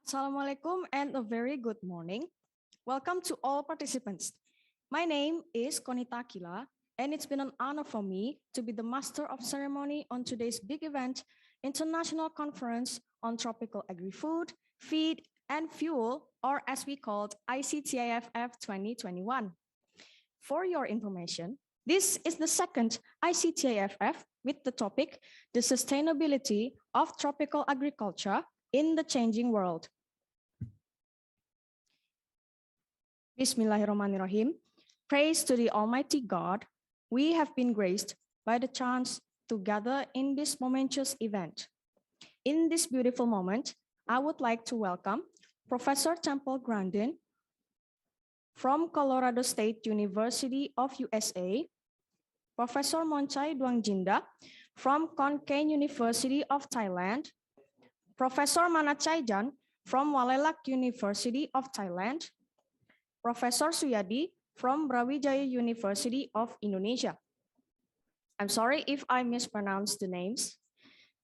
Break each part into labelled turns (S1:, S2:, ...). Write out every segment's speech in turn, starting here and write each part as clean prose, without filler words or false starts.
S1: Assalamualaikum and a very good morning. Welcome to all participants. My name is Konita Kila, and it's been an honor for me to be the master of ceremony on today's big event, International Conference on Tropical Agri-Food, Feed, and Fuel, or as we called ICTAFF 2021. For your information, this is the second ICTAFF with the topic, the sustainability of tropical agriculture in the changing world. Bismillahirrahmanirrahim. Praise to the Almighty God. We have been graced by the chance to gather in this momentous event. In this beautiful moment, I would like to welcome Professor Temple Grandin from Colorado State University of USA, Professor Monchai Duangjinda from Kon Kaen University of Thailand, Professor Manachai Jan from Walelak University of Thailand, Professor Suyadi from Brawijaya University of Indonesia. I'm sorry if I mispronounced the names.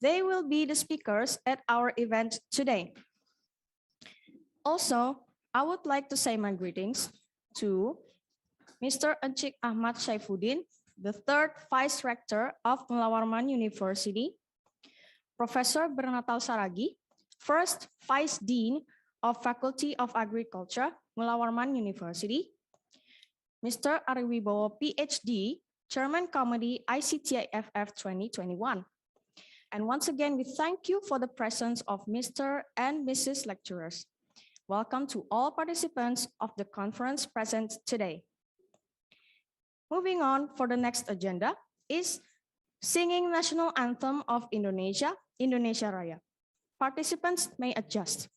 S1: They will be the speakers at our event today. Also, I would like to say my greetings to Mr. Encik Ahmad Saifuddin, the third Vice Rector of Mulawarman University, Professor Bernatal Saragi, first Vice Dean of Faculty of Agriculture, Mulawarman University, Mr. Ariwibowo, PhD, Chairman Committee ICTAFF 2021. And once again, we thank you for the presence of Mr. and Mrs. lecturers. Welcome to all participants of the conference present today. Moving on for the next agenda is singing National Anthem of Indonesia, Indonesia Raya. Participants may adjust.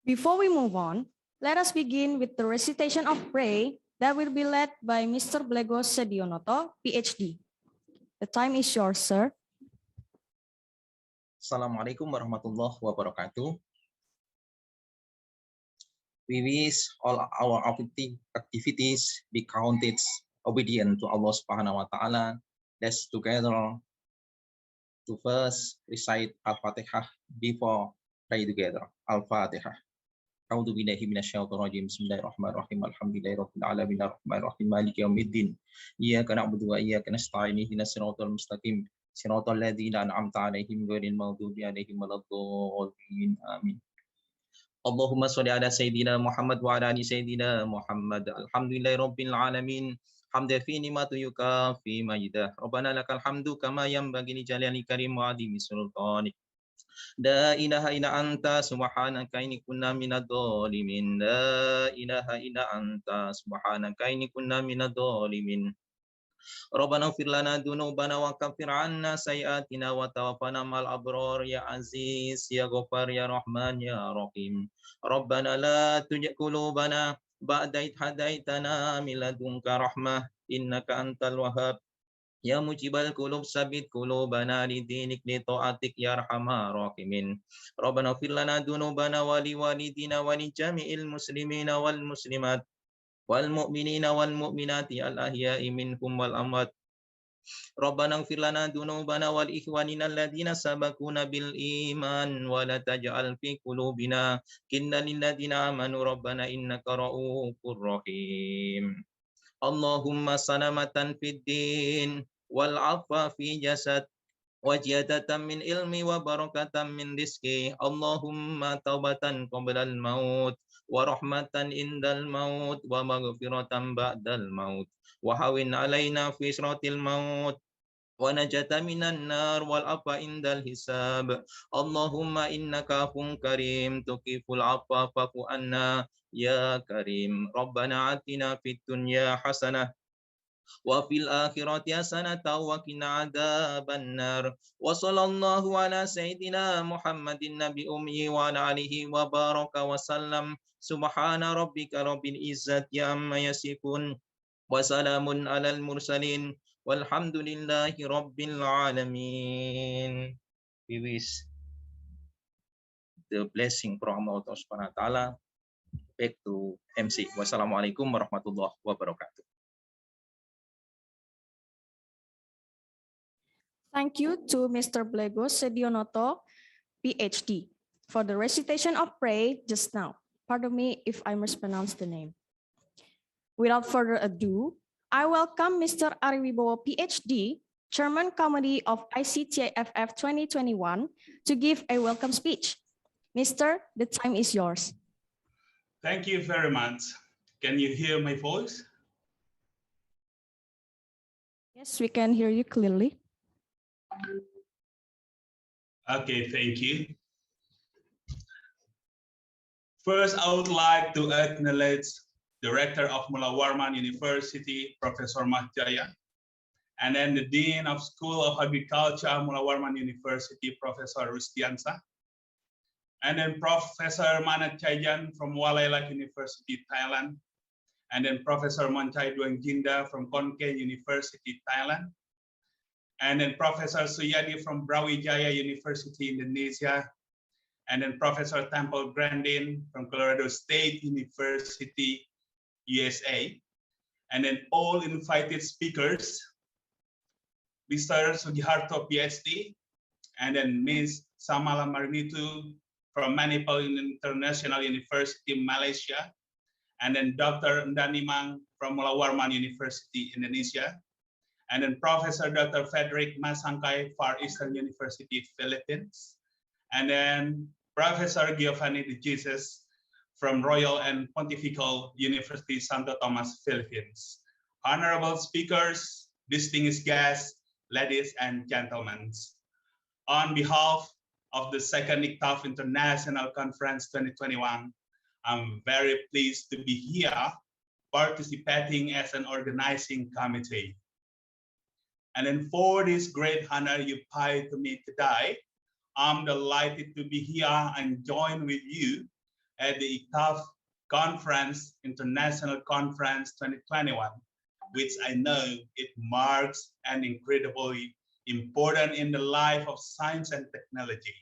S1: Before we move on, let us begin with the recitation of prayer that will be led by Mr. Blegos Sedionoto, PhD. The time is yours, sir.
S2: Assalamualaikum warahmatullahi wabarakatuh. We wish all our activities be counted obedient to Allah Subhanahu wa Ta'ala. Let's together to first recite Al-Fatihah before pray together. Al-Fatihah. A'udzu billahi minasyaitonir rajim. Bismillahirrahmanirrahim. Alhamdulillahirabbil alamin arrahmanirrahim maliki yaumiddin. Iyyaka na'budu wa iyyaka nasta'in ihdinas siratal mustaqim. Siratal ladzina an'amta 'alaihim ghairil maghdubi 'alaihim waladdallin. Amin. Allahumma shalli ala sayyidina Muhammad wa ala ali sayyidina Muhammad. Alhamdulillahirabbil alamin. حمدا في نعمة يكافي مجده ربنا لك الحمد كما ينبغي لجلال كريم وعظيم سلطانك لا إله إلا أنت سبحانك إني كنا من الظالمين لا إله إلا أنت سبحانك إني كنا من الظالمين ربنا اغفر لنا ذنوبنا وكفر عنا سيئاتنا وتوفنا مع الأبرار يا عزيز يا غفار يا رحمن يا رحيم ربنا لا تزغ قلوبنا بعد إذ هديتنا من لدنك رحمة إنك أنت الوهاب يا مجيب القلوب ثبت قلوبنا لدينك لطاعتك يا أرحم الراحمين ربنا اغفر لنا ذنوبنا ولوالدينا ولجميع المسلمين والمسلمات والمؤمنين والمؤمنات الأحياء منهم والأموات ربنا اغفر لنا ذنوبنا والإخواننا الذين سبقونا بالإيمان ولا تجعل في قلوبنا غلا للذين آمنوا ربنا إنك رؤوف رحيم اللهم سلامة في الدين والعفو في جسد وزيادة من علم وبركة من رزق اللهم توبة قبل الموت ورحمة عند الموت ومغفرة بعد الموت وهون علينا في صراط الموت ونجاة من النار والعفو عند الحساب اللهم إنك عفو كريم تكيف العفو فاعف عنا يا كريم ربنا آتنا في الدنيا حسنة وفي الآخرة حسنة وقنا عذاب النار وصلى الله على سيدنا محمد النبي أمي وعلى آله وبارك وسلم سبحان ربك رب العزة عما يصفون وسلام على المرسلين والحمد لله رب العالمين. We wish the blessing from Allah Subhanahu wa Ta'ala back to MC. Wassalamualaikum warahmatullahi wabarakatuh.
S1: Thank you to Mr. Blego Sedionoto, PhD, for the recitation of prayer just now. Pardon me if I mispronounced the name. Without further ado, I welcome Mr. Ariwibowo, PhD, Chairman Committee of ICTAFF 2021, to give a welcome speech. Mister, the time is yours.
S3: Thank you very much. Can you hear my voice?
S1: Yes, we can hear you clearly.
S3: Okay, thank you. First, I would like to acknowledge the Rector of Mula Warman University, Professor Mahjaya, and then the Dean of School of Agriculture, Mula Warman University, Professor Rustiansa, and then Professor Manat Chayan from Walayla University, Thailand, and then Professor Monchai Duangjinda from Konkan University, Thailand, and then Professor Suyadi from Brawijaya University, Indonesia, and then Professor Temple Grandin from Colorado State University, USA, and then all invited speakers, Mr. Sugiharto, PhD, and then Ms. Samala Marinitu from Manipal International University, Malaysia, and then Dr. Ndanimang from Mula Warman University, Indonesia, and then Professor Dr. Frederick Masangkai, Far Eastern University, Philippines, and then Professor Giovanni de Jesus from Royal and Pontifical University, Santo Tomas, Philippines. Honorable speakers, distinguished guests, ladies and gentlemen, on behalf of the second ICTAFF International Conference 2021, I'm very pleased to be here participating as an organizing committee. And then for this great honor you pay to me today, I'm delighted to be here and join with you at the ICTAFF Conference, International Conference 2021, which I know it marks an incredibly important in the life of science and technology.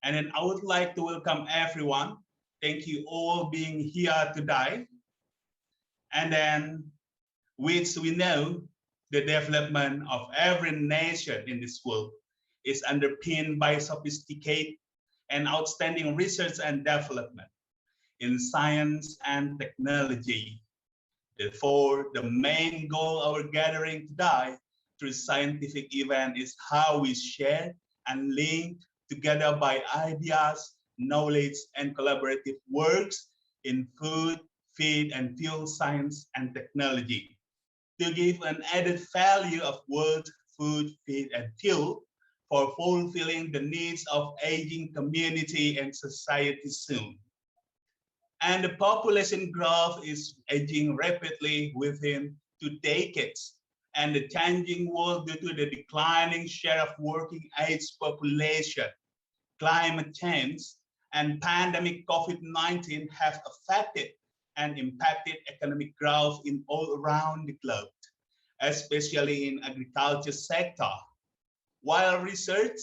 S3: And then I would like to welcome everyone. Thank you all being here today. And then, which we know the development of every nation in this world is underpinned by sophisticated and outstanding research and development in science and technology. Therefore, the main goal of our gathering today through scientific event is how we share and link together by ideas, knowledge, and collaborative works in food, feed, and fuel science and technology to give an added value of world, food, feed, and fuel for fulfilling the needs of aging community and society soon. And the population growth is aging rapidly within 2 decades, and the changing world due to the declining share of working age population, climate change, and pandemic COVID-19 have affected and impacted economic growth in all around the globe, especially in agriculture sector. While research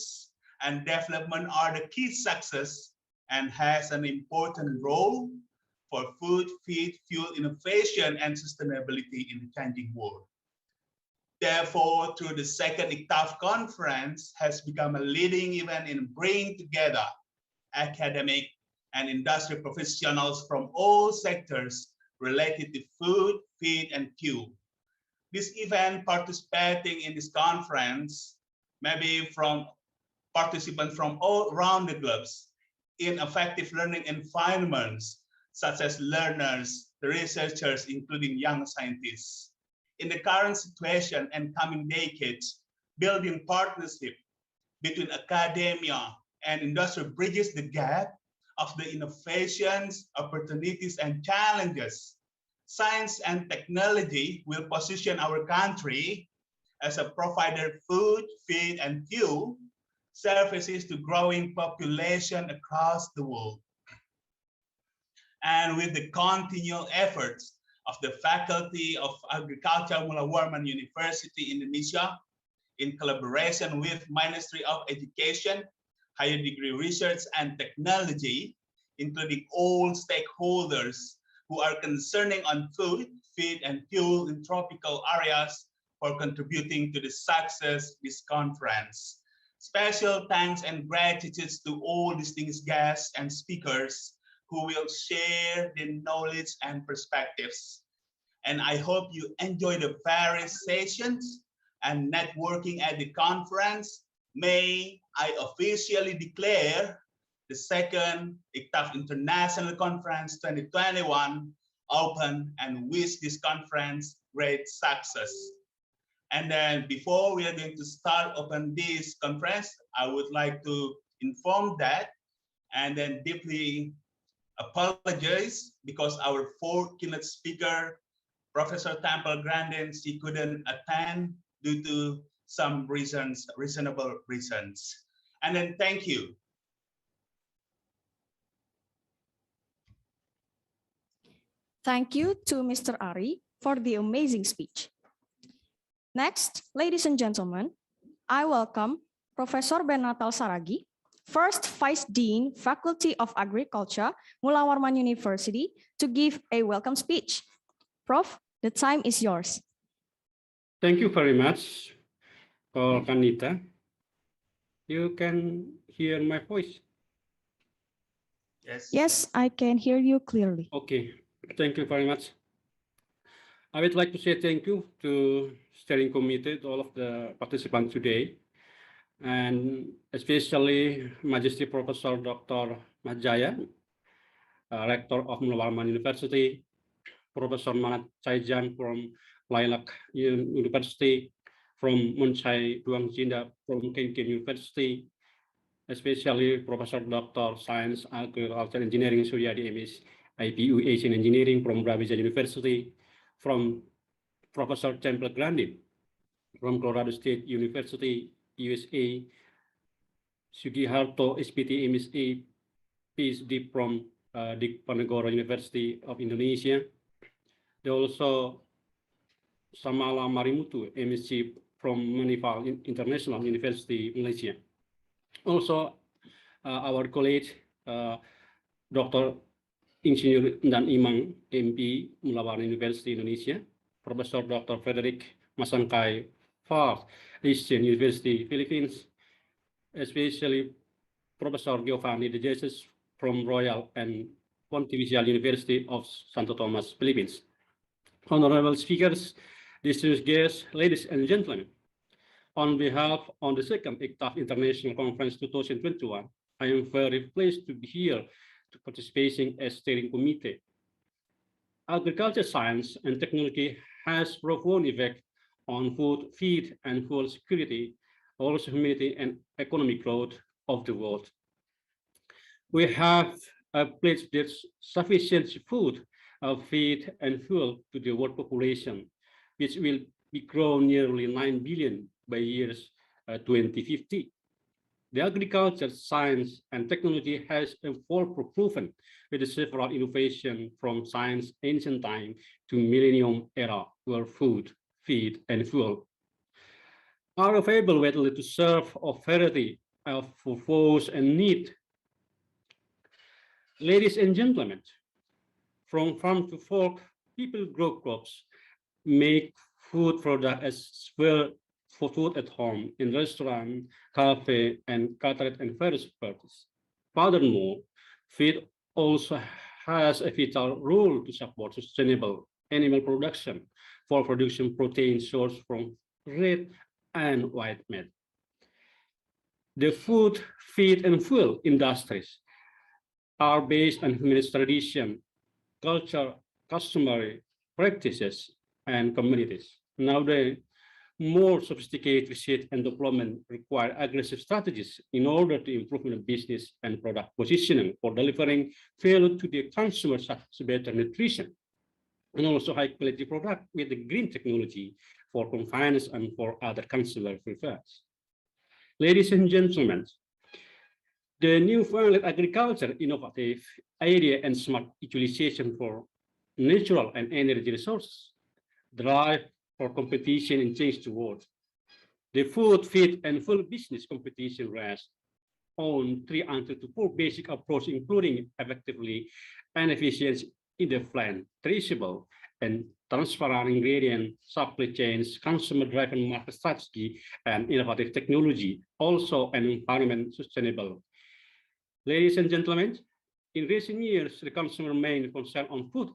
S3: and development are the key success and has an important role for food, feed, fuel innovation and sustainability in the changing world. Therefore, through the second ICTAFF conference has become a leading event in bringing together academic and industry professionals from all sectors related to food, feed, and fuel. This event participating in this conference may be from participants from all around the globe in effective learning environments, such as learners, the researchers, including young scientists. In the current situation and coming decades, building partnership between academia and industry bridges the gap of the innovations, opportunities, and challenges. Science and technology will position our country as a provider of food, feed, and fuel services to growing population across the world. And with the continual efforts of the Faculty of Agriculture Mullah Warman University Indonesia, in collaboration with Ministry of Education, Higher Degree Research and Technology, including all stakeholders who are concerning on food, feed, and fuel in tropical areas for contributing to the success of this conference. Special thanks and gratitude to all distinguished guests and speakers who will share their knowledge and perspectives. And I hope you enjoy the various sessions and networking at the conference. May I officially declare the second ICTAFF International Conference 2021 open and wish this conference great success. And then before we are going to start open this conference, I would like to inform that and then deeply apologize because our fourth keynote speaker, Professor Temple Grandin, she couldn't attend due to some reasons, reasonable reasons. And then thank you.
S1: Thank you to Mr. Ari for the amazing speech. Next, ladies and gentlemen, I welcome Professor Bernatal Saragi, First Vice Dean, Faculty of Agriculture, Mullah Warman University, to give a welcome speech. Prof, the time is yours.
S4: Thank you very much, Kanita. You can hear my voice?
S3: Yes.
S1: Yes, I can hear you clearly.
S4: Okay, thank you very much. I would like to say thank you to steering committee, to all of the participants today, and especially Majesty Professor Dr. Mahjaya, Rector of Mullah Warman University, Professor Manat Chaijan from Lilac University, from Munchai Duang Jinda from Kenkin University, especially Professor Dr. Science Agriculture Engineering Suryadi MS IPU Asian Engineering from Brawijaya University, from Professor Temple Grandin from Colorado State University, USA, Sugiharto SPT MSA PhD from Diponegoro University of Indonesia. They also Samala Marimutu MSc from Manipal International University, Malaysia. Also, our colleague, Dr. Insinyur Dan Imang, MP, Mullah Warman University, Indonesia, Professor Dr. Frederick Masangkai, Far Eastern University, Philippines, especially Professor Giovanni De Jesus from Royal and Pontifical University of Santo Tomas, Philippines. Honorable speakers, distinguished guests, ladies and gentlemen, on behalf of the second ICTAFF International Conference 2021, I am very pleased to be here to participating as steering committee. Agriculture science and technology has profound effect on food, feed, and fuel security, also humanity and economic growth of the world. We have pledged there's sufficient food, feed, and fuel to the world population, which will be grown nearly 9 billion by years 2050. The agriculture, science, and technology has evolved proven with several innovations from science ancient time to millennium era, where food, feed, and fuel are available readily to serve a variety of purpose and need. Ladies and gentlemen, from farm to fork, people grow crops, make food products as well for food at home, in restaurant, cafe, and catering and various purposes. Furthermore, feed also has a vital role to support sustainable animal production for producing protein sourced from red and white meat. The food, feed, and fuel industries are based on humanist tradition, culture, customary practices, and communities. Nowadays, more sophisticated research and development require aggressive strategies in order to improve the business and product positioning for delivering value to the consumer, such as better nutrition, and also high quality product with the green technology for convenience and for other consumer preference. Ladies and gentlemen, the new violent agriculture, innovative area and smart utilization for natural and energy resources, drive for competition and change the world. The food, feed, and fuel business competition rests on 3 until to 4 basic approaches, including effectively and efficiency in the plant, traceable and transparent ingredient, supply chains, consumer-driven market strategy, and innovative technology, also an environment sustainable. Ladies and gentlemen, in recent years, the consumer main concern on food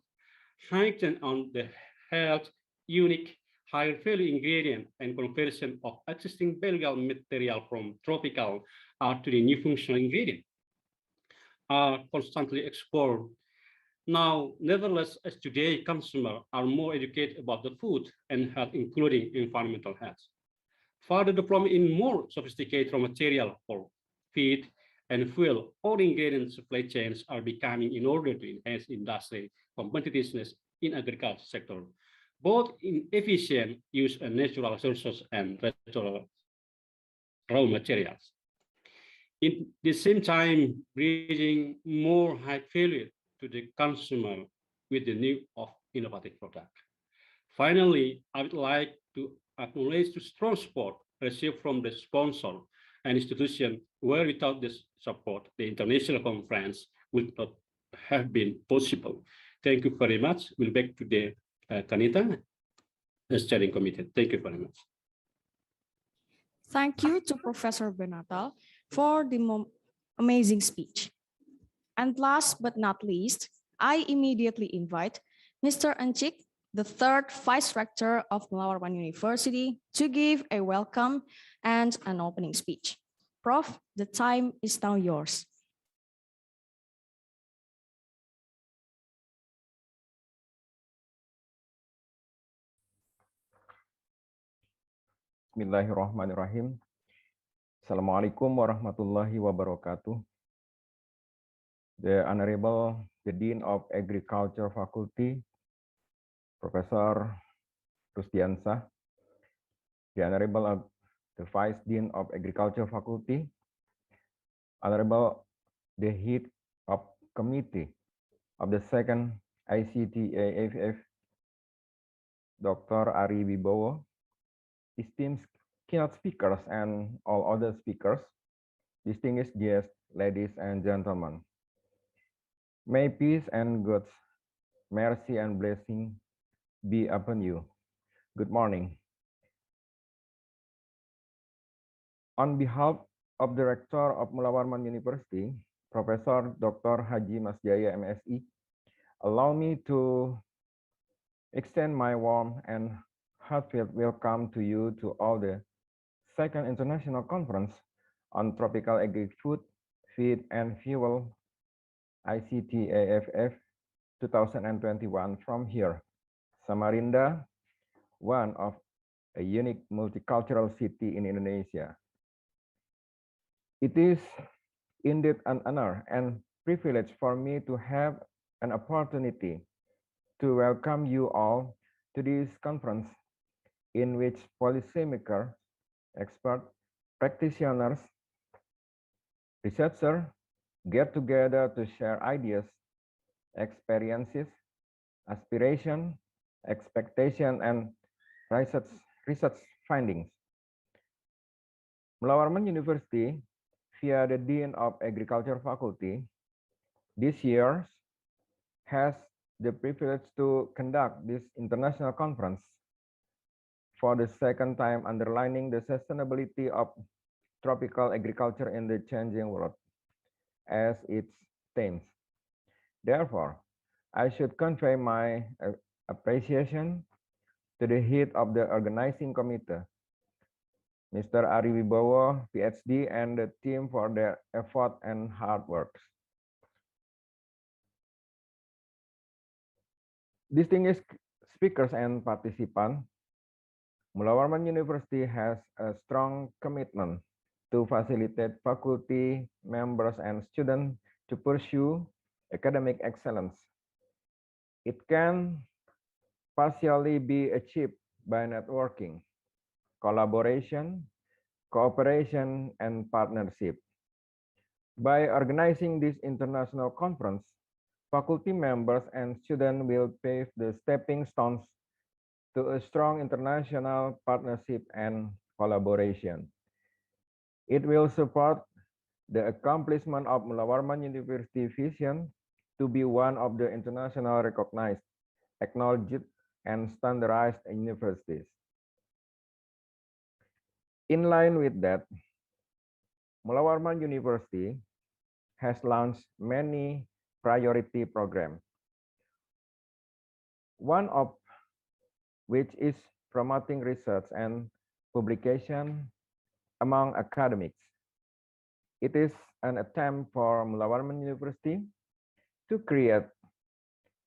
S4: heightened on the health, unique, higher value ingredient, and conversion of existing biological material from tropical to the new functional ingredient are constantly explored. Now, nevertheless, as today, consumers are more educated about the food and health, including environmental health. Further development in more sophisticated raw material for feed and fuel, all ingredient supply chains are becoming in order to enhance industry competitiveness in agriculture sector, both in efficient use of natural resources and natural raw materials. In the same time, bringing more high value to the consumer with the new of innovative product. Finally, I would like to acknowledge the strong support received from the sponsor and institution, where without this support, the international conference would not have been possible. Thank you very much. We'll back to the Kanita, the steering committee. Thank you very much.
S1: Thank you to Professor Benatal for the amazing speech. And last but not least, I immediately invite Mr. Encik, the third Vice Rector of Melawarman University, to give a welcome and an opening speech. Prof, the time is now yours.
S5: Bismillahirrahmanirrahim. Assalamualaikum warahmatullahi wabarakatuh. The Honorable the Dean of Agriculture Faculty, Professor Rusdiansah, the Honorable the Vice Dean of Agriculture Faculty, Honorable the Head of Committee of the second ICTAFF, Dr. Ari Wibowo, esteemed keynote speakers and all other speakers, distinguished guests, ladies and gentlemen. May peace and God's mercy and blessing be upon you. Good morning. On behalf of the Rector of Melawarman University, Professor Dr. Haji Mas Jaya MSI, allow me to extend my warm and heartfelt welcome to you to all the second international conference on tropical agri-food, feed and fuel, ICTAFF 2021 from here, Samarinda, one of a unique multicultural city in Indonesia. It is indeed an honor and privilege for me to have an opportunity to welcome you all to this conference in which policymakers, experts, practitioners, researchers get together to share ideas, experiences, aspiration, expectation, and research findings. Mullah Warman University, via the Dean of Agriculture Faculty, this year has the privilege to conduct this international conference for the second time, underlining the sustainability of tropical agriculture in the changing world as its themes. Therefore, I should convey my appreciation to the head of the organizing committee, Mr. Ari Wibowo, PhD, and the team for their effort and hard work. Distinguished speakers and participants, Mullah Warman University has a strong commitment to facilitate faculty, members, and students to pursue academic excellence. It can partially be achieved by networking, collaboration, cooperation, and partnership. By organizing this international conference, faculty members and students will pave the stepping stones to a strong international partnership and collaboration. It will support the accomplishment of Mullah Warman University vision to be one of the international recognized, acknowledged, and standardized universities. In line with that, Mullah Warman University has launched many priority programs, one of which is promoting research and publication among academics. It is an attempt for Mullah Warman University to create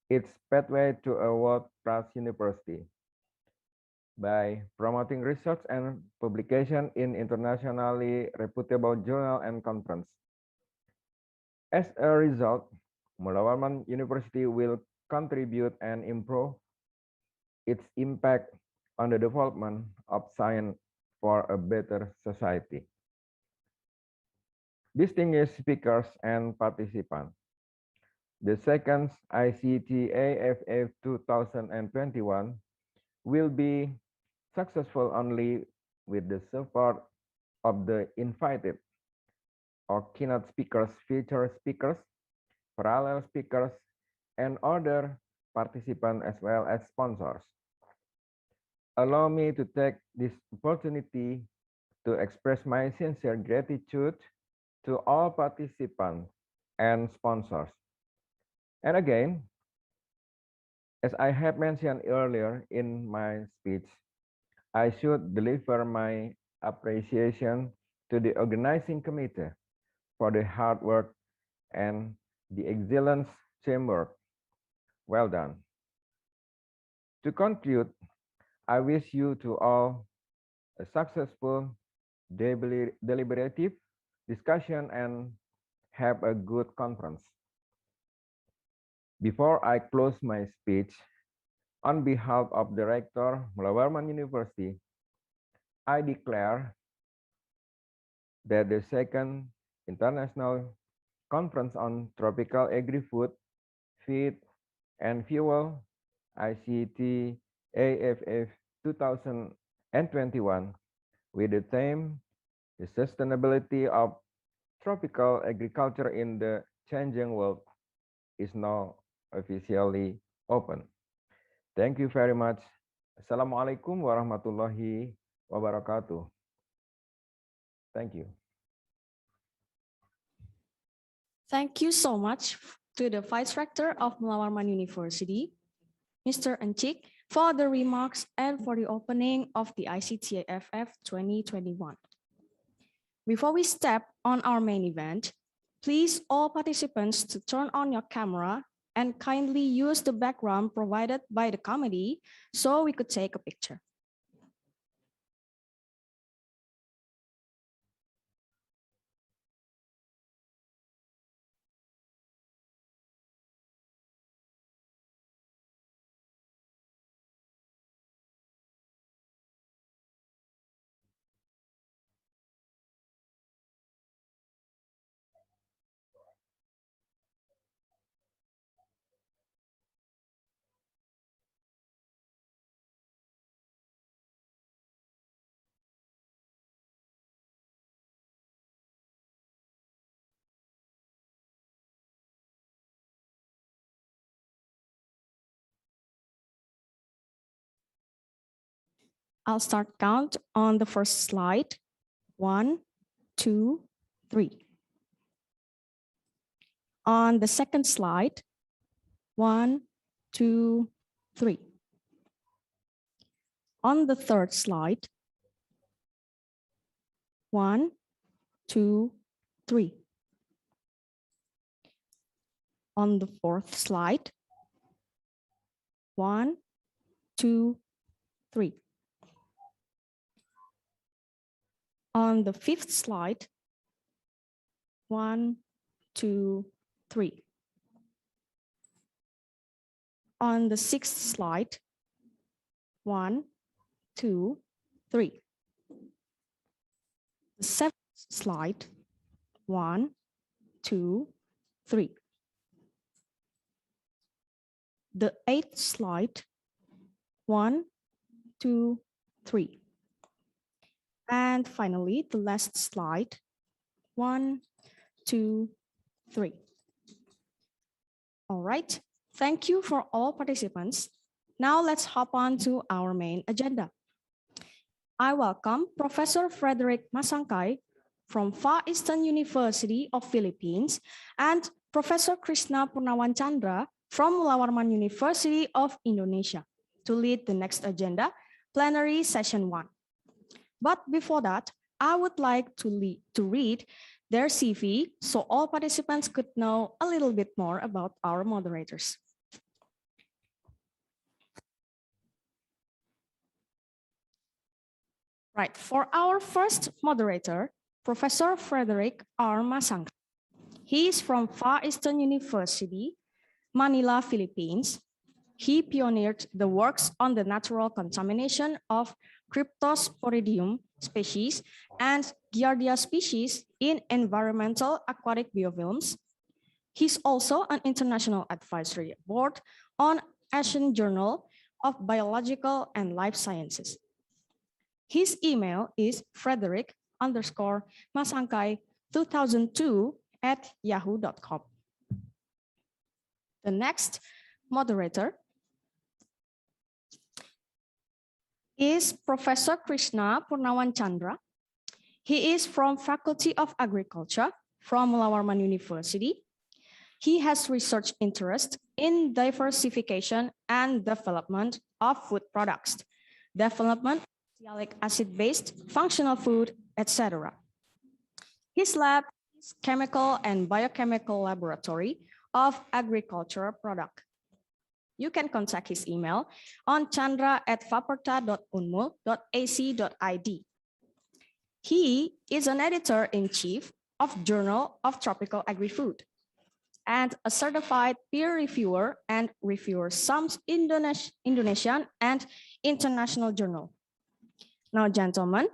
S5: its pathway to a world-class university by promoting research and publication in internationally reputable journal and conference. As a result, Mullah Warman University will contribute and improve its impact on the development of science for a better society. Distinguished speakers and participants, the second ICTAFF 2021 will be successful only with the support of the invited or keynote speakers, featured speakers, parallel speakers, and other participants as well as sponsors. Allow me to take this opportunity to express my sincere gratitude to all participants and sponsors. And again, as I have mentioned earlier in my speech, I should deliver my appreciation to the organizing committee for the hard work and the excellent teamwork. Well done. To conclude, I wish you to all a successful deliberative discussion and have a good conference. Before I close my speech, on behalf of Director Mullah Warman University, I declare that the second International Conference on Tropical Agri-Food, Feed, and Fuel, ICTAFF 2021, with the theme, the sustainability of tropical agriculture in the changing world, is now officially open. Thank you very much. Assalamualaikum warahmatullahi wabarakatuh. Thank you.
S1: Thank you so much to the Vice Rector of Mullah Warman University, Mr. Encik, for the remarks and for the opening of the ICTAFF 2021. Before we step on our main event, please all participants to turn on your camera and kindly use the background provided by the committee so we could take a picture. I'll start count on the first slide. 1, 2, 3. On the second slide, 1, 2, 3. On the third slide, 1, 2, 3. On the fourth slide, 1, 2, 3. On the fifth slide, 1, 2, 3. On the sixth slide, 1, 2, 3. The seventh slide, 1, 2, 3. The eighth slide, 1, 2, 3. And finally, the last slide, 1, 2, 3. All right, thank you for all participants. Now let's hop on to our main agenda. I welcome Professor Frederick Masangkai from Far Eastern University of Philippines and Professor Krishna Purnawan Chandra from Mula Warman University of Indonesia to lead the next agenda, plenary session 1. But before that, I would like to read their CV so all participants could know a little bit more about our moderators. Right, for our first moderator, Professor Frederick R. Masangkai. He is from Far Eastern University, Manila, Philippines. He pioneered the works on the natural contamination of Cryptosporidium species and Giardia species in environmental aquatic biofilms. He's also an international advisory board on Asian Journal of Biological and Life Sciences. His email is frederick_masangkai2002@yahoo.com. The next moderator is Professor Krishna Purnawan Chandra. He is from Faculty of Agriculture from Mula Warman University. He has research interest in diversification and development of food products, development of sialic acid-based functional food, etc. His lab is Chemical and Biochemical Laboratory of Agricultural Product. You can contact his email on chandra@faperta.unmul.ac.id. He is an editor-in-chief of Journal of Tropical Agrifood and a certified peer reviewer and reviewer some Indonesian and international journal. Now, gentlemen,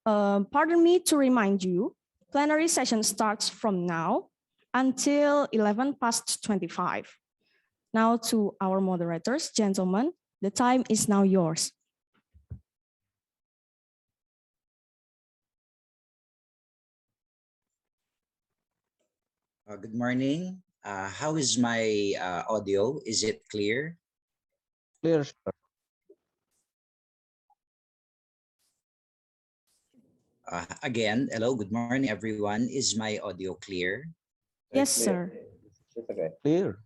S1: pardon me to remind you, plenary session starts from now until 11:25. Now to our moderators, gentlemen, the time is now yours.
S6: Good morning. How is my audio? Is it clear?
S5: Clear, sir.
S6: Again, hello, good morning, everyone. Is my audio clear?
S1: Yes, sir.
S5: Clear.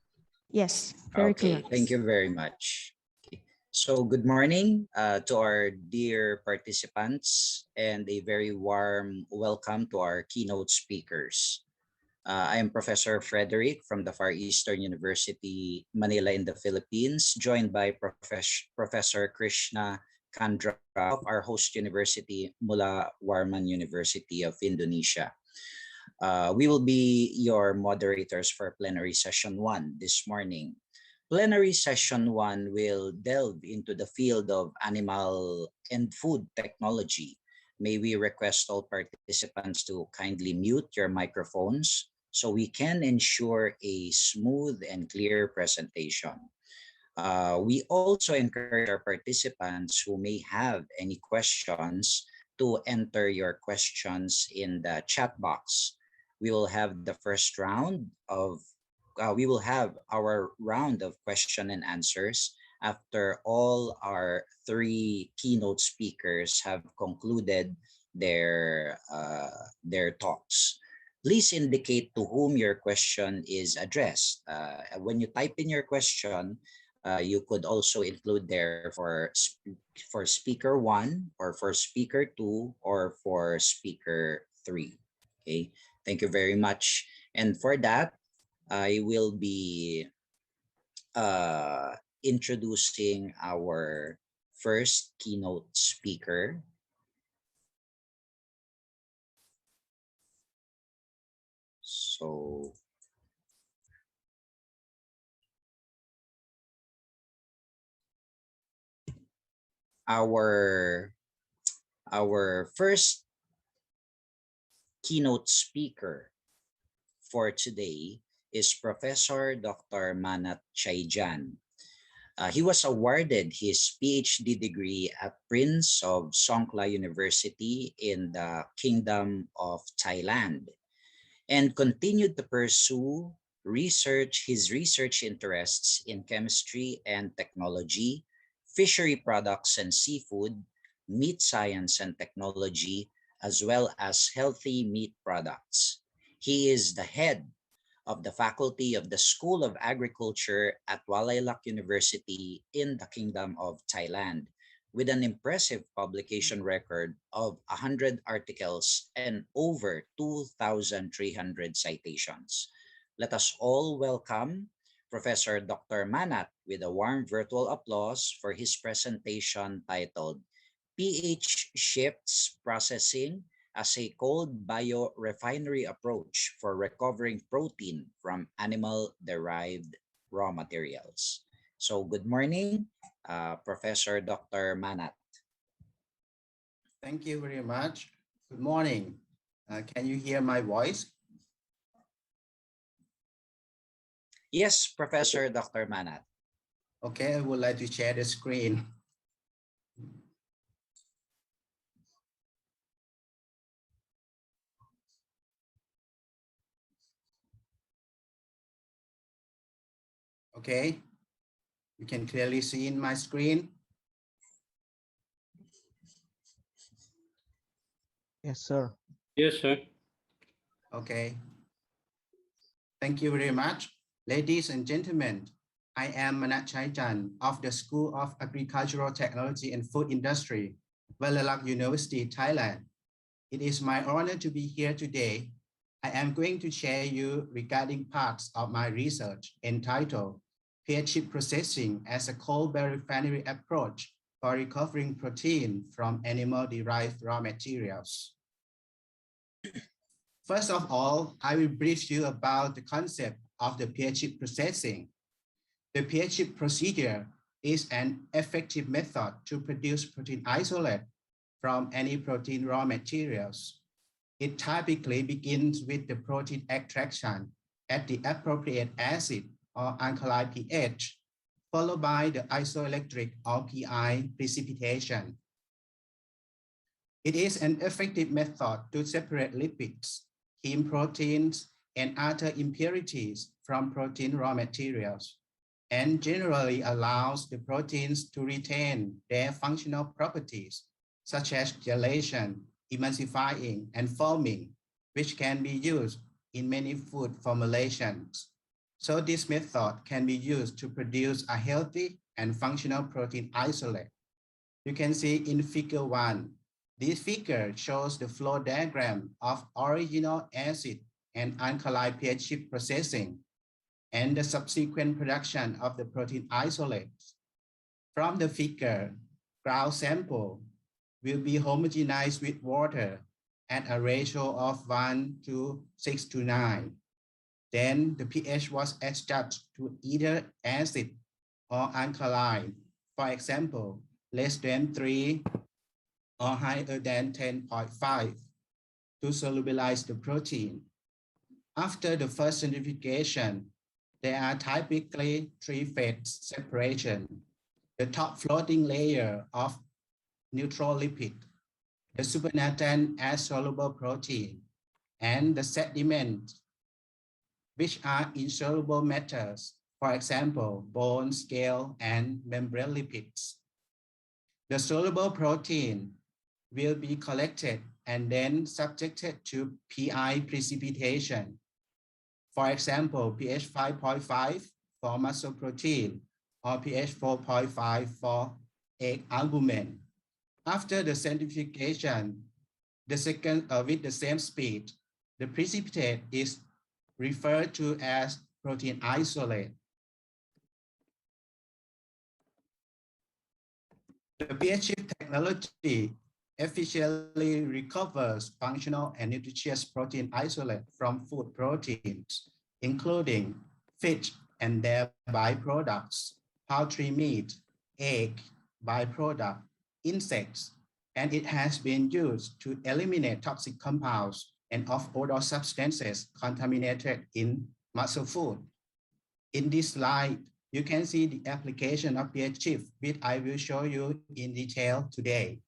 S1: Yes, very clear.
S6: Thank you very much. Okay. So good morning to our dear participants and a very warm welcome to our keynote speakers. I am Professor Frederick from the Far Eastern University, Manila in the Philippines, joined by Professor Krishna Chandra of our host university, Mula Warman University of Indonesia. We will be your moderators for plenary session 1 this morning. Plenary session 1 will delve into the field of animal and food technology. May we request all participants to kindly mute your microphones so we can ensure a smooth and clear presentation. We also encourage our participants who may have any questions to enter your questions in the chat box. We will have the first round of we will have our round of question and answers after all our three keynote speakers have concluded their talks. Please indicate to whom your question is addressed. When you type in your question, you could also include there for speaker one, or for speaker two, or for speaker three. Okay, thank you very much. And for that, I will be introducing our first keynote speaker. So our first keynote speaker for today is Professor Dr. Manat Chaijan. He was awarded his PhD degree at Prince of Songkla University in the Kingdom of Thailand, and continued to pursue his research interests in chemistry and technology, fishery products and seafood, meat science and technology, as well as healthy meat products. He is the head of the faculty of the School of Agriculture at Walaylak University in the Kingdom of Thailand, with an impressive publication record of 100 articles and over 2,300 citations. Let us all welcome Professor Dr. Manat with a warm virtual applause for his presentation titled pH Shifts Processing as a Cold Biorefinery Approach for Recovering Protein from Animal-Derived Raw Materials. So good morning, Professor Dr. Manat.
S7: Thank you very much. Good morning. Can you hear my voice?
S6: Yes, Professor Dr. Manat.
S7: Okay, I would like to share the screen. Okay, you can clearly see in my screen.
S8: Yes, sir.
S4: Yes, sir.
S7: Okay. Thank you very much. Ladies and gentlemen, I am Manat Chaijan of the School of Agricultural Technology and Food Industry, Walaylak University, Thailand. It is my honor to be here today. I am going to share you regarding parts of my research entitled pH processing as a cold biorefinery approach for recovering protein from animal-derived raw materials. First of all, I will brief you about the concept of the pH processing. The pH procedure is an effective method to produce protein isolate from any protein raw materials. It typically begins with the protein extraction at the appropriate acid or alkali pH, followed by the isoelectric or PI precipitation. It is an effective method to separate lipids, heme proteins, and other impurities from protein raw materials, and generally allows the proteins to retain their functional properties, such as gelation, emulsifying, and foaming, which can be used in many food formulations. So this method can be used to produce a healthy and functional protein isolate. You can see in figure 1. This figure shows the flow diagram of original acid and alkali pH processing and the subsequent production of the protein isolates. From the figure, ground sample will be homogenized with water at a ratio of 1:6:9. Then the pH was adjusted to either acid or alkaline, for example, less than 3 or higher than 10.5 to solubilize the protein. After the first centrifugation, there are typically 3-phase separation: the top floating layer of neutral lipid, the supernatant air-soluble protein, and the sediment, which are insoluble matters for example, bone, scale, and membrane lipids. The soluble protein will be collected and then subjected to pI precipitation. For example, pH 5.5 for muscle protein or pH 4.5 for egg albumin. After the centrifugation, with the same speed, the precipitate is referred to as protein isolate. The pH shift technology efficiently recovers functional and nutritious protein isolate from food proteins, including fish and their byproducts, poultry meat, egg, byproduct, insects, and it has been used to eliminate toxic compounds and off-odor substances contaminated in muscle food. In this slide, you can see the application of pH shift, which I will show you in detail today.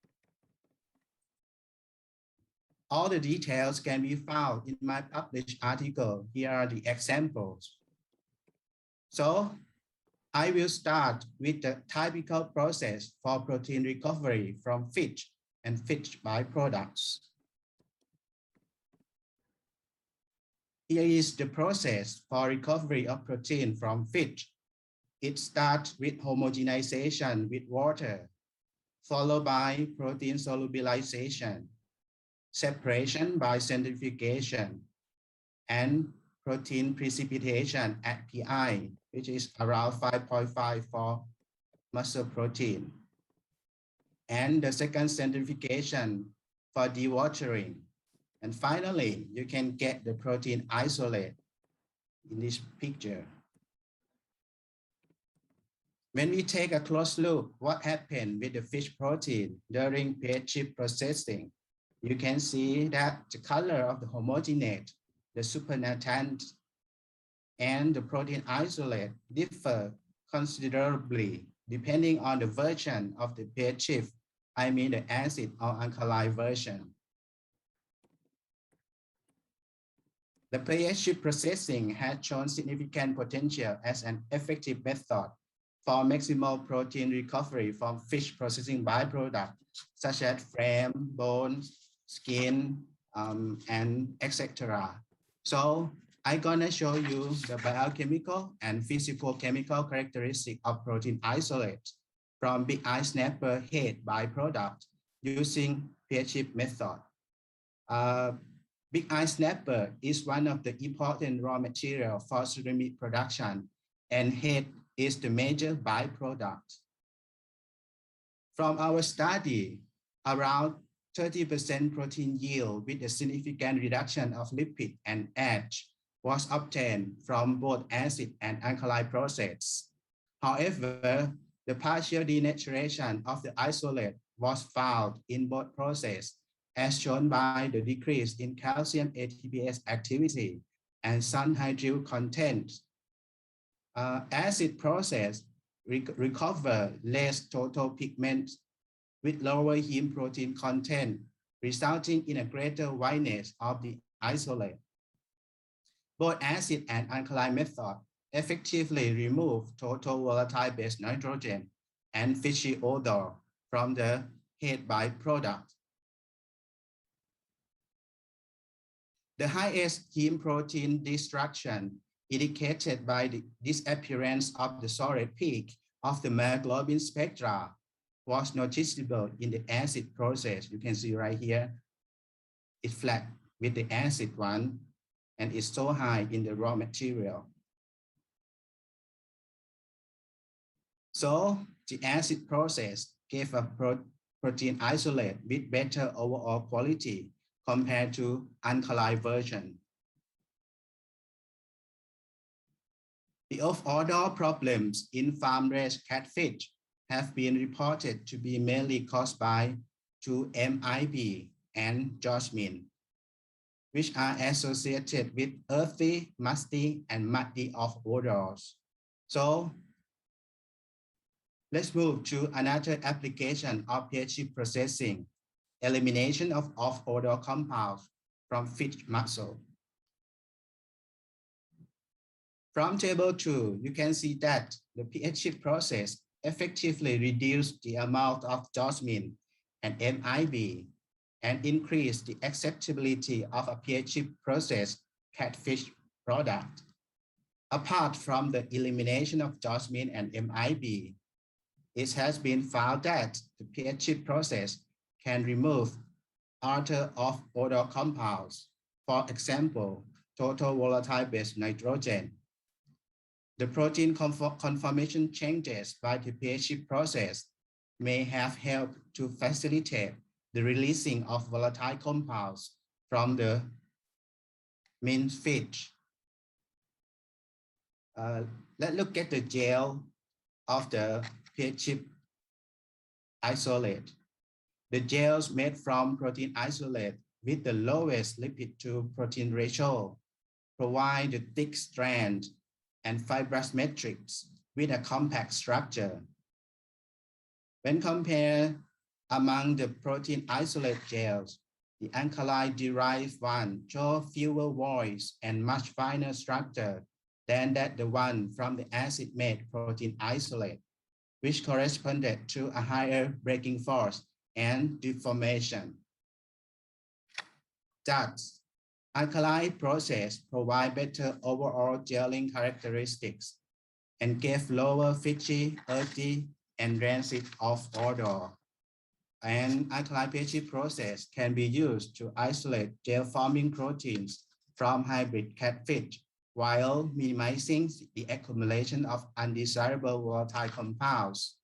S7: All the details can be found in my published article. Here are the examples. So I will start with the typical process for protein recovery from fish and fish byproducts. Here is the process for recovery of protein from fish. It starts with homogenization with water, followed by protein solubilization, separation by centrifugation, and protein precipitation at pI, which is around 5.5 for muscle protein. And the second centrifugation for dewatering. And finally, you can get the protein isolate in this picture. When we take a close look, what happened with the fish protein during pH shift processing, you can see that the color of the homogenate, the supernatant, and the protein isolate differ considerably depending on the version of the pH shift, I mean the acid or alkaline version. The pH shift processing has shown significant potential as an effective method for maximal protein recovery from fish processing byproducts, such as frame, bones, skin, and etc. So I'm gonna show you the biochemical and physical chemical characteristic of protein isolate from big eye snapper head byproduct using pH shift method. Big eye snapper is one of the important raw material for ceramic production, and head is the major byproduct. From our study, around 30% protein yield with a significant reduction of lipid and ash was obtained from both acid and alkali process. However, the partial denaturation of the isolate was found in both processes, as shown by the decrease in calcium ATPase activity and sun hydryl content. Acid process recover less total pigment with lower heme protein content, resulting in a greater whiteness of the isolate. Both acid and alkaline method effectively remove total volatile-based nitrogen and fishy odor from the head byproduct. The highest heme protein destruction indicated by the disappearance of the solid peak of the myoglobin spectra was noticeable in the acid process. You can see right here, it's flat with the acid one, and it's so high in the raw material. So the acid process gave a protein isolate with better overall quality compared to alkaline version. The off-odor problems in farm-raised catfish have been reported to be mainly caused by 2-MIP and jasmine, which are associated with earthy, musty, and muddy off-odors. So let's move to another application of pH shift processing, elimination of off-odor compounds from fish muscle. From table 2, you can see that the pH shift process effectively reduced the amount of jasmine and MIB and increased the acceptability of a pH shift process catfish product. Apart from the elimination of jasmine and MIB, it has been found that the pH shift process can remove other off-odor compounds, for example, total volatile-based nitrogen. The protein conformation changes by the pH shift process may have helped to facilitate the releasing of volatile compounds from the main fish. Let's look at the gel of the pH shift isolate. The gels made from protein isolate with the lowest lipid to protein ratio provide the thick strand and fibrous matrix with a compact structure. When compared among the protein isolate gels, the alkali-derived one show fewer voids and much finer structure than the one from the acid-made protein isolate, which corresponded to a higher breaking force and deformation. Thus, alkali process provide better overall gelling characteristics and gave lower fishy, earthy, and rancid of odor. And alkali pH process can be used to isolate gel-forming proteins from hybrid catfish while minimizing the accumulation of undesirable volatile compounds.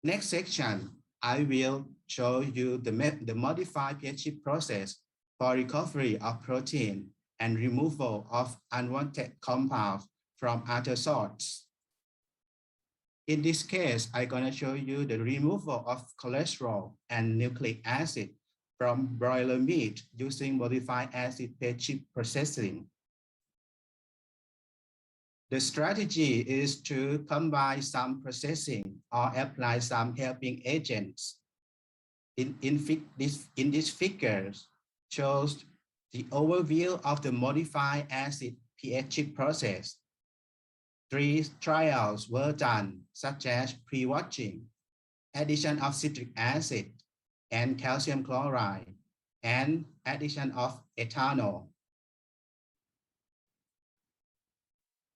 S7: Next section, I will show you the modified pH process for recovery of protein and removal of unwanted compounds from other sources. In this case, I'm going to show you the removal of cholesterol and nucleic acid from broiler meat using modified acid pH processing. The strategy is to combine some processing or apply some helping agents. In this figure shows the overview of the modified acid pH process. 3 trials were done, such as pre-washing, addition of citric acid and calcium chloride, and addition of ethanol.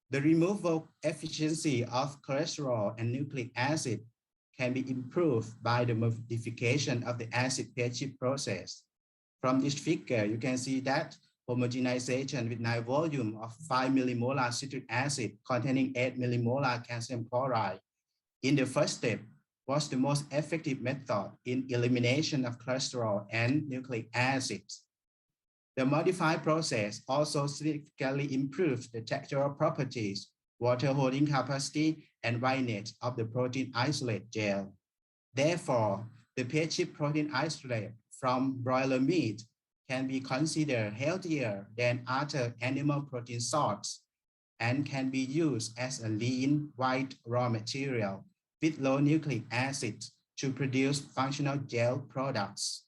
S7: The removal efficiency of cholesterol and nucleic acid can be improved by the modification of the acid pH process. From this figure, you can see that homogenization with nice volume of 5 millimolar citric acid containing 8 millimolar calcium chloride in the first step was the most effective method in elimination of cholesterol and nucleic acids. The modified process also significantly improves the textural properties, water holding capacity, and whiteness of the protein isolate gel. Therefore, the pH protein isolate from broiler meat can be considered healthier than other animal protein sources and can be used as a lean white raw material with low nucleic acid to produce functional gel products.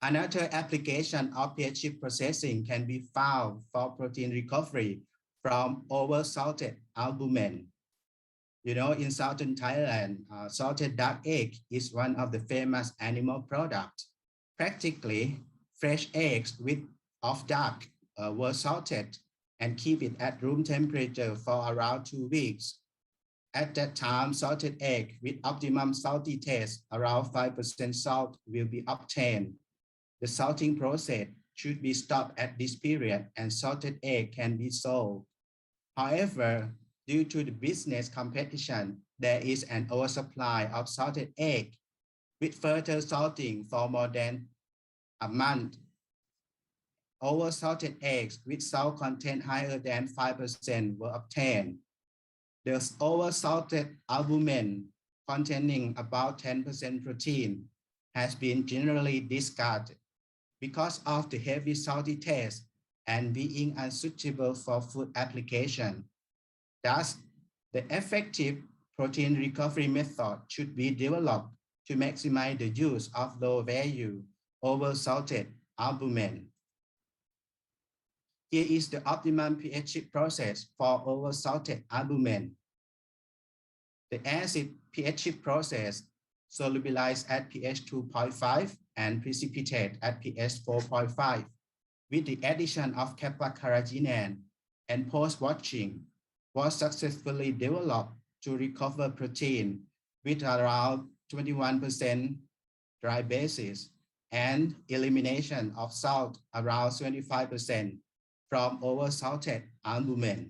S7: Another application of pH processing can be found for protein recovery from over-salted albumin. You know, in southern Thailand, salted duck egg is one of the famous animal products. Practically, fresh eggs of duck were salted and keep it at room temperature for around 2 weeks. At that time, salted egg with optimum salty taste, around 5% salt, will be obtained. The salting process should be stopped at this period and salted egg can be sold. However, due to the business competition, there is an oversupply of salted egg with further salting for more than a month. Over-salted eggs with salt content higher than 5% were obtained. The over-salted albumin containing about 10% protein has been generally discarded because of the heavy salty taste and being unsuitable for food application. Thus, the effective protein recovery method should be developed to maximize the use of low-value over-salted albumin. Here is the optimum pH shift process for oversalted albumin. The acid pH shift process solubilize at pH 2.5 and precipitate at pH 4.5 with the addition of kappa carrageenan, and post-watching was successfully developed to recover protein with around 21% dry basis and elimination of salt around 25% from oversalted albumin.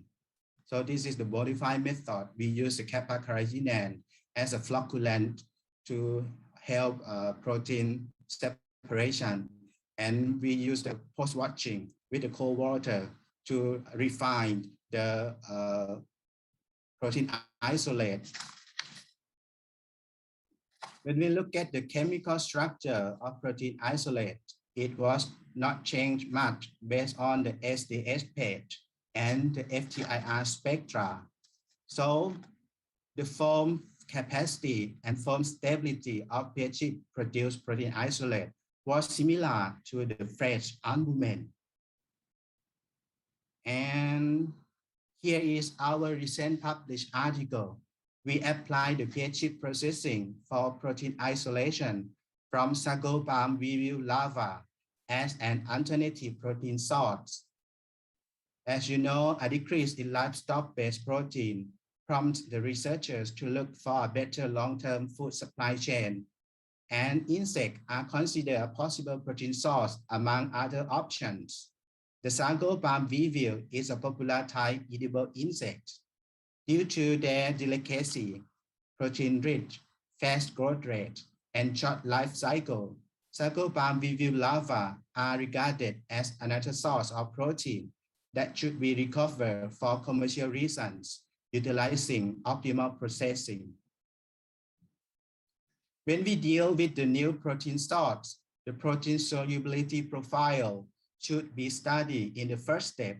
S7: So this is the modified method. We use the kappa carrageenan as a flocculant to help protein separation. And we use the post-watching with the cold water to refine the protein isolate. When we look at the chemical structure of protein isolate, it was not changed much based on the SDS page and the FTIR spectra. So the form capacity and form stability of pH produced protein isolate was similar to the fresh albumin. And here is our recent published article. We applied the pH processing for protein isolation from sago palm weevil larva as an alternative protein source. As you know, a decrease in livestock-based protein prompts the researchers to look for a better long-term food supply chain, and insects are considered a possible protein source among other options. The sago palm weevil is a popular Thai edible insect. Due to their delicacy, protein-rich, fast growth rate, and short life cycle, sago palm weevil larvae are regarded as another source of protein that should be recovered for commercial reasons, utilizing optimal processing. When we deal with the new protein source, the protein solubility profile should be studied in the first step.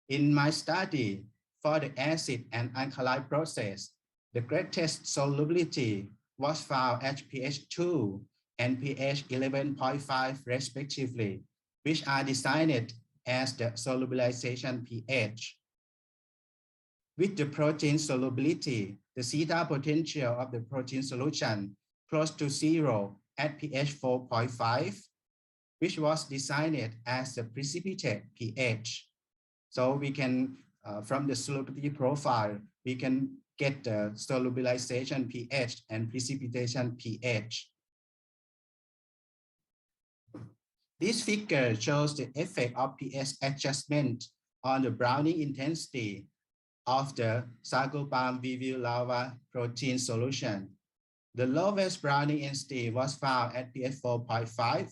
S7: In my study, for the acid and alkali process, the greatest solubility was found at pH 2 and pH 11.5 respectively, which are designed as the solubilization pH. With the protein solubility, the zeta potential of the protein solution close to zero at pH 4.5, which was designed as the precipitate pH. So we can, from the solubility profile, we can get the solubilization pH and precipitation pH. This figure shows the effect of pH adjustment on the browning intensity of the sago palm weevil larva protein solution. The lowest browning intensity was found at pH 4.5.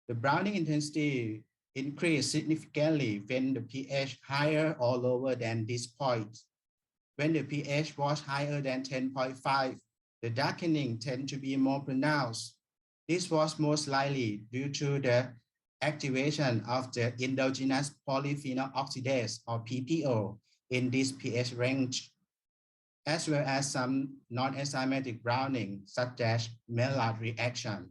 S7: The browning intensity increased significantly when the pH higher or lower than this point. When the pH was higher than 10.5, the darkening tended to be more pronounced. This was most likely due to the activation of the endogenous polyphenol oxidase, or PPO, in this pH range, as well as some non-enzymatic browning, such as Maillard reaction.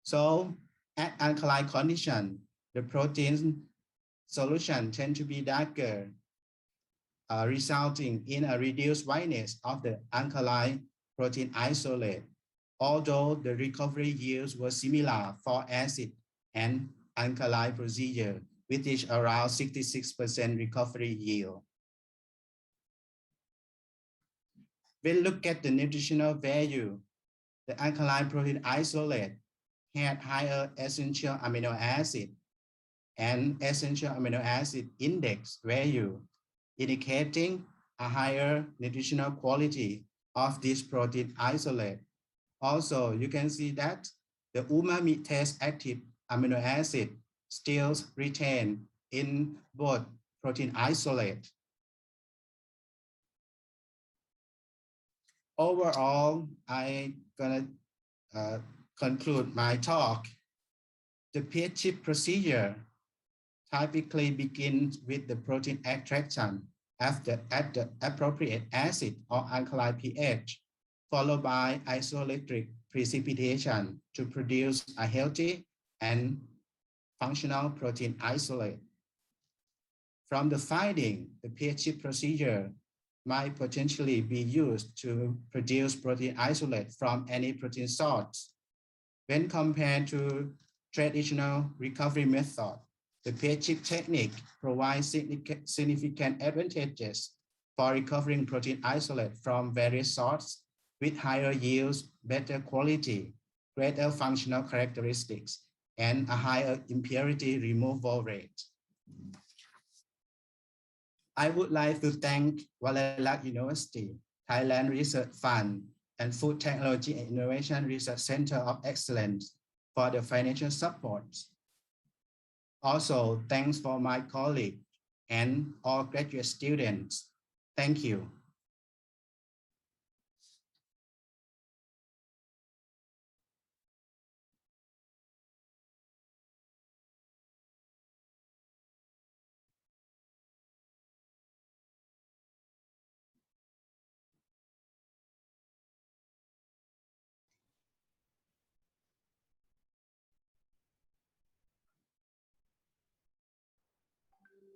S7: So at alkali condition, the protein solution tend to be darker, resulting in a reduced whiteness of the alkali protein isolate, although the recovery yields were similar for acid and alkali procedure, which is around 66% recovery yield. When look at the nutritional value, the alkaline protein isolate had higher essential amino acid and essential amino acid index value, indicating a higher nutritional quality of this protein isolate. Also, you can see that the umami taste active amino acid still retained in both protein isolate. Overall, I'm gonna conclude my talk. The pH procedure typically begins with the protein extraction at the appropriate acid or alkali pH, followed by isoelectric precipitation to produce a healthy and functional protein isolate. From the finding, the pH procedure might potentially be used to produce protein isolate from any protein source. When compared to traditional recovery method, the pH technique provides significant advantages for recovering protein isolate from various sources with higher yields, better quality, greater functional characteristics, and a higher impurity removal rate. I would like to thank Walalak University, Thailand Research Fund, and Food Technology and Innovation Research Center of Excellence for the financial support. Also, thanks for my colleague and all graduate students. Thank you.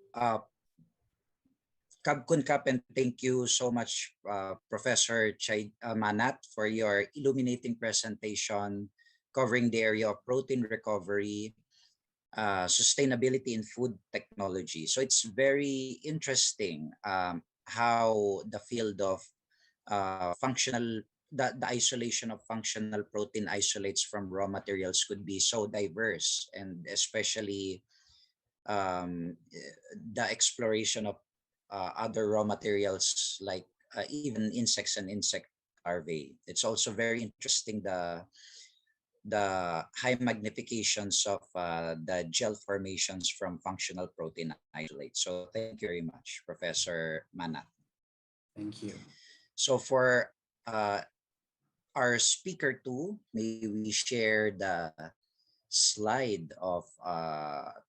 S6: Uh, Kun Kap, and thank you so much, Professor Manat, for your illuminating presentation covering the area of protein recovery, sustainability in food technology. So it's very interesting how the field of the isolation of functional protein isolates from raw materials could be so diverse, and especially the exploration of other raw materials like even insects and insect larvae. It's also very interesting the high magnifications of the gel formations from functional protein isolate. So thank you very much, Professor Manat.
S7: Thank you.
S6: So for our speaker two, may we share the slide of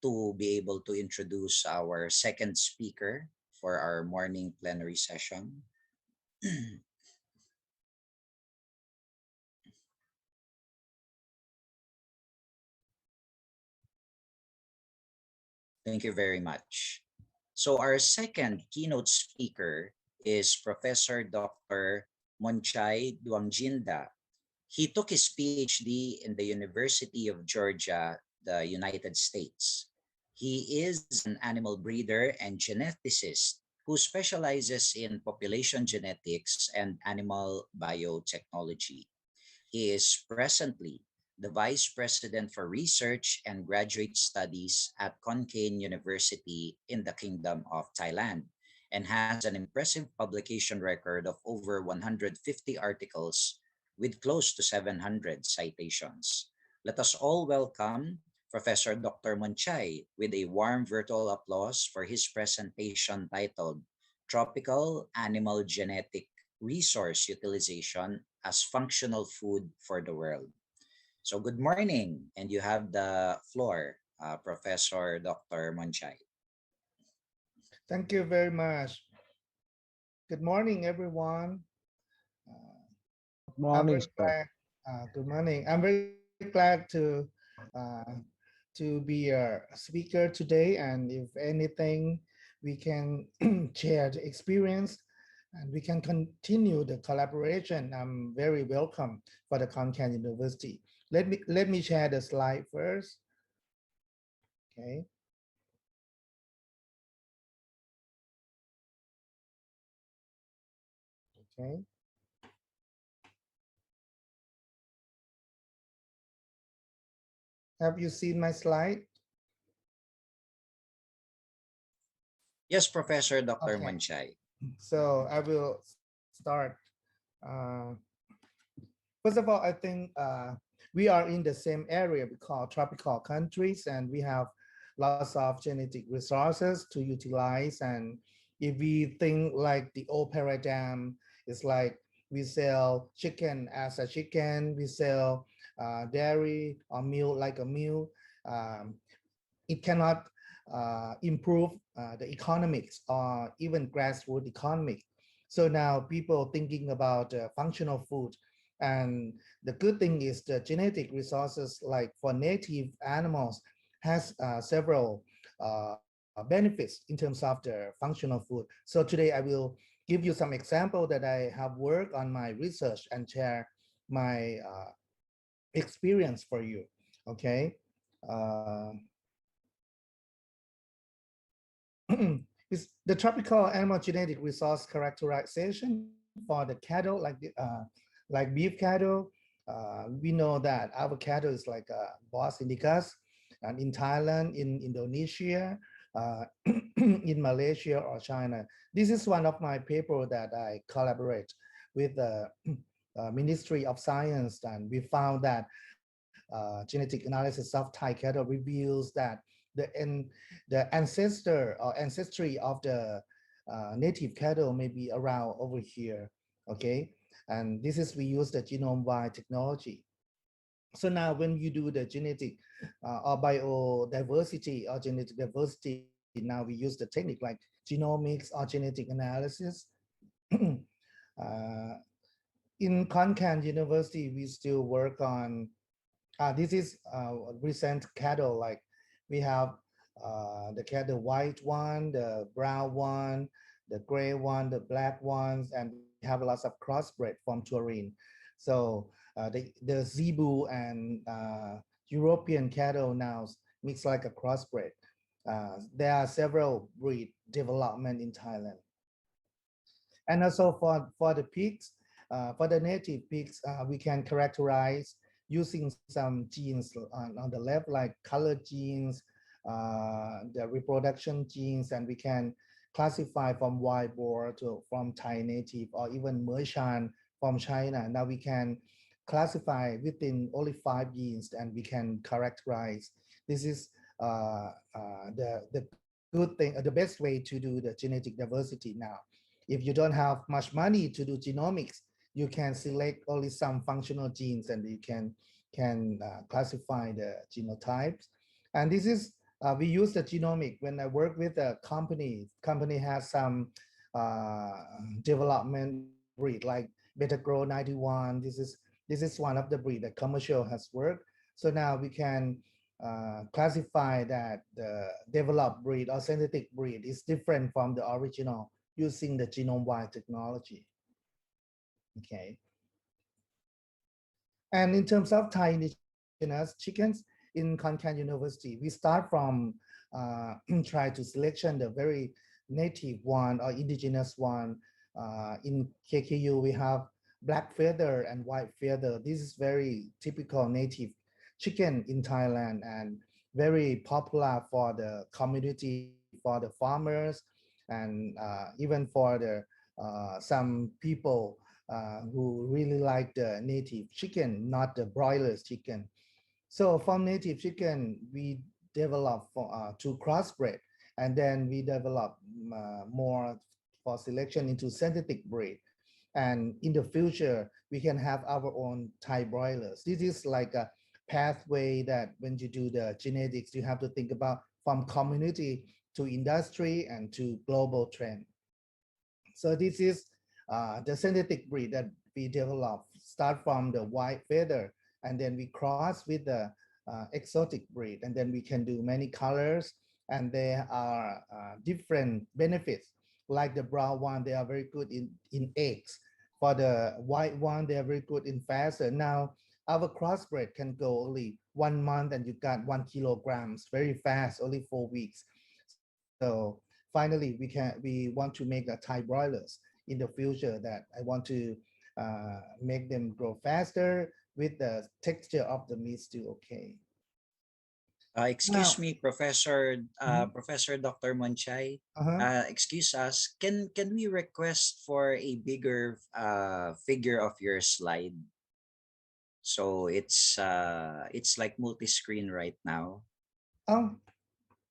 S6: to be able to introduce our second speaker for our morning plenary session. Thank you very much. So our second keynote speaker is Professor Dr. Monchai Duangjinda. He took his PhD in the University of Georgia, the United States. He is an animal breeder and geneticist who specializes in population genetics and animal biotechnology. He is presently the Vice President for Research and Graduate Studies at Kon Kaen University in the Kingdom of Thailand and has an impressive publication record of over 150 articles with close to 700 citations. Let us all welcome Professor Dr. Monchai with a warm virtual applause for his presentation titled Tropical Animal Genetic Resource Utilization as Functional Food for the World. So good morning, and you have the floor, Professor Dr. Monchai.
S8: Thank you very much. Good morning, everyone.
S5: Good morning,
S8: I'm very glad, good morning. I'm very glad to be a speaker today, and if anything, we can share the experience and we can continue the collaboration. I'm very welcome for the Kon Kaen University. Let me share the slide first. Okay. Okay. Have you seen my slide?
S6: Yes, Professor Dr.
S8: Okay.
S6: Monchai.
S8: So I will start. First of all, I think we are in the same area we call tropical countries, and we have lots of genetic resources to utilize. And if we think like the old paradigm, it's like we sell chicken as a chicken, we sell dairy or milk like a milk. It cannot improve the economics or even grassroots economic. So now people thinking about functional food. And the good thing is the genetic resources like for native animals, has several benefits in terms of the functional food. So today I will give you some example that I have worked on my research and share my experience for you. Okay. Is the tropical animal genetic resource characterization for the cattle, like beef cattle. We know that our cattle is like Bos indicus, and in Thailand, in Indonesia, in Malaysia or China. This is one of my paper that I collaborate with the Ministry of Science, and we found that genetic analysis of Thai cattle reveals that the ancestor or ancestry of the native cattle may be around over here. Okay, and this is we use the genome-wide technology. So now when you do the genetic or biodiversity or genetic diversity, now we use the technique like genomics or genetic analysis. In Konkan University, we still work on, this is recent cattle, like we have the white one, the brown one, the gray one, the black ones, and we have lots of crossbred from Turin. So the Zebu and European cattle now mix like a crossbred. There are several breed development in Thailand. And also for the pigs, for the native pigs, we can characterize using some genes on the left, like color genes, the reproduction genes, and we can classify from wild boar to from Thai native or even Mershan from China. Now we can classify within only 5 genes and we can characterize. This is the good thing, the best way to do the genetic diversity now. If you don't have much money to do genomics, you can select only some functional genes and you can classify the genotypes. And this is, we use the genomic when I work with a company has some development breed like Beta Grow 91. This is one of the breed that commercial has worked. So now we can classify that the developed breed or synthetic breed is different from the original using the genome-wide technology. Okay. And in terms of Thai indigenous chickens in Konkan University, we start from try to selection the very native one or indigenous one. In KKU, we have black feather and white feather. This is very typical native chicken in Thailand and very popular for the community, for the farmers, and even for the some people who really like the native chicken, not the broilers chicken. So from native chicken, we develop to crossbred, and then we develop more for selection into synthetic breed. And in the future, we can have our own Thai broilers. This is like a pathway that when you do the genetics, you have to think about from community to industry and to global trend. So this is the synthetic breed that we develop, start from the white feather, and then we cross with the exotic breed, and then we can do many colors, and there are different benefits. Like the brown one, they are very good in eggs. For the white one, they are very good in faster. Now, our crossbred can go only 1 month and you got 1 kilograms very fast, only 4 weeks. So finally, we want to make the Thai broilers in the future that I want to make them grow faster with the texture of the meat still okay.
S6: Excuse
S8: Now,
S6: me, Professor
S8: Mhm.
S6: Professor Dr. Monchay.
S8: Uh-huh.
S6: Excuse us. Can we request for a bigger figure of your slide? So it's like multi-screen right now.
S8: Oh,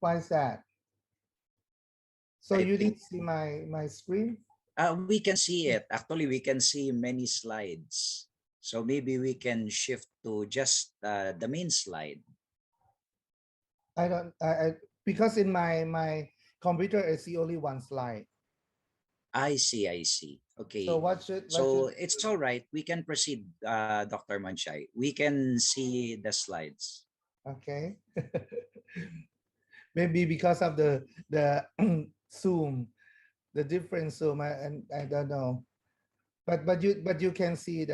S8: why is that? So
S6: I
S8: you
S6: think
S8: didn't see my screen?
S6: we can see it. Actually, we can see many slides. So maybe we can shift to just the main slide.
S8: I don't. Because in my computer I see only one slide.
S6: I see, I see.
S8: So
S6: Okay.
S8: what should
S6: So it's all right. We can proceed, Dr. Manchay. We can see the slides.
S8: Okay. Maybe because of the Zoom, the different Zoom, and I don't know. But you can see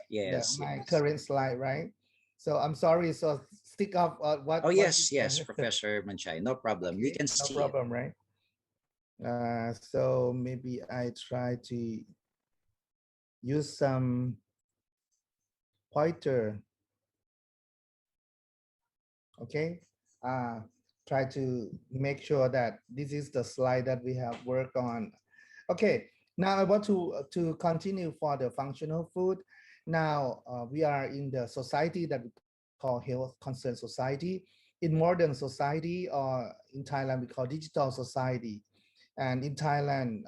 S6: Yes,
S8: my
S6: yes.
S8: current slide, right? So I'm sorry. So stick up
S6: Oh,
S8: what
S6: yes, yes, Professor Manchay. No problem. We
S8: okay,
S6: can
S8: no
S6: see it.
S8: problem, right? So maybe I try to use some pointer. Okay. Uh, Try to make sure that this is the slide that we have worked on. Okay. Now I want to continue for the functional food. Now we are in the society that we call health concern society. In modern society, or in Thailand, we call digital society. And in Thailand,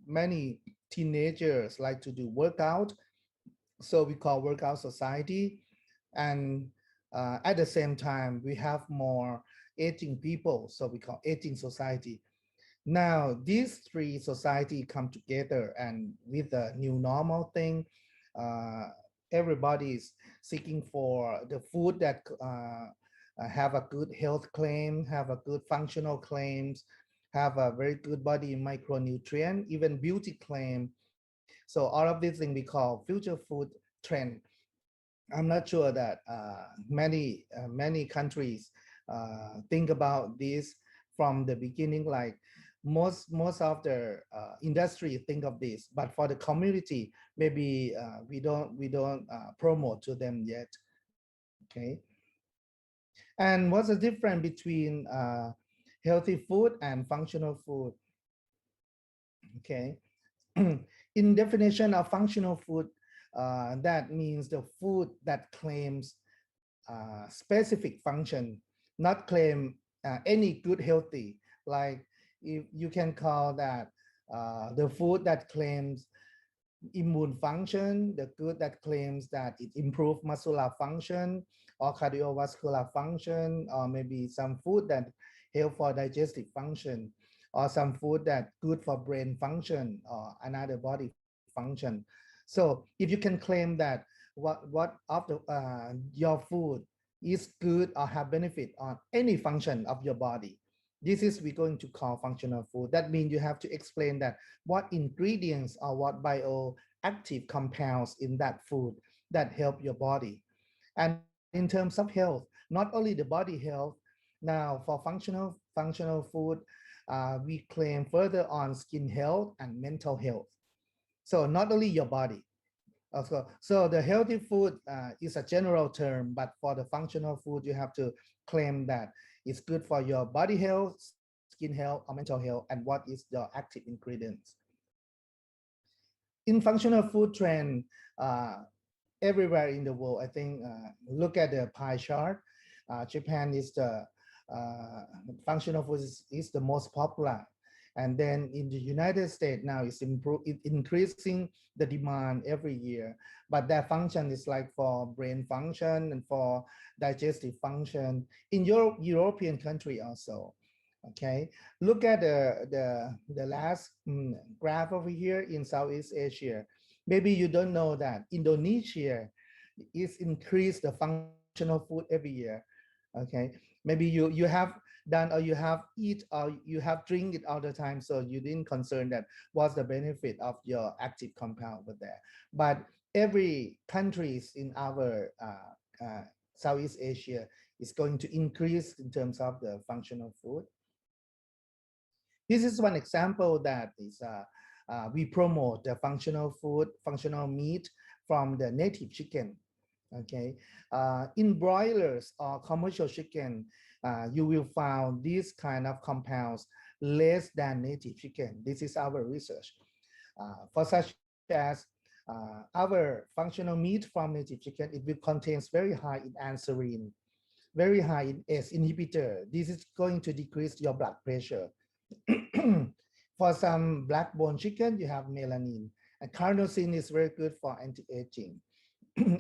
S8: many teenagers like to do workout, so we call workout society. And at the same time, we have more aging people, so we call aging society. Now, these three society come together, and with the new normal thing, uh, everybody is seeking for the food that have a good health claim, have a good functional claims, have a very good body micronutrient, even beauty claim. So all of these things we call future food trend. I'm not sure that many countries think about this from the beginning. Like most of the industry think of this, but for the community, maybe we don't promote to them yet. Okay, and what's the difference between healthy food and functional food? Okay, in definition of functional food, that means the food that claims specific function, not claim any good healthy. Like if you can call that the food that claims immune function, the good that claims that it improves muscular function or cardiovascular function, or maybe some food that help for digestive function, or some food that good for brain function or another body function. So if you can claim that what of the your food is good or have benefit on any function of your body, this is we're going to call functional food. That means you have to explain that what ingredients or what bioactive compounds in that food that help your body. And in terms of health, not only the body health, now for functional food, we claim further on skin health and mental health. So not only your body. So the healthy food is a general term, but for the functional food, you have to claim that it's good for your body health, skin health, or mental health, and what is the active ingredients. In functional food trend, uh, everywhere in the world, I think, look at the pie chart. Japan is the functional food is the most popular. And then in the United States now it's increasing the demand every year. But that function is like for brain function and for digestive function in your European country also. Okay, look at the last graph over here in Southeast Asia. Maybe you don't know that Indonesia is increased the functional food every year. Okay, maybe you have done, or you have eat, or you have drink it all the time, so you didn't concern that what's the benefit of your active compound over there. But every countries in our Southeast Asia is going to increase in terms of the functional food. This is one example that is we promote the functional food, functional meat from the native chicken. Okay, in broilers or commercial chicken, you will find these kind of compounds less than native chicken. This is our research. For such as our functional meat from native chicken, it will contains very high in anserine, very high in ACE inhibitor. This is going to decrease your blood pressure. For some black bone chicken, you have melanin. And carnosine is very good for anti-aging.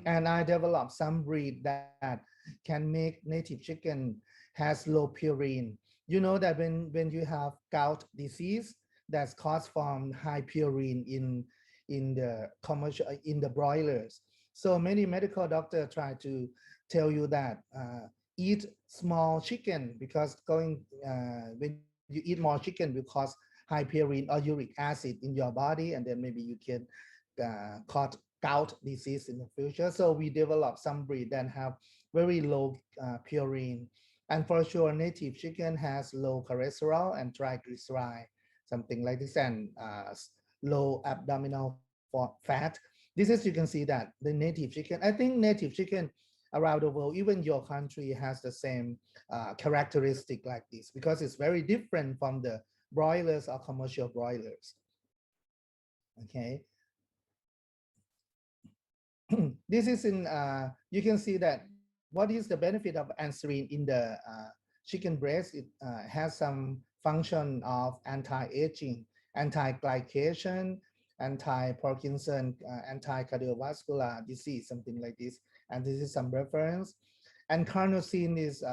S8: And I developed some breed that can make native chicken has low purine. You know that when you have gout disease, that's caused from high purine in the commercial in the broilers. So many medical doctors try tell you that eat small chicken because when you eat more chicken will cause high purine or uric acid in your body, and then maybe you can cause gout disease in the future. So we develop some breed that have very low purine, and for sure native chicken has low cholesterol and triglyceride, something like this, and low abdominal fat. This is, you can see that the native chicken, I think native chicken around the world, even your country, has the same characteristic like this, because it's very different from the broilers or commercial broilers. Okay. This is in, you can see that what is the benefit of anserine in the chicken breast. It has some function of anti-aging, anti-glycation, anti-Parkinson, anti-cardiovascular disease, something like this. And this is some reference. And carnosine is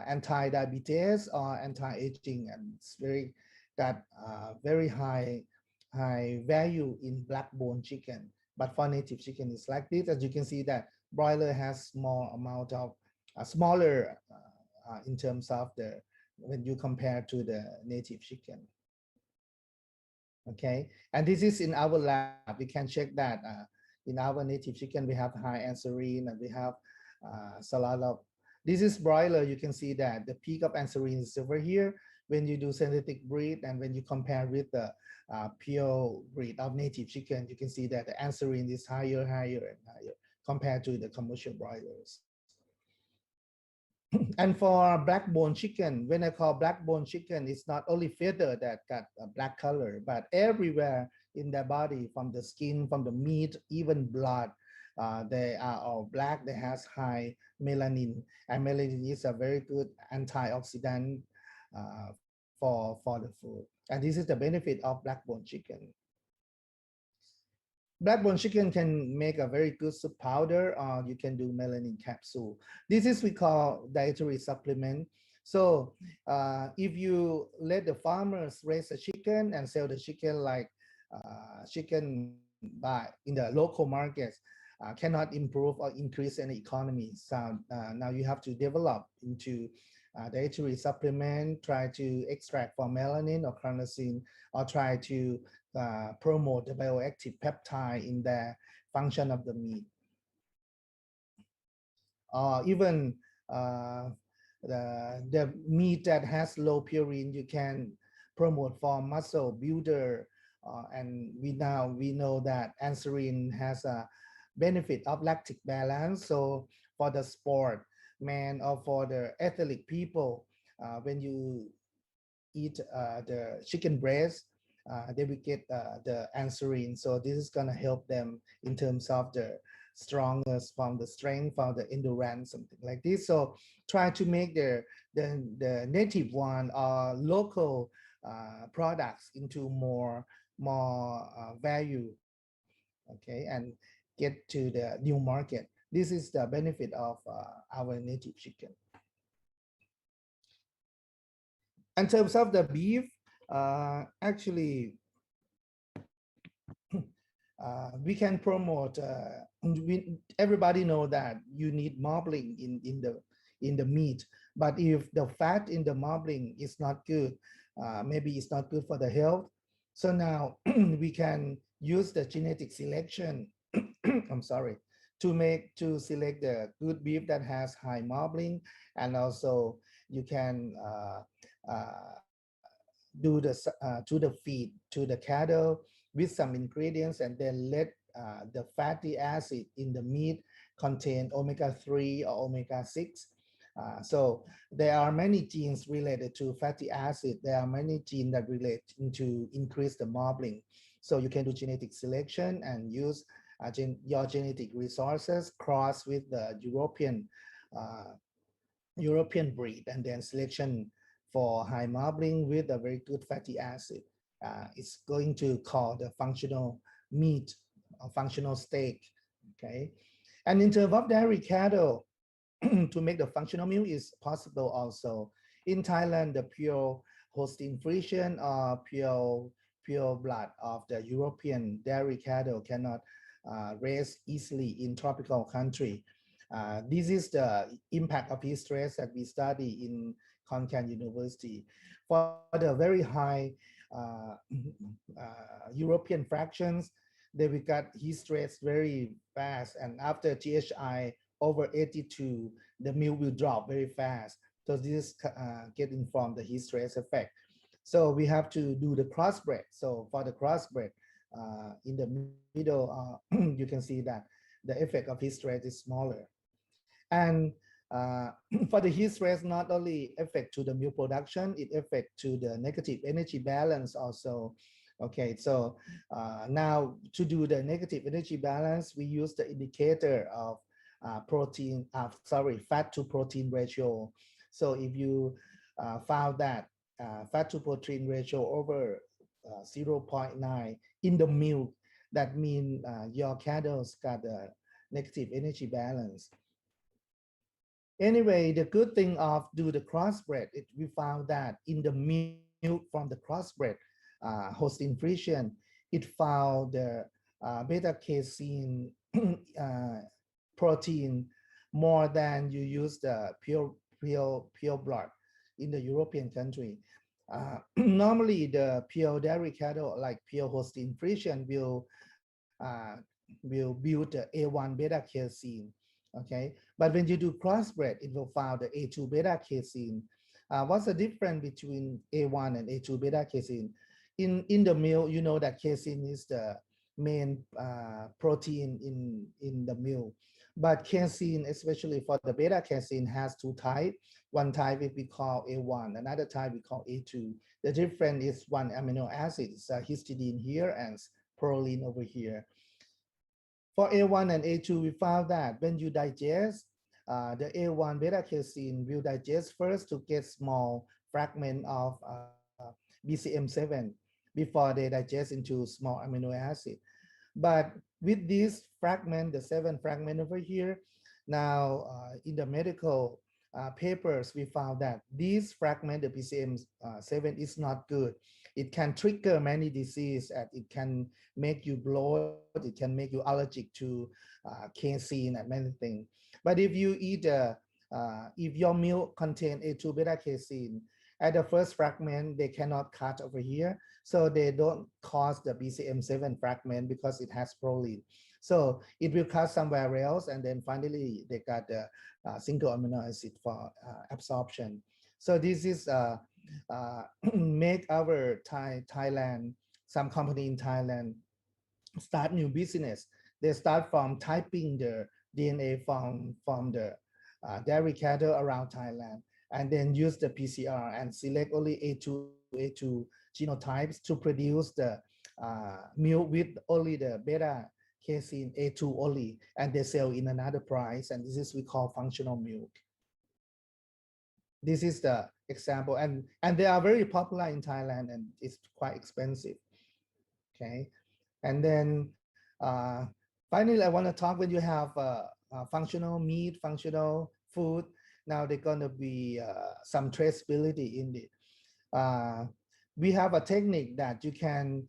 S8: anti-diabetes or anti-aging, and it's very high value in black bone chicken. But for native chicken, it's like this. As you can see that broiler has small amount of smaller in terms of the, when you compare to the native chicken. Okay, and this is in our lab. We can check that in our native chicken we have high anserine, and we have a lot of. This is broiler. You can see that the peak of anserine is over here when you do synthetic breed, and when you compare with the pure breed of native chicken, you can see that the anserine is higher and higher compared to the commercial broilers. And for black bone chicken, when I call black bone chicken, it's not only feather that got a black color, but everywhere in their body, from the skin, from the meat, even blood, they are all black. They has high melanin, and melanin is a very good antioxidant for the food. And this is the benefit of black bone chicken. Black bone chicken can make a very good soup powder, or you can do melanin capsule. This is we call dietary supplement. So if you let the farmers raise a chicken and sell the chicken like chicken by in the local markets, cannot improve or increase any economy. So now you have to develop into dietary supplement, try to extract for melanin or carnosine, or try to promote the bioactive peptide in the function of the meat. Even the meat that has low purine, you can promote for muscle builder. And we know that anserine has a benefit of lactic balance. So for the sport man or for the athletic people, when you eat the chicken breast, they will get the anserine. So this is gonna help them in terms of the strongest, from the strength, from the endurance, something like this. So try to make the native one or local products into more value, okay, and get to the new market. This is the benefit of our native chicken. In terms of the beef, actually, we can promote. Everybody know that you need marbling in the meat, but if the fat in the marbling is not good, maybe it's not good for the health. So now we can use the genetic selection. I'm sorry, to select the good beef that has high marbling, and also you can do to the feed to the cattle with some ingredients, and then let the fatty acid in the meat contain omega-3 or omega-6. So there are many genes related to fatty acid. There are many genes that relate to increase the marbling. So you can do genetic selection and use your genetic resources, cross with the European breed, and then selection for high marbling with a very good fatty acid. It's going to call the functional meat or functional steak. Okay, and in terms of dairy cattle, to make the functional milk is possible also. In Thailand, the pure Holstein Friesian or pure blood of the European dairy cattle cannot raise easily in tropical country. This is the impact of heat stress that we study in Konkan University. For the very high European fractions, they we got heat stress very fast, and after THI over 82, the milk will drop very fast. So this is getting from the heat stress effect. So we have to do the crossbred. So for the crossbred, in the middle, you can see that the effect of heat stress is smaller. And for the heat stress, not only affect to the milk production, it affect to the negative energy balance also. Okay, so now to do the negative energy balance, we use the indicator of fat to protein ratio. So if you found that fat to protein ratio over 0.9 in the milk, that means your cattle's got a negative energy balance. Anyway, the good thing of do the crossbred, we found that in the milk from the crossbred Holstein Friesian, it found the beta casein protein more than you use the pure blood in the European country. Normally, the pure dairy cattle like pure Holstein Friesian will build the A1 beta casein. Okay, but when you do crossbred, it will found the A2 beta casein. What's the difference between A1 and A2 beta casein? In the milk, you know that casein is the main protein in the milk. But casein, especially for the beta casein, has two types. One type we call A1, another type we call A2. The difference is one amino acid, it's histidine here and proline over here. For A1 and A2, we found that when you digest, the A1 beta casein will digest first to get small fragment of BCM7 before they digest into small amino acid. But with this fragment, the 7 fragment over here, now in the medical papers, we found that this fragment, the BCM7, is not good. It can trigger many diseases, and it can make you bloat, it can make you allergic to casein and many things. But if you eat, if your milk contains A2 beta casein, at the first fragment, they cannot cut over here. So they don't cause the BCM7 fragment because it has proline. So it will cut somewhere else, and then finally they got the single amino acid for absorption. So this is make our Thailand, some company in Thailand start new business. They start from typing the DNA from the dairy cattle around Thailand, and then use the PCR and select only A2 genotypes to produce the milk with only the beta casein A2 only, and they sell in another price, and this is we call functional milk. This is the example, and they are very popular in Thailand, and it's quite expensive. Okay, and then finally, I want to talk when you have functional meat, functional food. Now there's gonna be some traceability in it. We have a technique that you can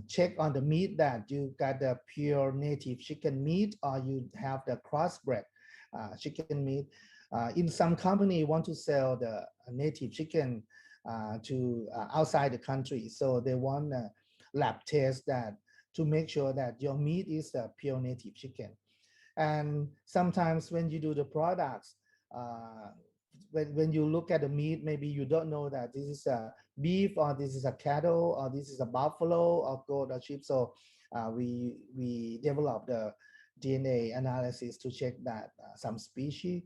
S8: check on the meat that you got the pure native chicken meat, or you have the crossbred chicken meat. In some company want to sell the native chicken to outside the country, so they want a lab test that to make sure that your meat is the pure native chicken. And sometimes when you do the products, when you look at the meat, maybe you don't know that this is a beef, or this is a cattle, or this is a buffalo, or goat, or sheep. So we develop the DNA analysis to check that some species.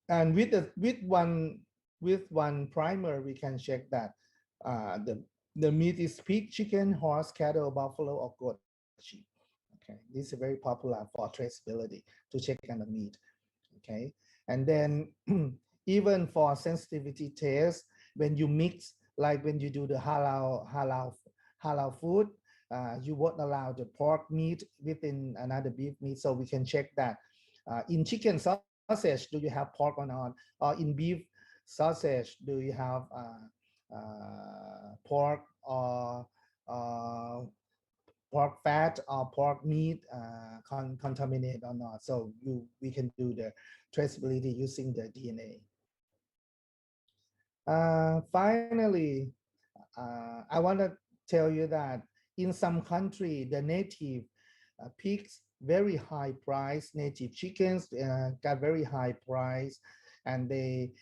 S8: And with one primer, we can check that the meat is pig, chicken, horse, cattle, buffalo, or goat, sheep. Okay, this is very popular for traceability to check on the meat. Okay, and then even for sensitivity tests, when you mix, like when you do the halal food, you won't allow the pork meat within another beef meat, so we can check that. In chicken sausage, do you have pork or not? Or in beef sausage, do you have pork or pork fat or pork meat contaminated or not. So we can do the traceability using the DNA. Finally, I want to tell you that in some country, the native pigs very high price, native chickens got very high price, and they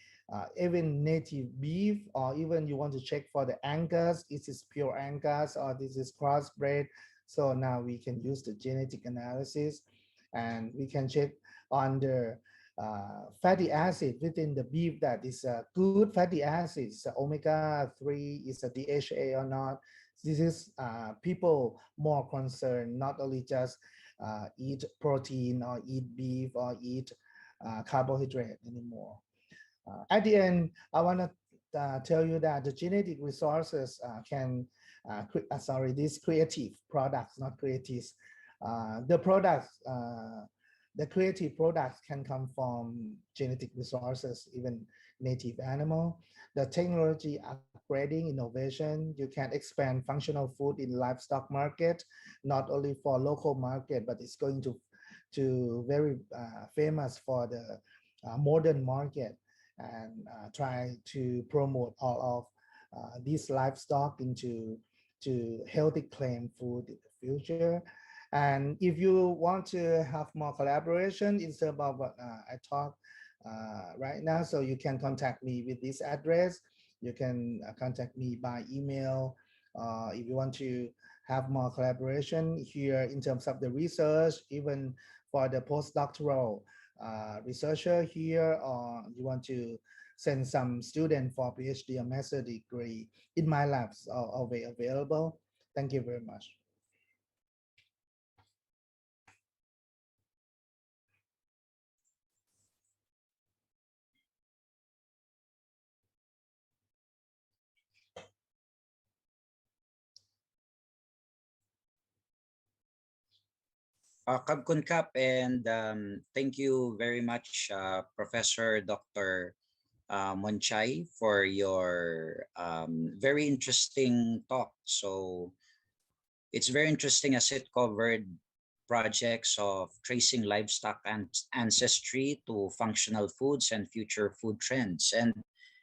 S8: even native beef, or even you want to check for the Angus, is this pure Angus or this is crossbred. So now we can use the genetic analysis, and we can check on the fatty acid within the beef, that is good fatty acids, omega-3, is a DHA or not. This is people more concerned, not only just eat protein or eat beef or eat carbohydrate anymore. At the end, I want to tell you that the genetic resources these creative products, not creatives. The products, the creative products can come from genetic resources, even native animal. The technology upgrading, innovation, you can expand functional food in livestock market, not only for local market, but it's going to very famous for the modern market, and try to promote all of these livestock into healthy claim food in the future. And if you want to have more collaboration instead of what I talk right now, so you can contact me with this address. You can contact me by email. If you want to have more collaboration here in terms of the research, even for the postdoctoral researcher here, or you want to send some student for PhD or master degree, in my labs are available. Thank you very much.
S6: Kabkun Kap, and thank you very much, Professor Dr. Monchay, for your very interesting talk. So it's very interesting as it covered projects of tracing livestock and ancestry to functional foods and future food trends. And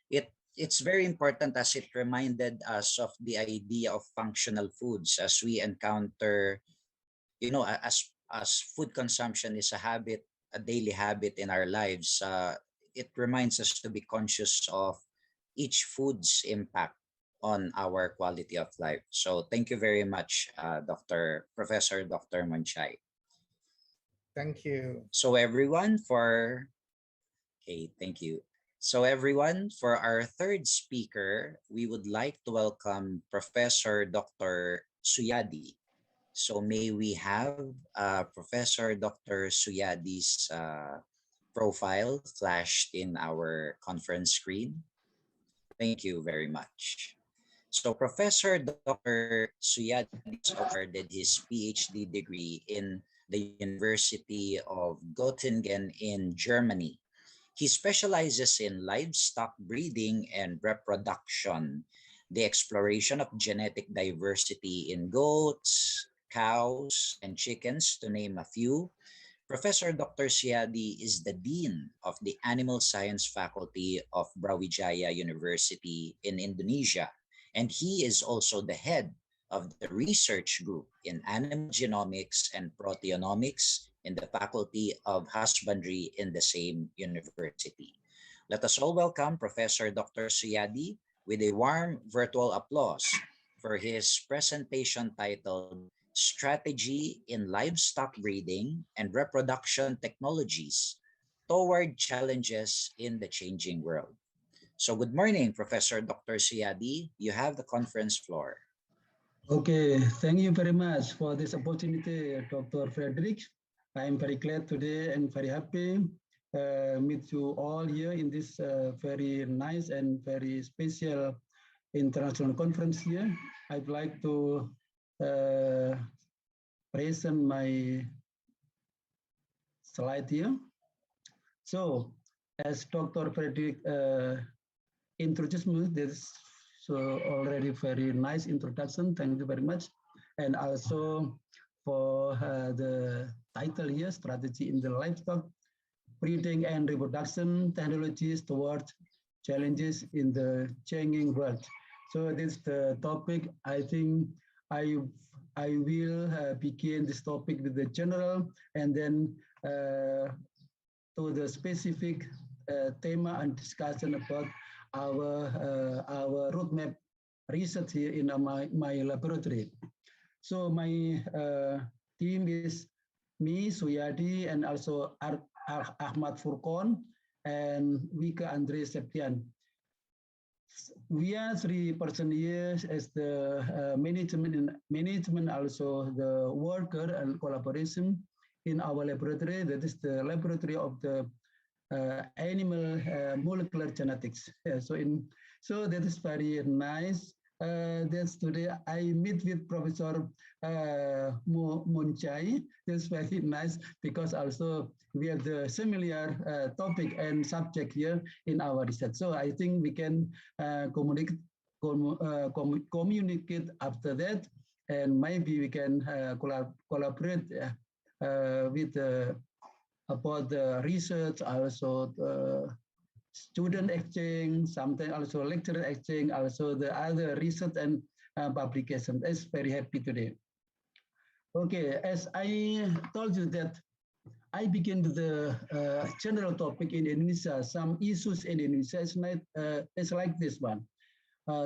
S6: it's very important as it reminded us of the idea of functional foods as we encounter, you know, as food consumption is a habit, a daily habit in our lives. It reminds us to be conscious of each food's impact on our quality of life. So thank you very much, Professor Dr. Monchay.
S8: Thank you.
S6: So thank you. So everyone, for our third speaker, we would like to welcome Professor Dr. Suyadi. So may we have Professor Dr. Suyadi's profile flashed in our conference screen? Thank you very much. So Professor Dr. Suyadi awarded his PhD degree in the University of Göttingen in Germany. He specializes in livestock breeding and reproduction, the exploration of genetic diversity in goats, cows, and chickens, to name a few. Professor Dr. Suyadi is the Dean of the Animal Science Faculty of Brawijaya University in Indonesia, and he is also the head of the research group in animal genomics and proteomics in the Faculty of Husbandry in the same university. Let us all welcome Professor Dr. Suyadi with a warm virtual applause for his presentation titled Strategy in Livestock Breeding and Reproduction Technologies Toward Challenges in the Changing World. So good morning, Professor Dr. Suyadi. You have the conference floor.
S9: Okay, thank you very much for this opportunity, Dr. Frederick. I am very glad today and very happy meet you all here in this very nice and very special international conference here. I'd like to present my slide here. So, as Dr. Frederick introduced me, this so already very nice introduction. Thank you very much. and also for the title here, Strategy in the Livestock Breeding and Reproduction Technologies Towards Challenges in the Changing World. So this is the topic. I think I will begin this topic with the general and then to the specific theme and discussion about our roadmap research here in my laboratory. So my team is me, Suyadi, and also Ahmad Furqon and Wika Andre Septian. We are 3 persons here as the management, also the worker and collaboration in our laboratory. That is the laboratory of the animal molecular genetics. So that is very nice. That's today I meet with Professor Monchai. That's very nice because also we have the similar topic and subject here in our research. So I think we can communicate after that, and maybe we can collaborate with about the research, also the student exchange, sometimes also lecturer exchange, also the other research and publication. That's very happy today. Okay, as I told you that I begin with the general topic in Indonesia. Some issues in Indonesia is like this one.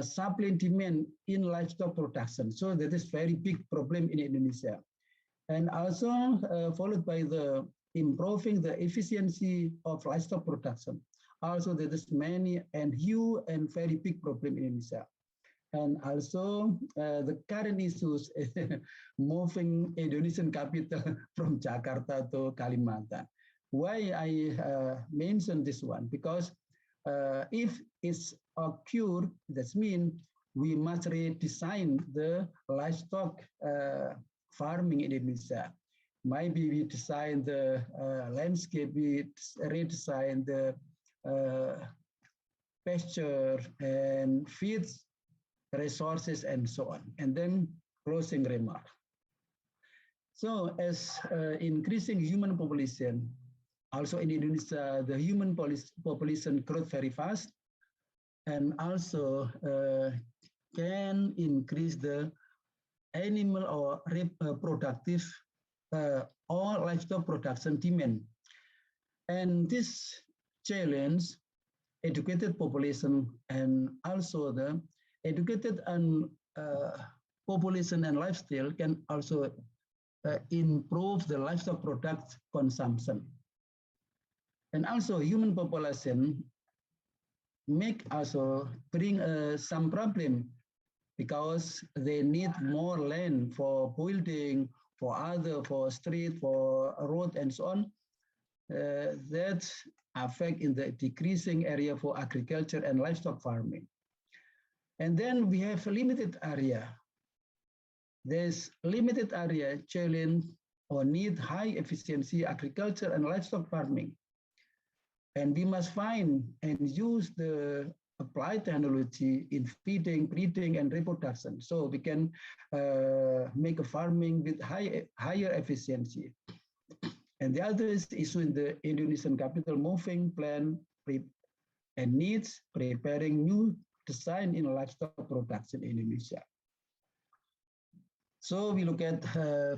S9: Supply and demand in livestock production. So that is very big problem in Indonesia. And also followed by the improving the efficiency of livestock production. Also, there is many and huge and very big problem in Indonesia. And also the current issues moving Indonesian capital from Jakarta to Kalimantan. Why I mention this one? Because if it's occurred, that means we must redesign the livestock farming in Indonesia. Maybe we design the landscape, we redesign the pasture and feeds, resources, and so on. And then closing remark. So as increasing human population, also in Indonesia, the human population grows very fast and also can increase the animal or reproductive or livestock production demand. And this challenge, educated population and also the educated and population and lifestyle can also improve the livestock product consumption. And also human population bring some problem because they need more land for building, for street, for road, and so on. That affect in the decreasing area for agriculture and livestock farming. And then we have a limited area. There's limited area challenge or need high efficiency agriculture and livestock farming. And we must find and use the applied technology in feeding, breeding, and reproduction. So we can make a farming with higher efficiency. And the other issue in the Indonesian capital moving plan and needs preparing new design in livestock production in Indonesia. So we look at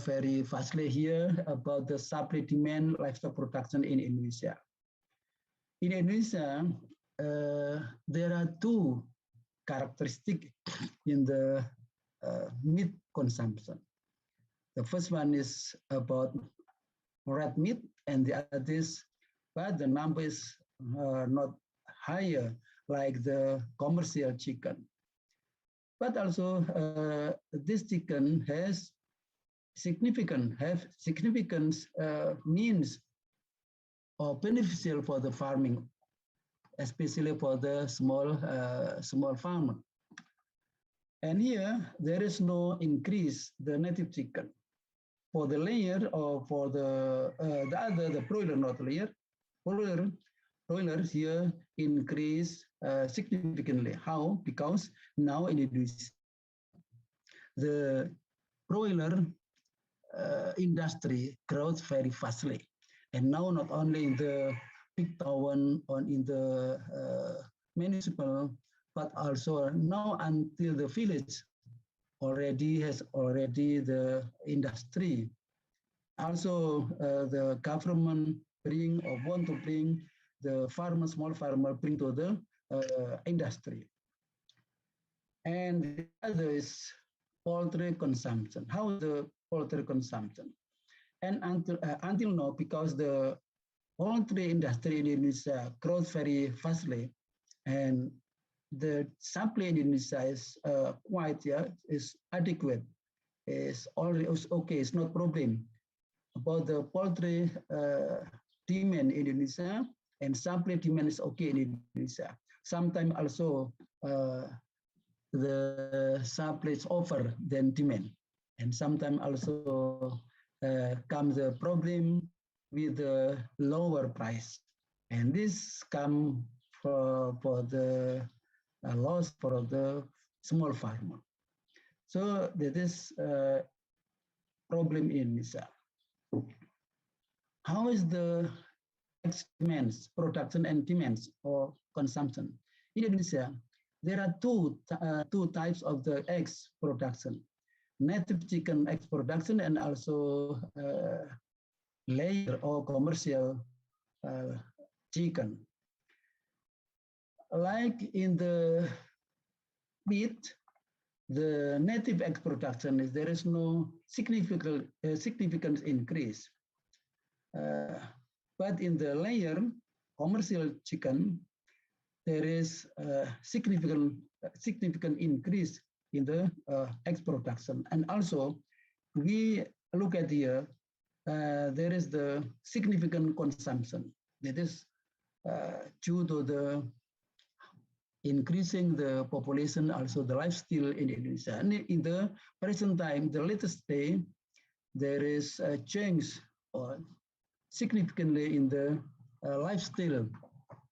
S9: very fastly here about the supply demand livestock production in Indonesia. In Indonesia, there are two characteristics in the meat consumption. The first one is about red meat, and the other is, but the number is not higher like the commercial chicken. But also this chicken has significant means or beneficial for the farming, especially for the small farmer. And here there is no increase the native chicken. For the layer or for the broiler, not layer, broilers here increase significantly. How? Because now in Indonesia, the broiler industry grows very fastly. And now not only in the big town or in the municipal, but also now until the village already has the industry. Also, the government bring or want to bring the farmer, small farmer, bring to the industry. And the other is poultry consumption. How is the poultry consumption? And until now, because the poultry industry in Indonesia grows very fastly, and the supply in Indonesia is is adequate, is already okay, it's not problem. About the poultry demand in Indonesia and supply demand is okay in Indonesia. Sometimes also the supply is over than demand, and sometimes also comes the problem with the lower price, and this come for the loss for the small farmer. So that is problem in Indonesia. How is the demands, production and demands or consumption? In Indonesia, there are two types of the eggs production: native chicken eggs production and also layer or commercial chicken. Like in the meat, the native egg production is there is no significant increase. But in the layer commercial chicken, there is a significant increase in the egg production. And also, we look at here, there is the significant consumption. That is due to the increasing the population, also the lifestyle in Indonesia. And in the present time, the latest day, there is a change or significantly in the lifestyle.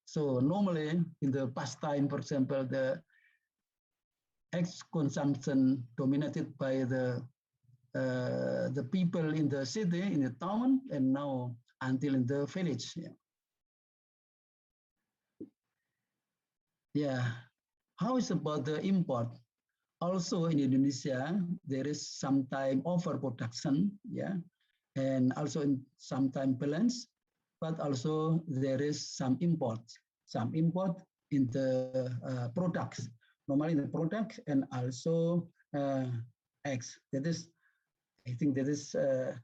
S9: So normally in the past time, for example, the eggs consumption dominated by the people in the city, in the town, and now until in the village. Yeah. How is about the import? Also in Indonesia, there is sometimes overproduction, and also in sometimes balance, but also there is some import in the products, normally the product and also eggs. That is, I think that is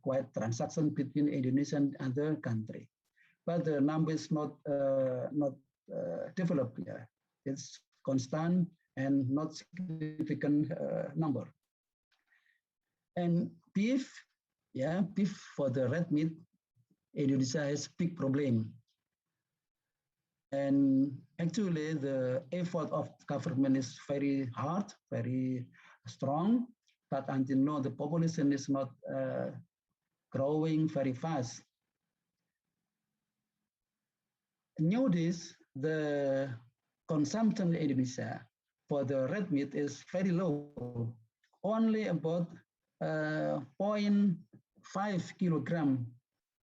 S9: quite transaction between Indonesia and other country, but the number is not developed yet. It's constant and not significant number. And beef, beef for the red meat, Indonesia has big problem. And actually the effort of government is very hard, very strong, but until now the population is not growing very fast. Nowadays, the consumption in Indonesia for the red meat is very low, only about 0.5 kilogram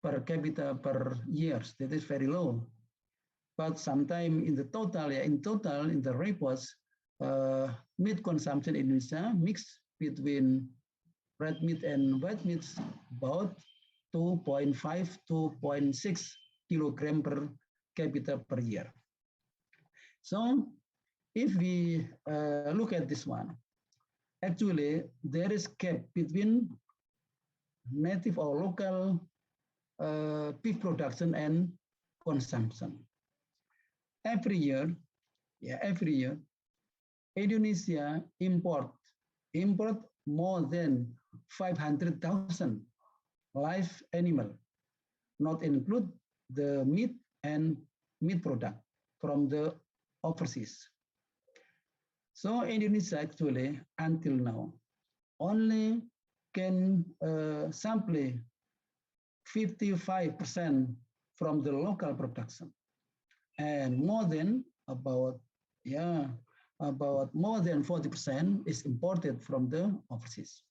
S9: per capita per year. That is very low. But sometime in the total, in the reports, meat consumption in Indonesia mixed between red meat and white meat about 2.5 to 2.6 kilogram per capita per year. So if we look at this one, actually there is gap between native or local beef production and consumption. Every year, Indonesia import more than 500,000 live animal, not include the meat and meat product from the overseas. So Indonesia actually until now only can supply 55% from the local production, and more than about more than 40% is imported from the overseas.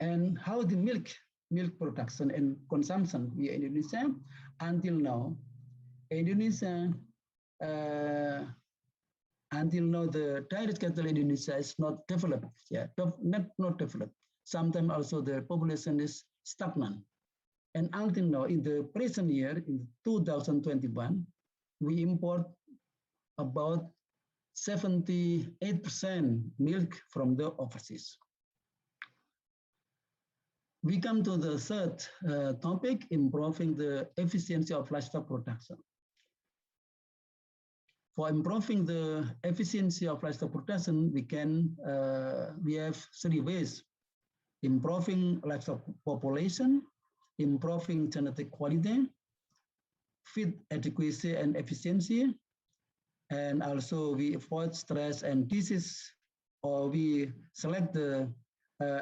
S9: And how the milk production and consumption here in Indonesia until now, Indonesia until now the direct cattle in Indonesia is not developed. Yeah, not developed. Sometimes also the population is stagnant. And until now, in the present year, in 2021, we import about 78% milk from the overseas. We come to the third topic, improving the efficiency of livestock production. For improving the efficiency of livestock production, we have three ways: improving livestock population, improving genetic quality, feed adequacy and efficiency, and also we avoid stress and disease, or we select the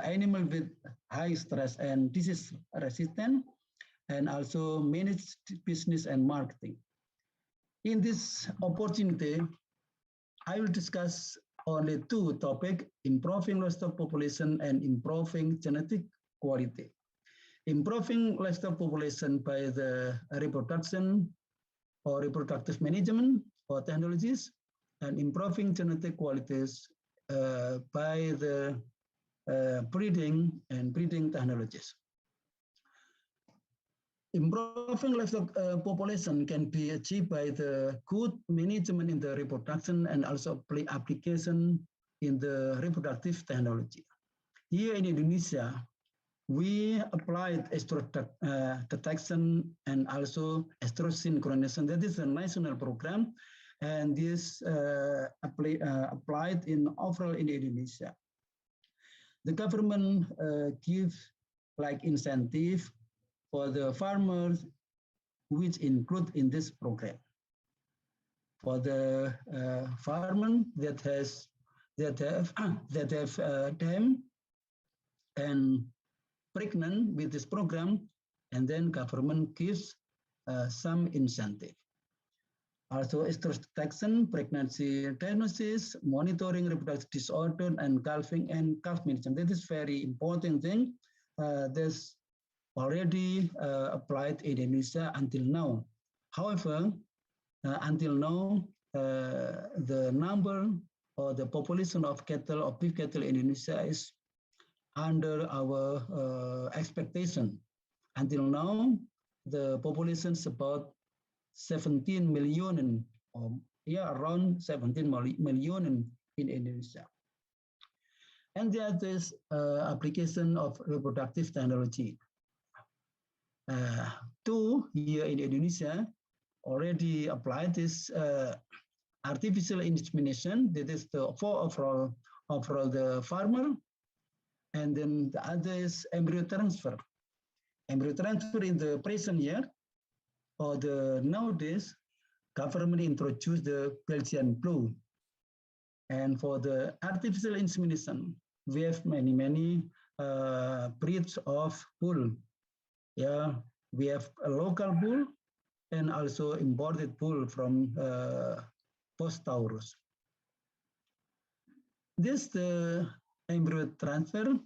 S9: animal with high stress and disease resistant, and also manage business and marketing. In this opportunity, I will discuss only two topics: improving livestock population and improving genetic quality. Improving livestock population by the reproduction or reproductive management or technologies, and improving genetic qualities by the breeding and breeding technologies. Improving livestock population can be achieved by the good management in the reproduction and also application in the reproductive technology. Here in Indonesia, we applied estrogen detection and also estrogen synchronization. That is a national program, and this applied in overall in Indonesia. The government gives like incentive for the farmers, which include in this program. For the farmer that have dam and pregnant with this program, and then government gives some incentive. Also, estrogen detection, pregnancy diagnosis, monitoring reproductive disorder, and calving and calf management. That is very important thing. This already applied in Indonesia until now. However, until now, the number or the population of cattle or beef cattle in Indonesia is under our expectation. Until now, the population is about 17 million, or around 17 million in Indonesia. And there is application of reproductive technology. Two here in Indonesia already applied this artificial insemination. That is for the farmer, and then the other is embryo transfer. Embryo transfer in the present year, or the nowadays, government introduced the Belgian blue. And for the artificial insemination, we have many breeds of bull. Yeah, we have a local bull and also imported bull from Post-Taurus. This the embryo transfer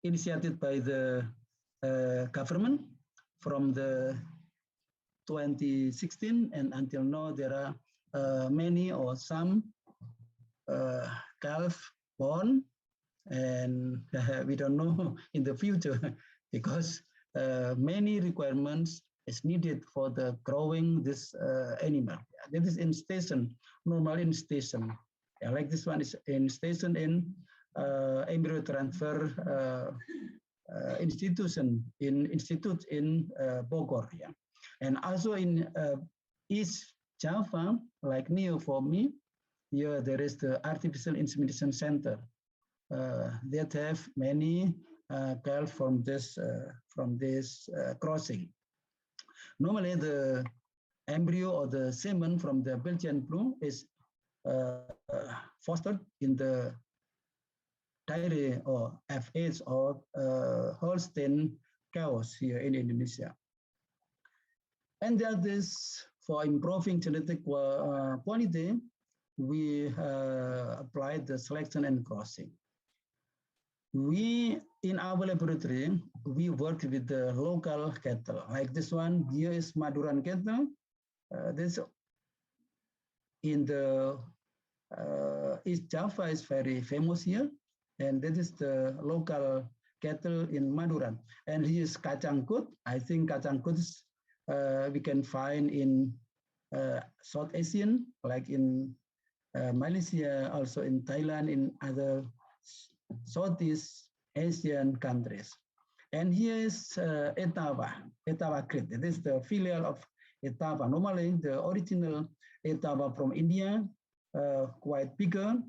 S9: initiated by the government from the 2016, and until now there are many or some calf born, and we don't know in the future because many requirements is needed for the growing this animal. That is in station, normal in station. Yeah, like this one is in station in embryo transfer institute in Bogor. Yeah. And also in East Java, like near for me, here there is the artificial insemination center that have many calves from this crossing. Normally, the embryo or the semen from the Belgian blue is fostered in the dairy or FH or Holstein cows here in Indonesia. And that is for improving genetic quality, we applied the selection and crossing. we in our laboratory, we work with the local cattle. Like this one, here is Maduran cattle. This in the East Java is very famous here. And that is the local cattle in Maduran. And here is kacangkut. I think kacangkut we can find in South Asian, like in Malaysia, also in Thailand, in other Southeast Asian countries. And here is Etava Crete. This is the filial of Etava. Normally, the original Etava from India, quite bigger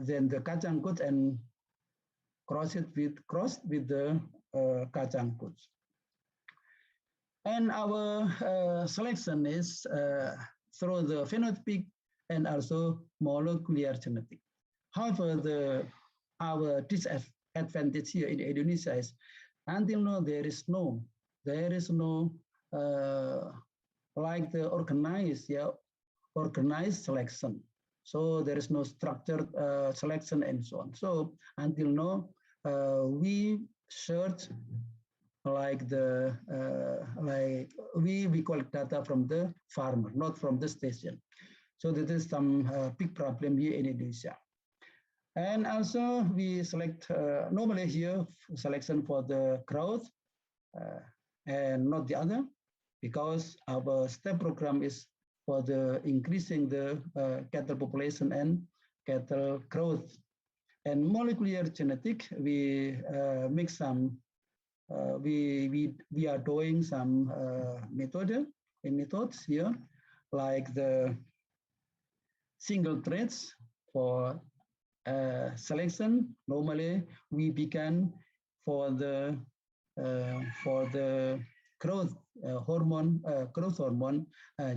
S9: than the kacangkut, and crossed with the kacangkut. And our selection is through the phenotypic and also molecular genetic. However, our disadvantage here in Indonesia is until now there is no like the organized selection. So there is no structured selection and so on. So until now we search like the we collect data from the farmer, not from the station. So that is some big problem here in Indonesia. And also we select normally here selection for the growth and not the other, because our STEP program is for the increasing the cattle population and cattle growth. And molecular genetic, we make some we are doing some methods here, like the single threads for selection. Normally, we began for the growth hormone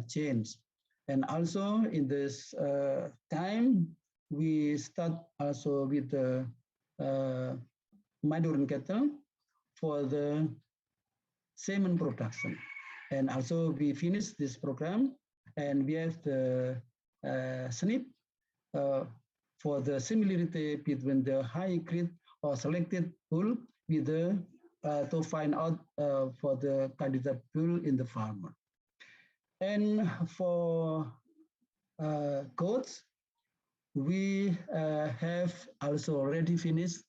S9: change, and also in this time we start also with the Maduran cattle for the semen production, and also we finish this program, and we have the SNP for the similarity between the hybrid or selected bull with the to find out for the candidate bull in the farmer. And for goats, we have also already finished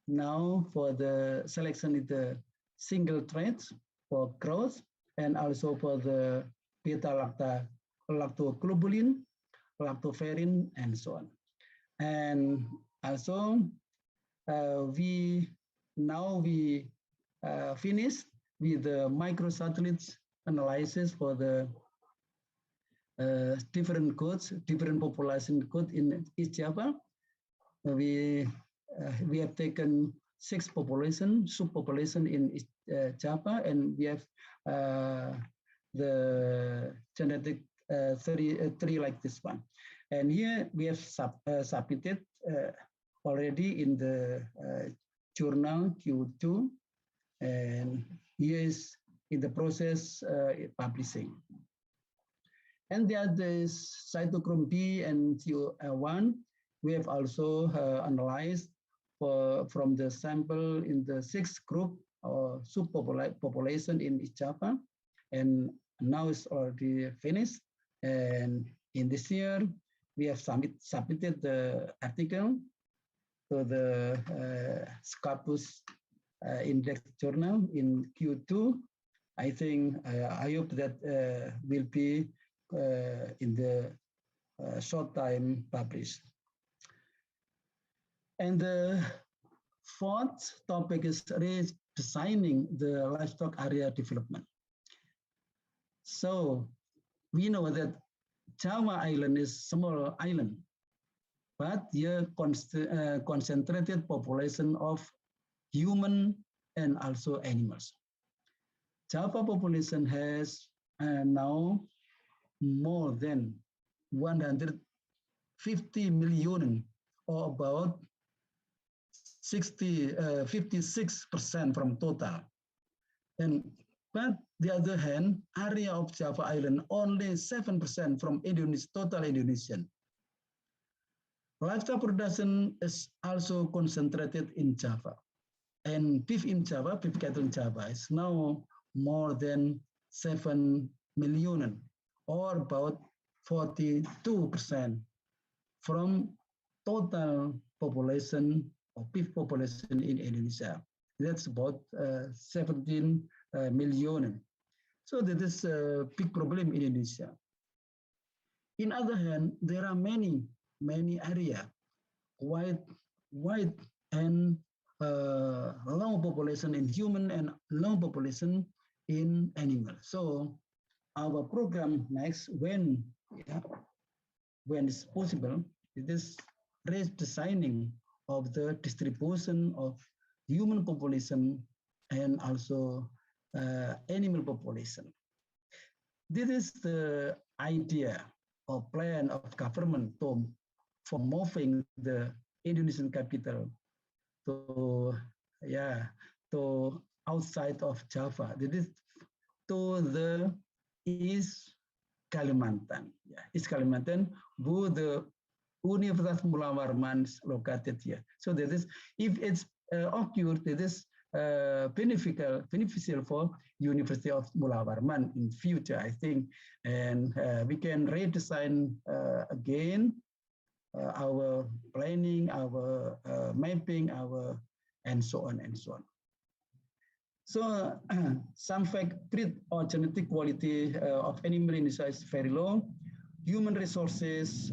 S9: now for the selection of the single threads for growth, and also for the beta lactoglobulin, lactoferrin, and so on. And also we finished with the microsatellites analysis for the different codes, different population code in East Java. We have taken 6 subpopulation in East Java, and we have the genetic 3 like this one. And here we have submitted already in the journal Q2, and here is in the process publishing. And the other is cytochrome B and CO1. We have also analyzed from the sample in the 6th group or subpopulation in East Java, and now it's already finished. And in this year, we have submitted the article to the Scopus Index Journal in Q2. I think, I hope that will be in the short time published. And the 4th topic is redesigning the livestock area development. So we know that Java Island is a small island, but here concentrated population of human and also animals. Java population has now more than 150 million, or about 56% from total. But the other hand, area of Java Island only 7% from total Indonesian. Livestock production is also concentrated in Java. And beef in Java, beef cattle in Java is now more than 7 million, or about 42% from total population of beef population in Indonesia. That's about 17 million. So that is a big problem in Indonesia. In other hand, there are many areas wide and low population in human and low population in animal. So our program next, when it's possible, it is redesigning of the distribution of human population and also animal population. This is the idea or plan of government for moving the Indonesian capital to outside of Java. This is to the East Kalimantan. East Kalimantan, where the Universitas Mula Warman is located here. So that is, if it's occurred, it is beneficial for University of Mula Warman in future, I think, and we can redesign again our planning, our mapping, and so on and so on. So some fact, breed or genetic quality of animal in Indonesia is very low. Human resources,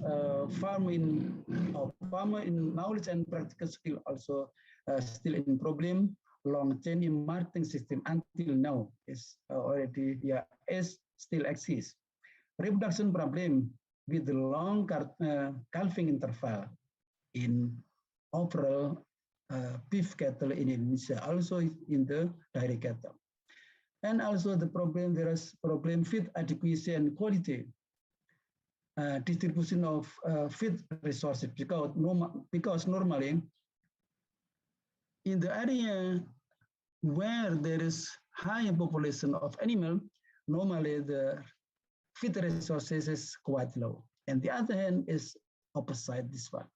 S9: farmer in knowledge and practical skill also still in problem. Long chain in marketing system until now is already still exists. Reproduction problem with the long calving interval in overall beef cattle in Indonesia, also in the dairy cattle. And also the problem, there is problem feed adequacy and quality. Distribution of feed resources, because normally in the area where there is high population of animal, normally the feed resources is quite low. And the other hand is opposite this one.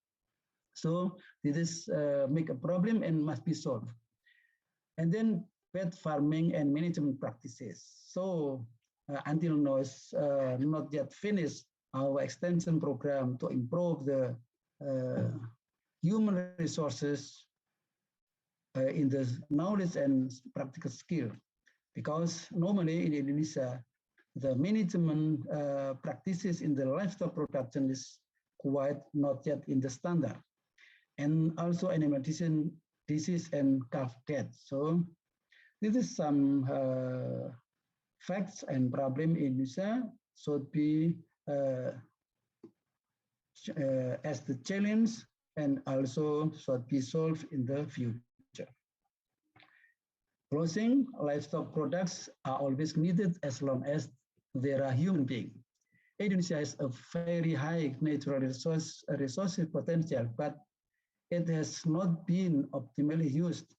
S9: So this is make a problem and must be solved. And then pet farming and management practices. So until now is not yet finished our extension program to improve the human resources in the knowledge and practical skill. Because normally in Indonesia, the management practices in the livestock production is quite not yet in the standard. And also animal disease and calf death. So this is some facts and problem in Indonesia should be as the challenge and also should be solved in the future. Closing, livestock products are always needed as long as there are human beings. Indonesia has a very high natural resource potential, but it has not been optimally used.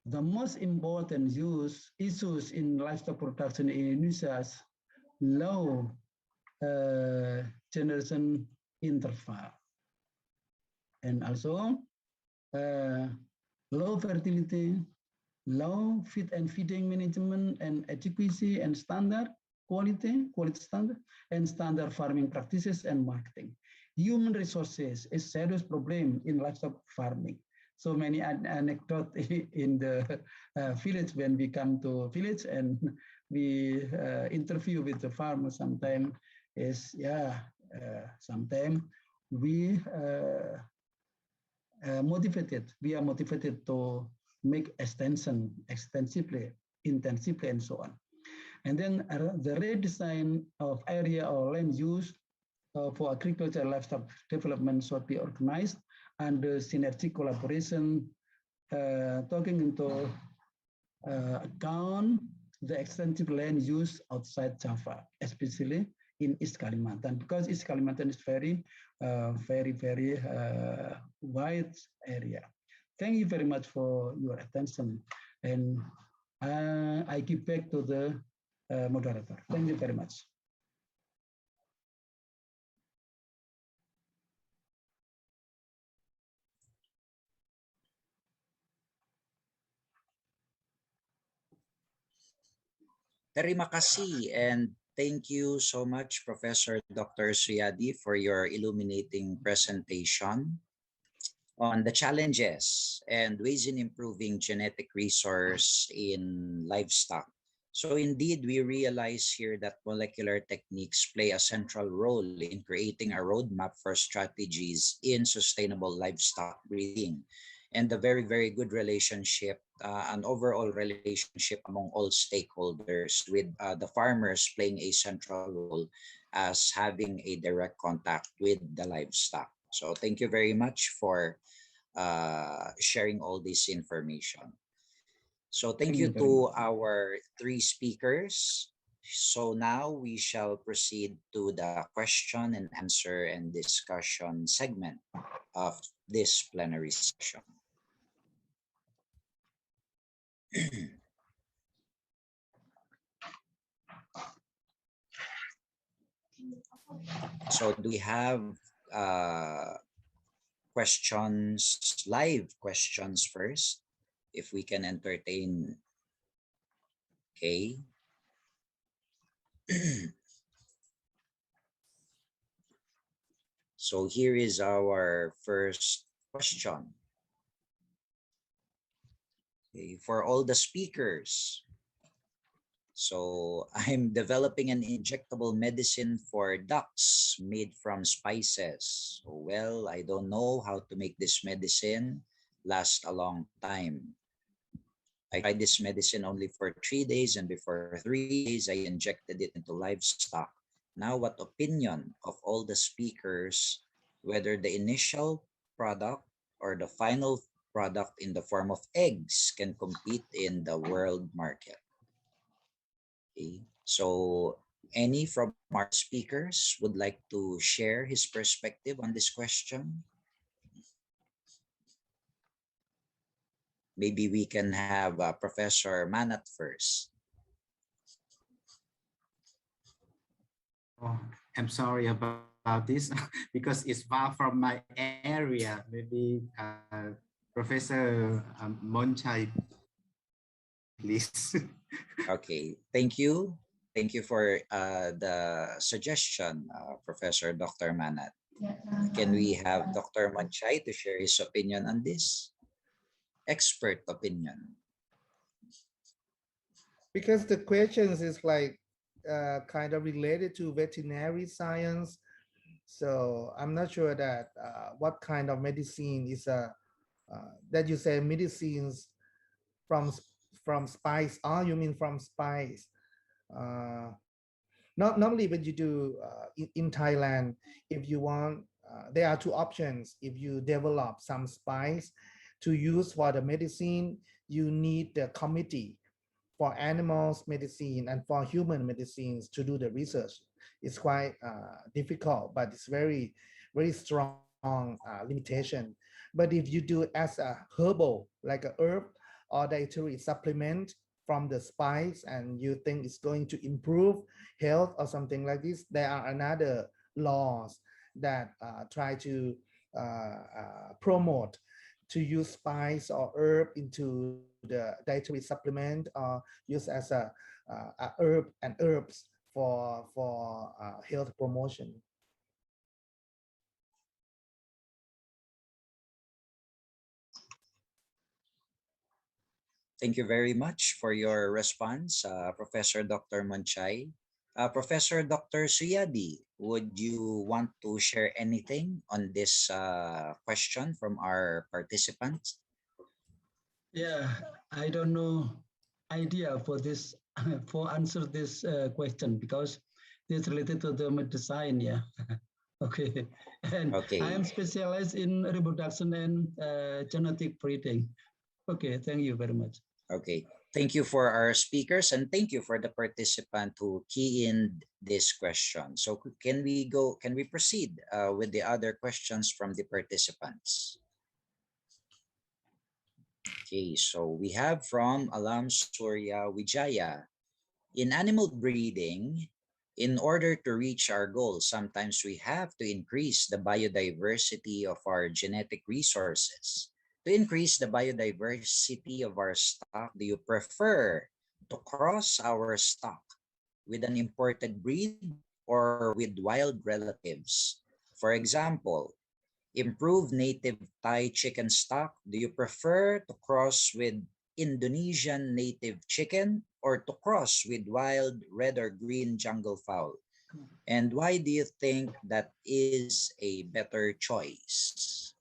S9: The most important issues in livestock production in Indonesia is low generation interval, and also low fertility, low feed and feeding management and adequacy and standard quality standard, and standard farming practices and marketing. Human resources is a serious problem in livestock farming. So many anecdotes in the village when we come to village and we interview with the farmers. Sometimes is sometimes we motivated. We are motivated to make extension extensively, intensively, and so on. And then the redesign of area or land use for agriculture and livestock development should be organized under synergy collaboration, taking into account the extensive land use outside Java, especially in East Kalimantan, because East Kalimantan is very wide area. Thank you very much for your attention, and I give back to the moderator. Thank you very much.
S6: Terima kasih, and thank you so much, Professor Dr. Suyadi, for your illuminating presentation on the challenges and ways in improving genetic resource in livestock. So indeed, we realize here that molecular techniques play a central role in creating a roadmap for strategies in sustainable livestock breeding, and a very, very good relationship, an overall relationship among all stakeholders, with the farmers playing a central role as having a direct contact with the livestock. So thank you very much for sharing all this information. So thank you
S9: very
S6: to
S9: much.
S6: our three speakers. So now we shall proceed to the question and answer and discussion segment of this plenary session. So do we have questions, live questions first, if we can entertain? Okay. So here is our first question. Okay, for all the speakers. So I'm developing an injectable medicine for ducks made from spices. Well, I don't know how to make this medicine last a long time. I tried this medicine only for 3 days, and before 3 days, I injected it into livestock. Now, what opinion of all the speakers, whether the initial product or the final product in the form of eggs can compete in the world market? Okay. So any from our speakers would like to share his perspective on this question? Maybe we can have Professor Manat first.
S7: Oh, I'm sorry about this because it's far from my area. Maybe Professor Monchai, please.
S6: Okay, thank you. Thank you for the suggestion, Professor Dr. Manat. Can we have Dr. Manchay to share his opinion on this? Expert opinion.
S8: Because the questions is like kind of related to veterinary science. So I'm not sure that what kind of medicine is that you say medicines from spice. Oh, you mean from spice? Not normally when you do in Thailand, if you want, there are two options. If you develop some spice to use for the medicine, you need the committee for animals medicine and for human medicines to do the research. It's quite difficult, but it's very, very strong limitation. But if you do it as a herbal, like a herb or dietary supplement from the spice, and you think it's going to improve health or something like this, there are another laws that try to promote to use spice or herb into the dietary supplement, or use as a herb and herbs for health promotion.
S6: Thank you very much for your response, Professor Dr. Manchay. Professor Dr. Suyadi, would you want to share anything on this question from our participants?
S9: Yeah, I don't know idea for this for answer this question, because it's related to the medicine. Yeah. Okay. And
S6: Okay.
S9: I am specialized in reproduction and genetic breeding. Okay, thank you very much.
S6: Okay, thank you for our speakers, and thank you for the participant who key in this question. So can we proceed with the other questions from the participants? Okay, so we have from Alam Surya Wijaya. In animal breeding, in order to reach our goals, sometimes we have to increase the biodiversity of our genetic resources. To increase the biodiversity of our stock, do you prefer to cross our stock with an imported breed or with wild relatives? For example, improved native Thai chicken stock, do you prefer to cross with Indonesian native chicken or to cross with wild red or green jungle fowl? And why do you think that is a better choice?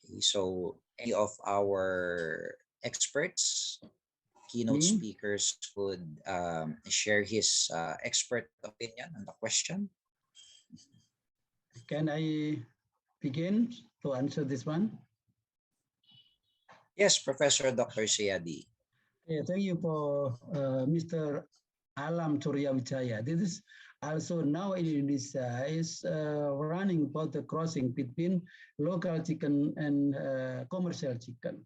S6: Okay, so any of our experts, keynote
S9: Me?
S6: speakers could share his expert opinion on the question.
S9: Can I begin to answer this one?
S6: Yes, Professor Dr. Siyadi.
S9: Yeah, thank you for Mr. Alam Surya Wijaya. This is also now in Indonesia is running about the crossing between local chicken and commercial chicken,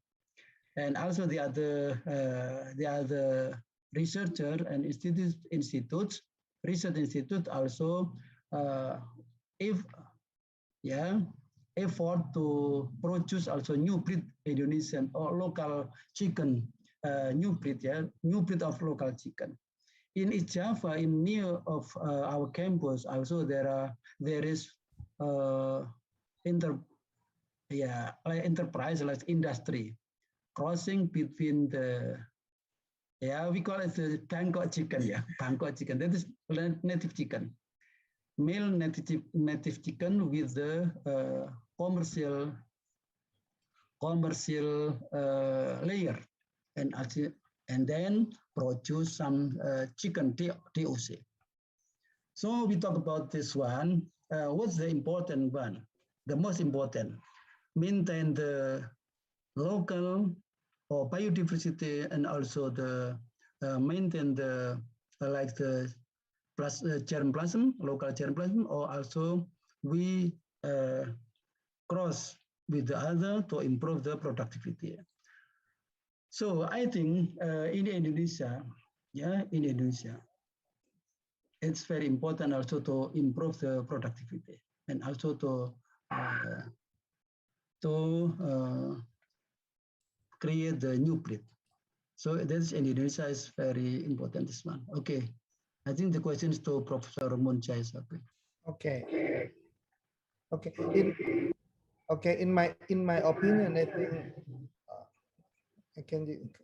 S9: and also the other researcher and research institute also if yeah effort to produce also new breed Indonesian or local chicken, new breed of local chicken. In ICTAFF, in near of our campus, also there is enterprise like industry crossing between the we call it the Bangkok chicken, Bangkok chicken. That is native chicken, male native chicken with the commercial layer, and then produce some chicken TOC. So we talk about this one. What's the important one? The most important, maintain the local or biodiversity, and also the maintain the like the germplasm, local germplasm, or also we cross with the other to improve the productivity. So I think in Indonesia, it's very important also to improve the productivity and also to create the new breed. So this in Indonesia is very important, this one. Okay, I think the question is to Professor Munchai.
S8: Okay. Okay. In my opinion, I think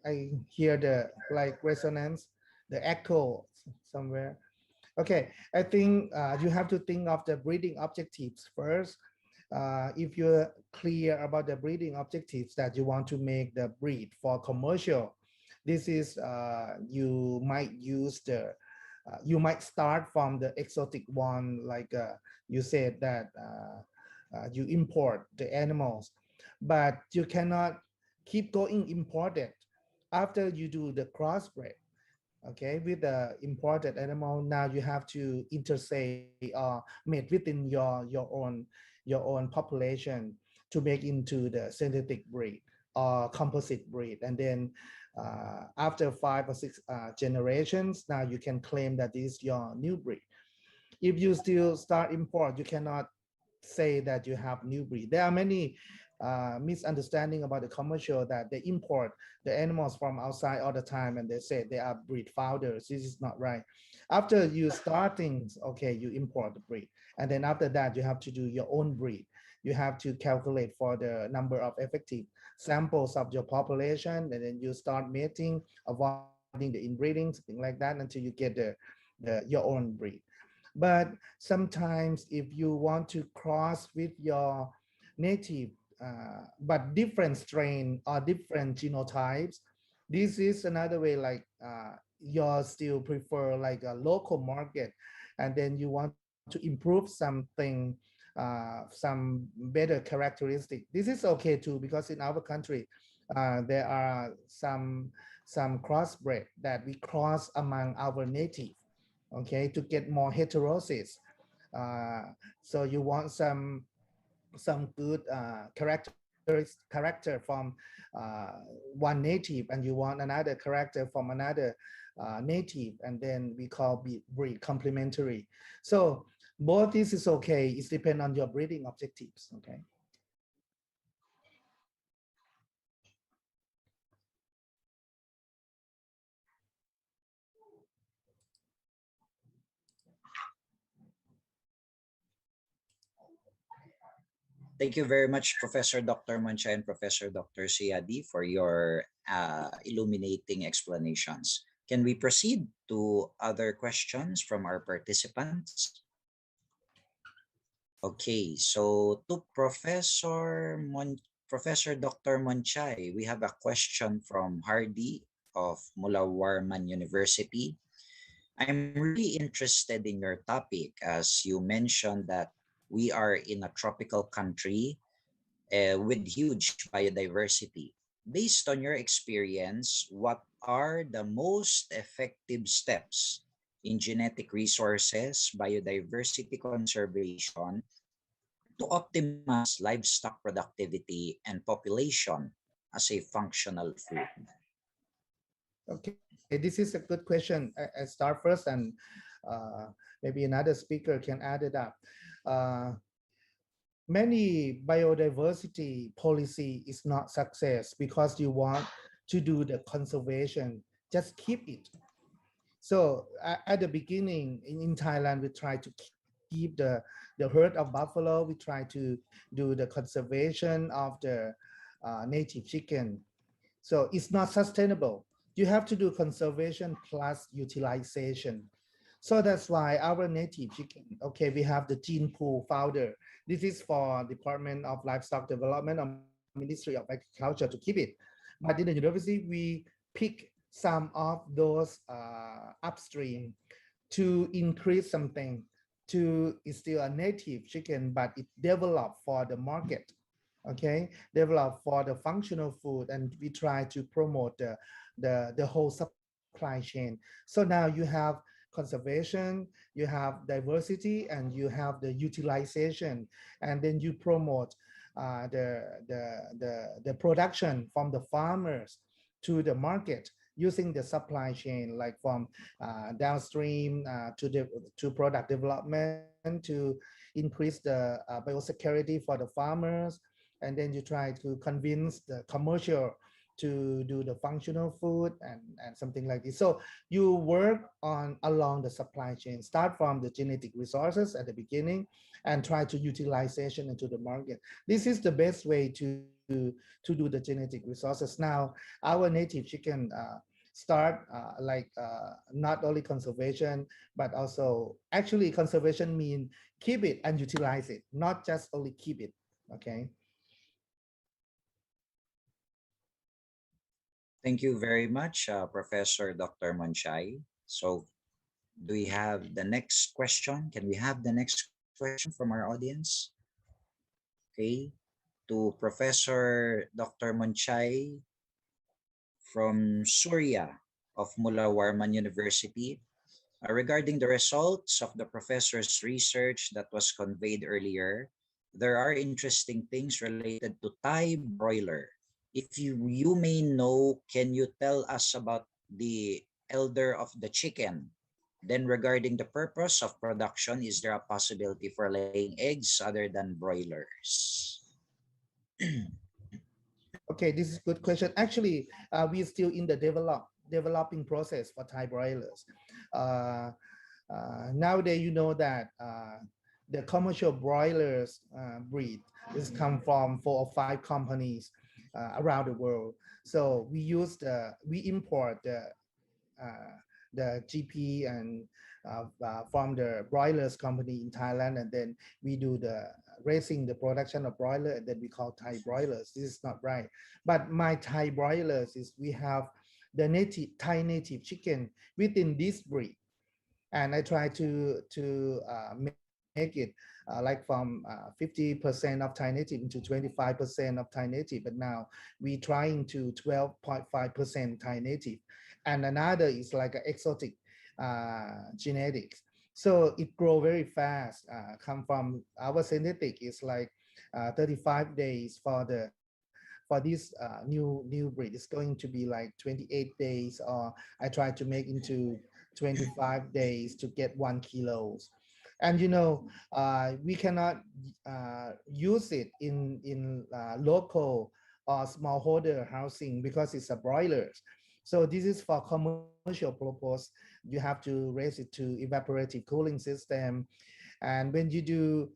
S8: I hear the like resonance, the echo somewhere. Okay, I think you have to think of the breeding objectives first. If you're clear about the breeding objectives that you want to make the breed for commercial, this is you might use the you might start from the exotic one, like you said that you import the animals, but you cannot keep going imported after you do the crossbreed. Okay, with the imported animal, now you have to intersect or mate within your own population to make into the synthetic breed or composite breed, and then after 5 or 6 generations, now you can claim that this is your new breed. If you still start import, you cannot say that you have new breed. There are many misunderstanding about the commercial, that they import the animals from outside all the time and they say they are breed founders. This is not right. After you start things, okay, you import the breed, and then after that you have to do your own breed. You have to calculate for the number of effective samples of your population, and then you start mating, avoiding the inbreeding, something like that, until you get your own breed. But sometimes if you want to cross with your native but different strain or different genotypes, this is another way, like you still prefer like a local market, and then you want to improve something, some better characteristic. This is okay too, because in our country there are some crossbred that we cross among our native, okay, to get more heterosis. So you want some good character from one native, and you want another character from another native, and then we call breed complementary. So both this is okay. It depends on your breeding objectives. Okay.
S6: Thank you very much, Professor Dr. Mancha and Professor Dr. Siadi, for your illuminating explanations. Can we proceed to other questions from our participants? Okay, so to Professor Dr. Monchay, we have a question from Hardy of Mulawarman University. I'm really interested in your topic as you mentioned that we are in a tropical country with huge biodiversity. Based on your experience, what are the most effective steps in genetic resources, biodiversity conservation to optimize livestock productivity and population as a functional food?
S8: Okay, this is a good question. I start first, and maybe another speaker can add it up. Many biodiversity policy is not success because you want to do the conservation, just keep it. So at the beginning in Thailand, we try to keep the herd of buffalo. We try to do the conservation of the native chicken. So it's not sustainable. You have to do conservation plus utilization. So that's why our native chicken, okay, we have the gene pool founder. This is for Department of Livestock Development or Ministry of Agriculture to keep it. But in the university, we pick some of those upstream to increase something. It's still a native chicken, but it developed for the market. Okay, developed for the functional food, and we try to promote the whole supply chain. So now you have conservation, you have diversity, and you have the utilization, and then you promote the production from the farmers to the market using the supply chain, like from downstream to product development to increase the biosecurity for the farmers, and then you try to convince the commercial to do the functional food and something like this. So you work along the supply chain, start from the genetic resources at the beginning and try to utilization into the market. This is the best way to do the genetic resources. Now, our native chicken start not only conservation, but also actually conservation mean keep it and utilize it, not just only keep it, okay?
S6: Thank you very much, Professor Dr. Monchay. So do we have the next question? Can we have the next question from our audience? Okay, to Professor Dr. Monchay from Surya of Mullah Warman University. Regarding the results of the professor's research that was conveyed earlier, there are interesting things related to Thai broiler. If you may know, can you tell us about the elder of the chicken? Then regarding the purpose of production, is there a possibility for laying eggs other than broilers?
S8: Okay, this is a good question. Actually, we're still in the developing process for Thai broilers. Nowadays, you know that the commercial broilers breed is come from 4 or 5 companies around the world. So we import the GP and from the broilers company in Thailand, and then we do the raising the production of broiler, and then we call Thai broilers. This is not right. But my Thai broilers is we have the Thai native chicken within this breed, and I try to make it like from 50% of Thai native into 25% of Thai native, but now we trying to 12.5% Thai native, and another is like an exotic genetics. So it grow very fast. Come from our synthetic is like 35 days for this new breed. It's going to be like 28 days, or I try to make into 25 days to get 1 kilos. And you know, we cannot use it in local or smallholder housing because it's a broilers. So this is for commercial purpose. You have to raise it to evaporative cooling system. And when you do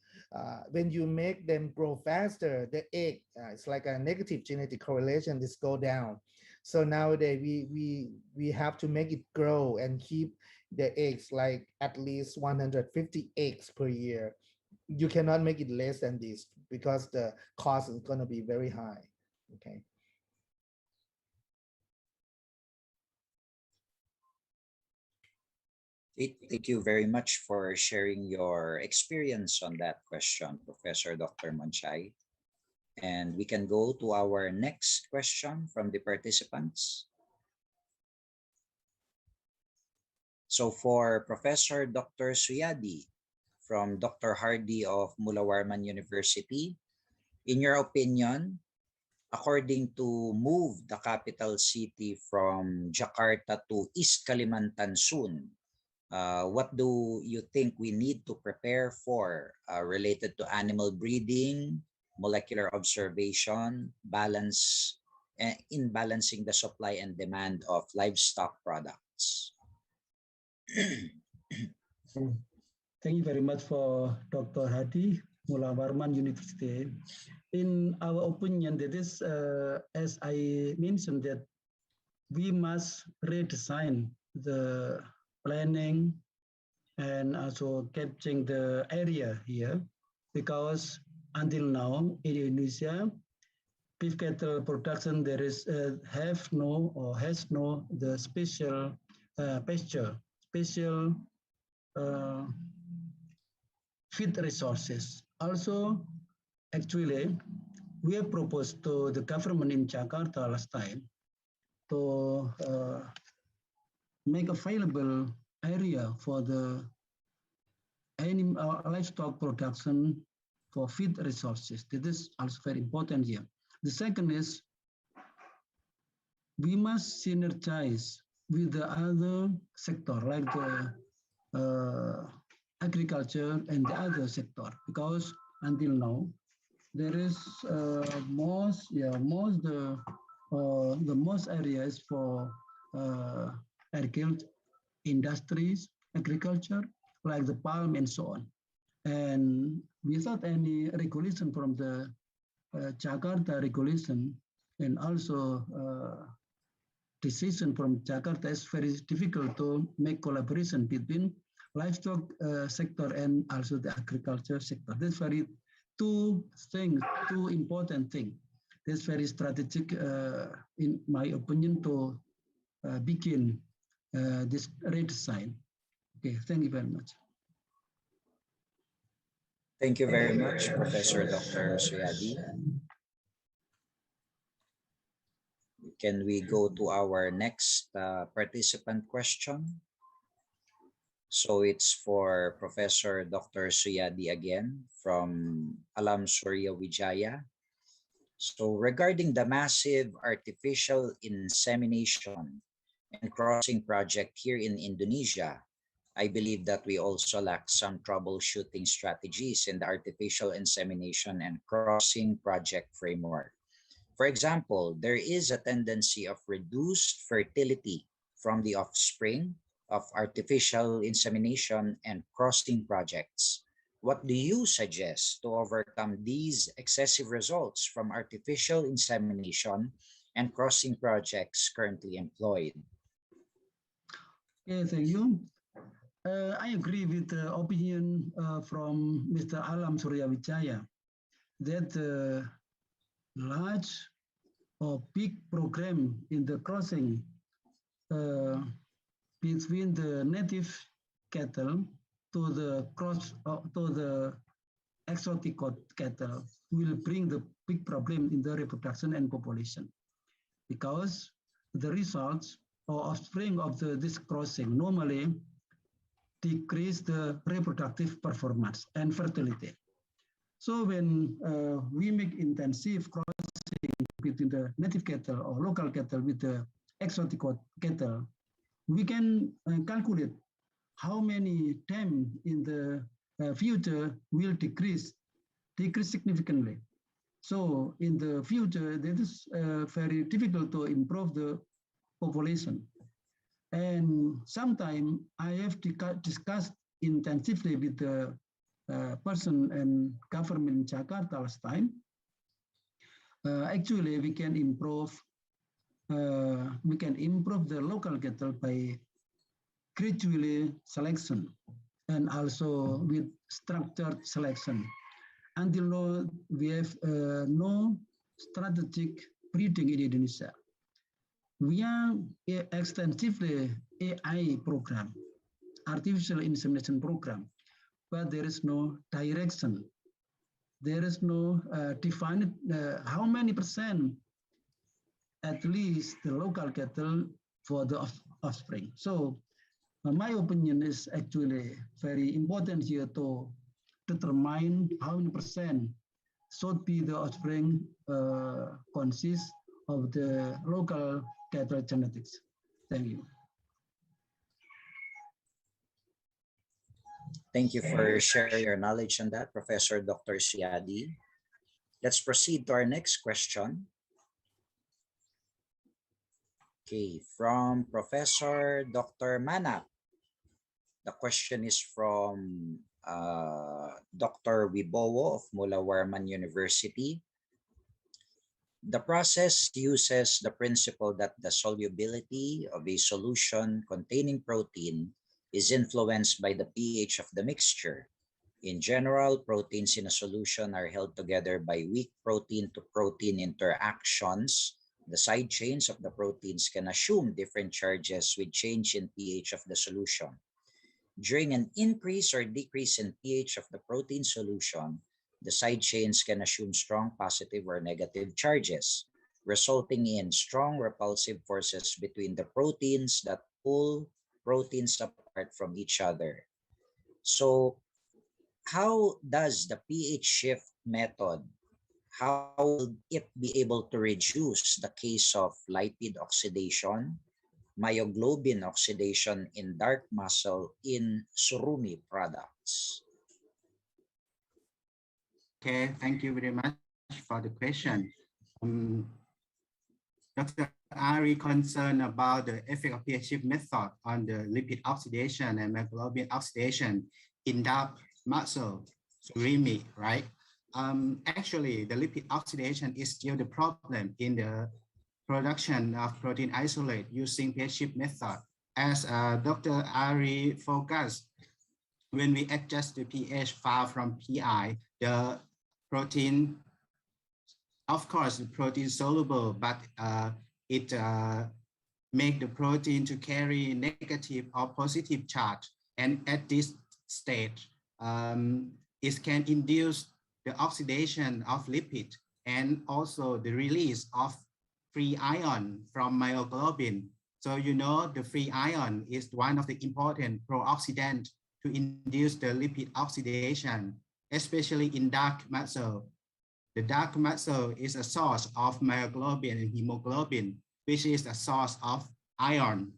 S8: when you make them grow faster, the egg, it's like a negative genetic correlation, this go down. So nowadays we have to make it grow and keep the eggs like at least 150 eggs per year. You cannot make it less than this because the cost is going to be very high. Okay.
S6: Thank you very much for sharing your experience on that question, Professor Dr. Monchay. And we can go to our next question from the participants. So for Professor Dr. Suyadi from Dr. Hardy of Mula Warman University, in your opinion, according to move the capital city from Jakarta to East Kalimantan soon, what do you think we need to prepare for related to animal breeding, molecular observation, balance, in balancing the supply and demand of livestock products?
S9: Thank you very much for Dr. Hadi, Mula Warman University. In our opinion, that is, as I mentioned, that we must redesign the planning and also capturing the area here, because until now in Indonesia, beef cattle production there is has no the special pasture, special feed resources. Also, actually, we have proposed to the government in Jakarta last time to make available area for the livestock production for feed resources. This is also very important here. The second is we must synergize with the other sector like the agriculture and the other sector, because until now there is most areas for agriculture industries, agriculture, like the palm and so on. And without any regulation from the Jakarta regulation and also decision from Jakarta, is very difficult to make collaboration between livestock sector and also the agriculture sector. That's very two important things. That's very strategic, in my opinion, to begin this redesign. Okay, thank you very much.
S6: Thank you very much, Professor Dr. Suyadi. Can we go to our next participant question? So it's for Professor Dr. Suyadi again from Alam Surya Wijaya. So regarding the massive artificial insemination and crossing project here in Indonesia, I believe that we also lack some troubleshooting strategies in the artificial insemination and crossing project framework. For example, there is a tendency of reduced fertility from the offspring of artificial insemination and crossing projects. What do you suggest to overcome these excessive results from artificial insemination and crossing projects currently employed?
S9: Okay, thank you. I agree with the opinion from Mr. Alam Surya Wijaya that large or big program in the crossing between the native cattle to the exotic cattle will bring the big problem in the reproduction and population, because the results or offspring of this crossing normally decrease the reproductive performance and fertility. So when we make intensive crossing between the native cattle or local cattle with the exotic cattle, we can calculate how many times in the future will decrease significantly. So in the future, that is very difficult to improve the population. And sometimes I have discussed intensively with the person and government in Jakarta last time, actually we can improve the local cattle by gradually selection and also with structured selection. Until now, we have no strategic breeding in Indonesia. We are extensively AI program, artificial insemination program, but there is no direction. There is no defined how many percent at least the local cattle for the offspring. So my opinion is actually very important here to determine how many percent should be the offspring consists of the local cattle genetics. Thank you.
S6: Thank you for sharing your knowledge on that, Professor Dr. Siadi. Let's proceed to our next question. Okay, from Professor Dr. Manap. The question is from Dr. Wibowo of Mula Warman University. The process uses the principle that the solubility of a solution containing protein is influenced by the pH of the mixture. In general, proteins in a solution are held together by weak protein-to-protein interactions. The side chains of the proteins can assume different charges with change in pH of the solution. During an increase or decrease in pH of the protein solution, the side chains can assume strong positive or negative charges, resulting in strong repulsive forces between the proteins that pull proteins apart from each other. So how does the pH shift method, how will it be able to reduce the case of lipid oxidation, myoglobin oxidation in dark muscle in surumi products?
S7: Okay, thank you very much for the question. Dr. Ari concerned about the effect of pH shift method on the lipid oxidation and myoglobin oxidation in dark muscle, surimi, right? Actually, the lipid oxidation is still the problem in the production of protein isolate using pH shift method. As Dr. Ari focused, when we adjust the pH far from PI, the protein, of course, the protein soluble, but it make the protein to carry negative or positive charge. And at this stage, it can induce the oxidation of lipid and also the release of free ion from myoglobin. So you know the free ion is one of the important pro-oxidant to induce the lipid oxidation, especially in dark muscle. The dark muscle is a source of myoglobin and hemoglobin, which is a source of iron.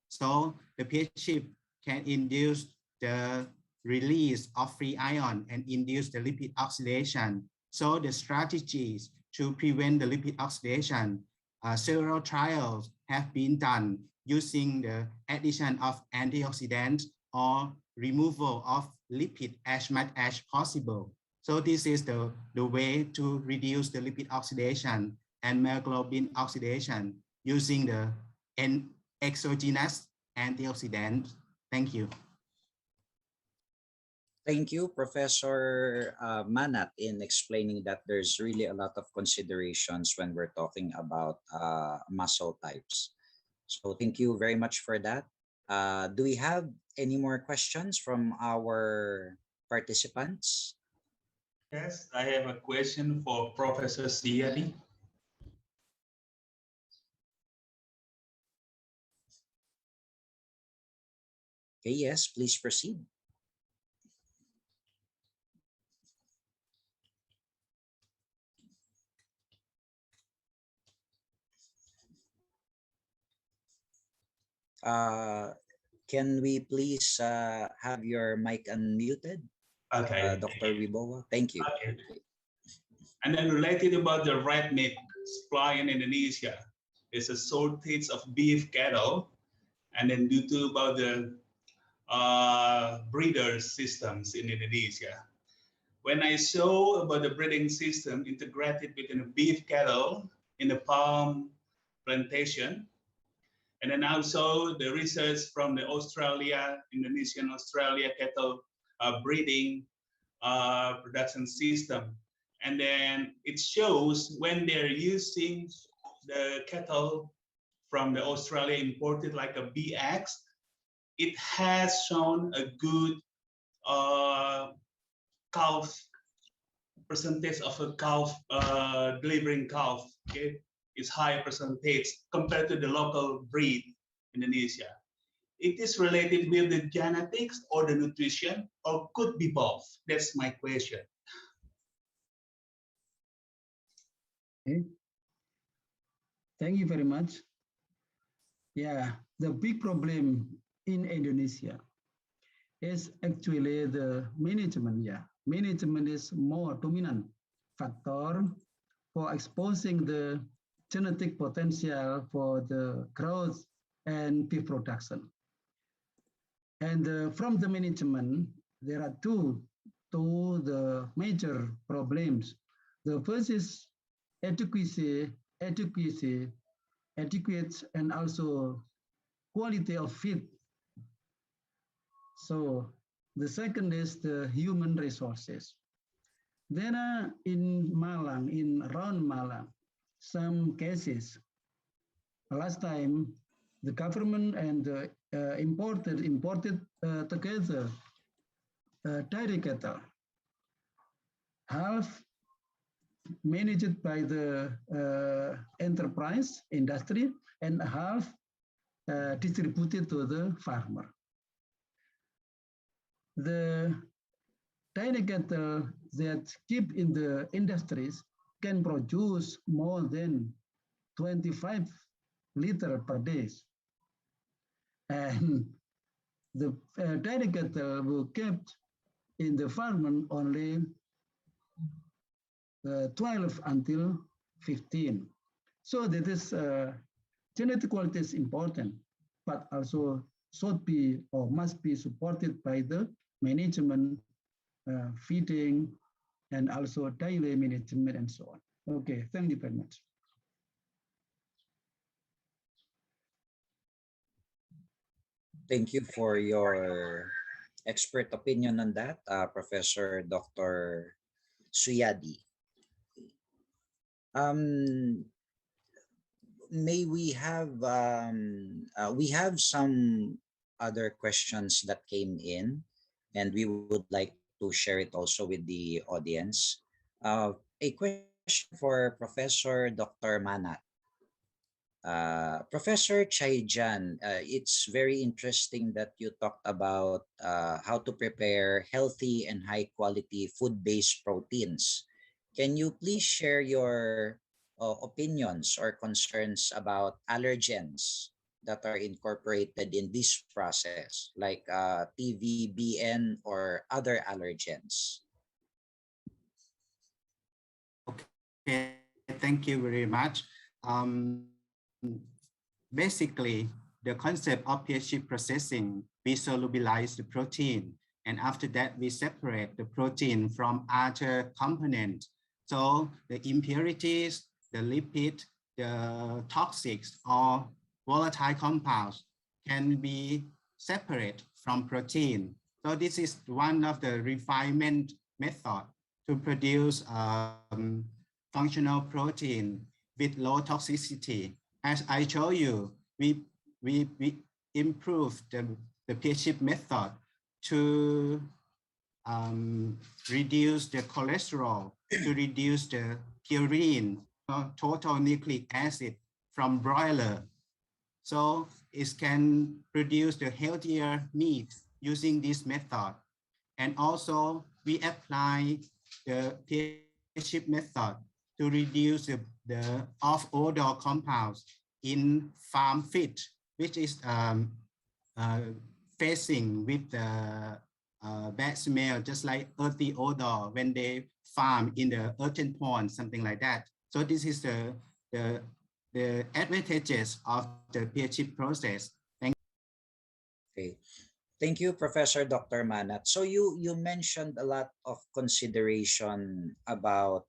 S7: So the pH shift can induce the release of free ion and induce the lipid oxidation. So the strategies to prevent the lipid oxidation, several trials have been done using the addition of antioxidants or removal of lipid as much as possible. So this is the way to reduce the lipid oxidation and myoglobin oxidation using the exogenous antioxidants. Thank you.
S6: Thank you, Professor Manat, in explaining that there's really a lot of considerations when we're talking about muscle types. So thank you very much for that. Do we have any more questions from our participants?
S3: Yes, I have a question for Professor Siadi.
S6: Okay, yes, please proceed. Can we please have your mic unmuted?
S3: Okay.
S6: Dr. Wibowo, thank you.
S3: Okay. And then related about the red meat supply in Indonesia, there's a shortage of beef cattle, and then due to about the breeder systems in Indonesia. When I saw about the breeding system integrated within a beef cattle in the palm plantation, and then also the research from the Indonesian Australia cattle breeding production system. And then it shows when they're using the cattle from the Australia imported like a BX, it has shown a good calf percentage of a calf delivering calf. Okay, is high percentage compared to the local breed in Indonesia. It is related with the genetics or the nutrition, or could be both. That's my question.
S9: Okay. Thank you very much. Yeah, the big problem in Indonesia is actually the management. Yeah, management is more dominant factor for exposing the genetic potential for the growth and beef production. And from the management, there are two the major problems. The first is adequate, and also quality of feed. So the second is the human resources. Then in around Malang, some cases. Last time, the government and the imported together dairy cattle, half managed by the enterprise industry and half distributed to the farmer. The dairy cattle that keep in the industries can produce more than 25 liters per day. And the dairy cattle were kept in the farm only 12 until 15. So that is genetic quality is important, but also should be or must be supported by the management, feeding, and also daily management and so on. Okay, thank you very much.
S6: Thank you for your expert opinion on that, Professor Dr. Suyadi. May we have some other questions that came in, and we would like to share it also with the audience. A question for Professor Dr. Manat. Professor Chaijan, it's very interesting that you talked about how to prepare healthy and high quality food-based proteins. Can you please share your opinions or concerns about allergens that are incorporated in this process, like TVBN or other allergens?
S7: Okay, thank you very much. Basically, the concept of pH processing, we solubilize the protein, and after that we separate the protein from other components. So the impurities, the lipid, the toxics or volatile compounds can be separate from protein. So this is one of the refinement method to produce functional protein with low toxicity. As I show you, we improve the pH method to reduce the cholesterol, to reduce the purine, total nucleic acid from broiler. So it can produce the healthier meat using this method. And also we apply the pH method to reduce the off-odor compounds in farm feed, which is facing with the bad smell, just like earthy odor when they farm in the earthen pond, something like that. So this is the advantages of the pH process. Thank you.
S6: Okay. Thank you, Professor Dr. Manat. So you mentioned a lot of consideration about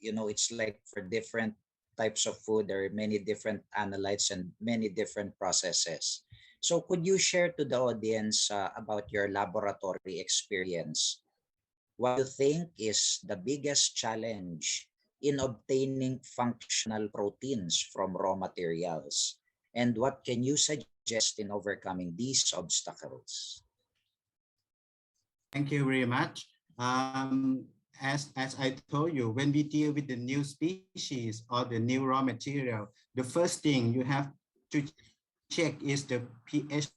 S6: it's like for different types of food, there are many different analytes and many different processes. So could you share to the audience about your laboratory experience? What do you think is the biggest challenge in obtaining functional proteins from raw materials? And what can you suggest in overcoming these obstacles?
S7: Thank you very much. As I told you, when we deal with the new species or the new raw material, the first thing you have to check is the pH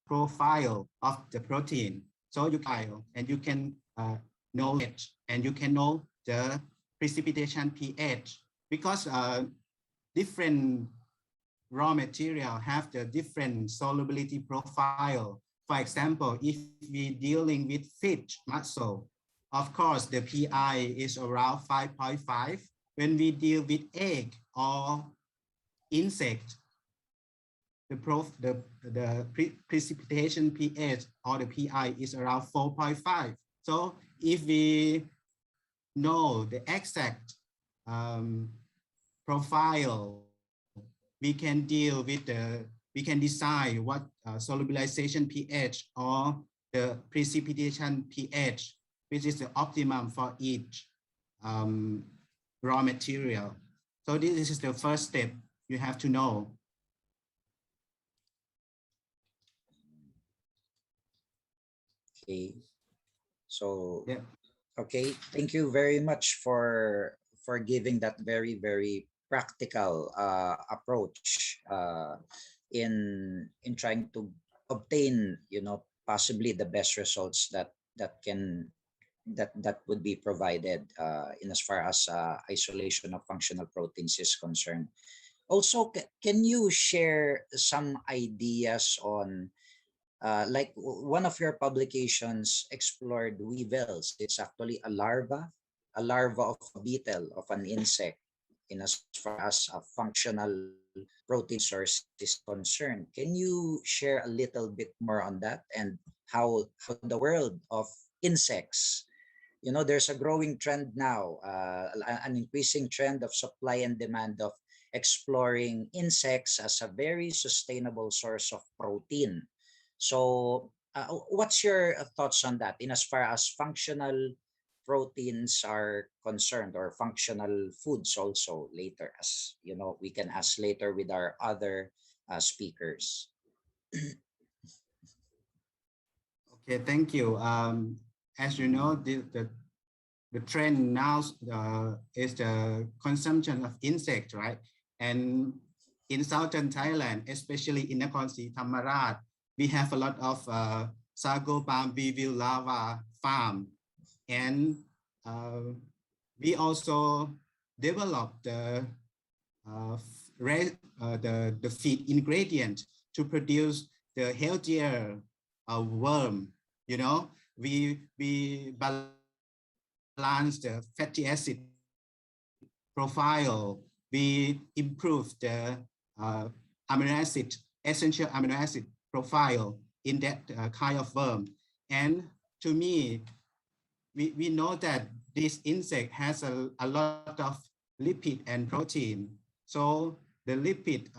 S7: profile of the protein. So you file and you can know it, and you can know the precipitation pH, because different raw material have the different solubility profile. For example, if we're dealing with fish muscle, of course, the pI is around 5.5. When we deal with egg or insect, the precipitation pH or the pI is around 4.5. So if we know the exact profile, we can deal with we can decide what solubilization pH or the precipitation pH, which is the optimum for each raw material. So this is the first step you have to know.
S6: Okay. So
S7: yeah.
S6: Okay, thank you very much for giving that very practical approach in trying to obtain possibly the best results that would be provided in as far as isolation of functional proteins is concerned. Also, can you share some ideas on like one of your publications explored weevils. It's actually a larva of a beetle, of an insect, in as far as a functional protein source is concerned. Can you share a little bit more on that and how the world of insects, there's a growing trend now, an increasing trend of supply and demand of exploring insects as a very sustainable source of protein. So, what's your thoughts on that in as far as functional proteins are concerned, or functional foods also later, as we can ask later with our other speakers.
S7: Okay, thank you. As you know, the trend now is the consumption of insects, right? And in southern Thailand, especially in Nakhon Si Thammarat, we have a lot of sago palm weevil larva farm, and we also developed the feed ingredient to produce the healthier worm. We balance the fatty acid profile. We improve the essential amino acid profile in that kind of worm. And to me, we know that this insect has a lot of lipid and protein. So the lipid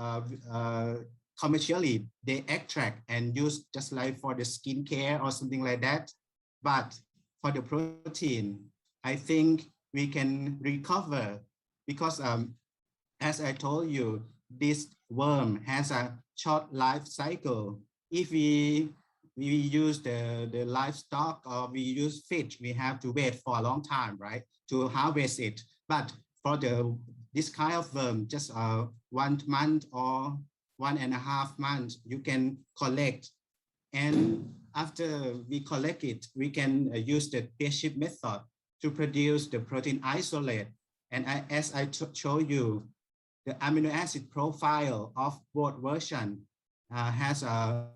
S7: commercially they extract and use just like for the skincare or something like that. But for the protein, I think we can recover, because as I told you, this worm has a short life cycle. If we use the livestock or we use fish, we have to wait for a long time, right, to harvest it. But for this kind of worm, just 1 month or 1.5 months, you can collect. And after we collect it, we can use the peer-ship method to produce the protein isolate. And as I showed you, the amino acid profile of both versions has a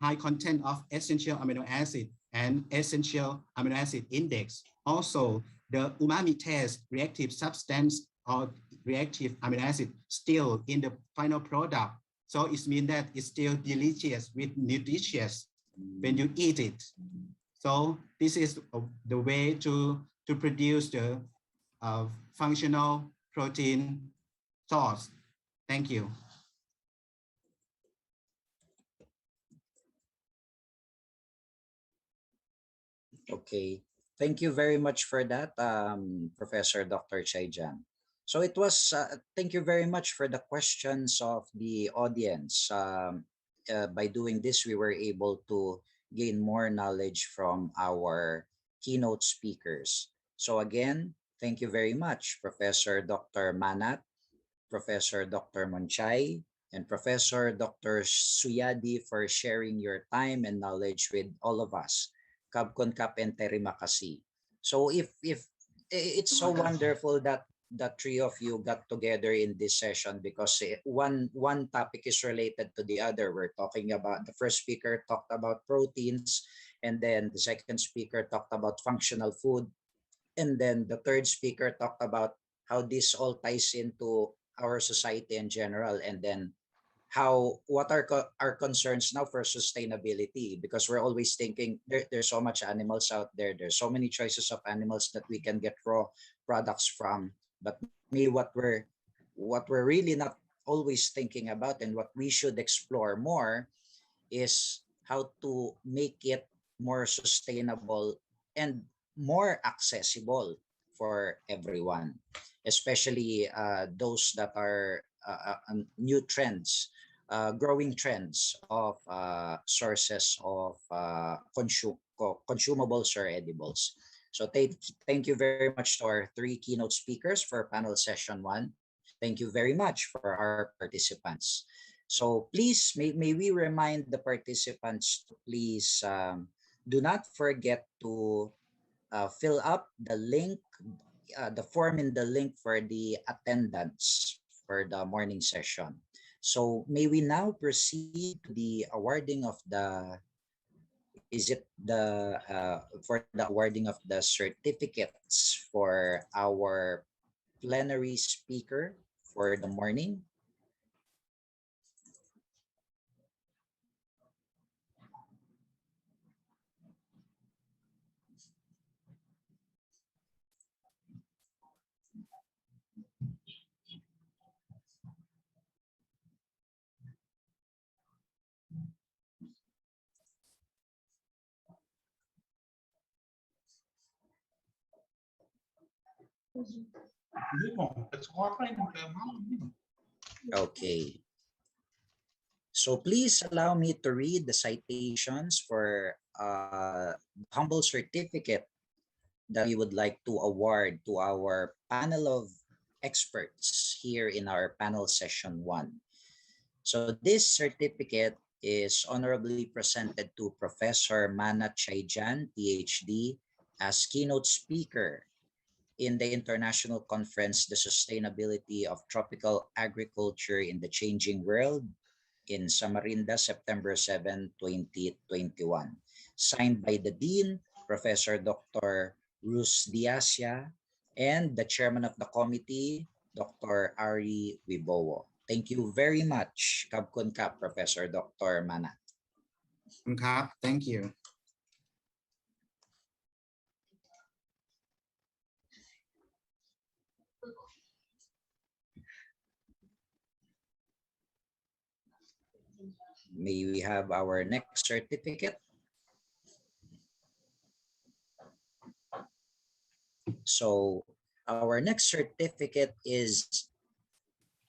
S7: high content of essential amino acid and essential amino acid index. Also, the umami test reactive substance or reactive amino acid still in the final product. So it means that it's still delicious with nutritious when you eat it. So this is the way to produce the functional protein source. Thank you.
S6: Okay, thank you very much for that, Professor Dr. Chaijan. So it was, thank you very much for the questions of the audience. By doing this, we were able to gain more knowledge from our keynote speakers. So again, thank you very much, Professor Dr. Manat, Professor Dr. Monchay, and Professor Dr. Suyadi for sharing your time and knowledge with all of us. Kabkon Kap and Terima Kasih. So if it's so wonderful that the three of you got together in this session because one topic is related to the other. We're talking about, the first speaker talked about proteins, and then the second speaker talked about functional food, and then the third speaker talked about how this all ties into our society in general, and then what are our concerns now for sustainability, because we're always thinking there's so much animals out there, there's so many choices of animals that we can get raw products from, but maybe what we're really not always thinking about and what we should explore more is how to make it more sustainable and more accessible for everyone, especially those that are new trends, growing trends of sources of consumables or edibles. So thank you very much to our three keynote speakers for panel session 1. Thank you very much for our participants. So please, may we remind the participants to please do not forget to fill up the link, the form in the link for the attendance for the morning session. So may we now proceed to the awarding of the, for the awarding of the certificates for our plenary speaker for the morning. Okay. So please allow me to read the citations for humble certificate that we would like to award to our panel of experts here in our panel session 1. So this certificate is honorably presented to Professor Manat Chaijan, PhD, as keynote speaker in the international conference, The Sustainability of Tropical Agriculture in the Changing World, in Samarinda, September 7, 2021. Signed by the Dean, Professor Dr. Rus Diasya, and the Chairman of the Committee, Dr. Ari Wibowo. Thank you very much, Kabkon Kap, Professor Dr. Manat.
S7: Thank you.
S6: May we have our next certificate? So our next certificate is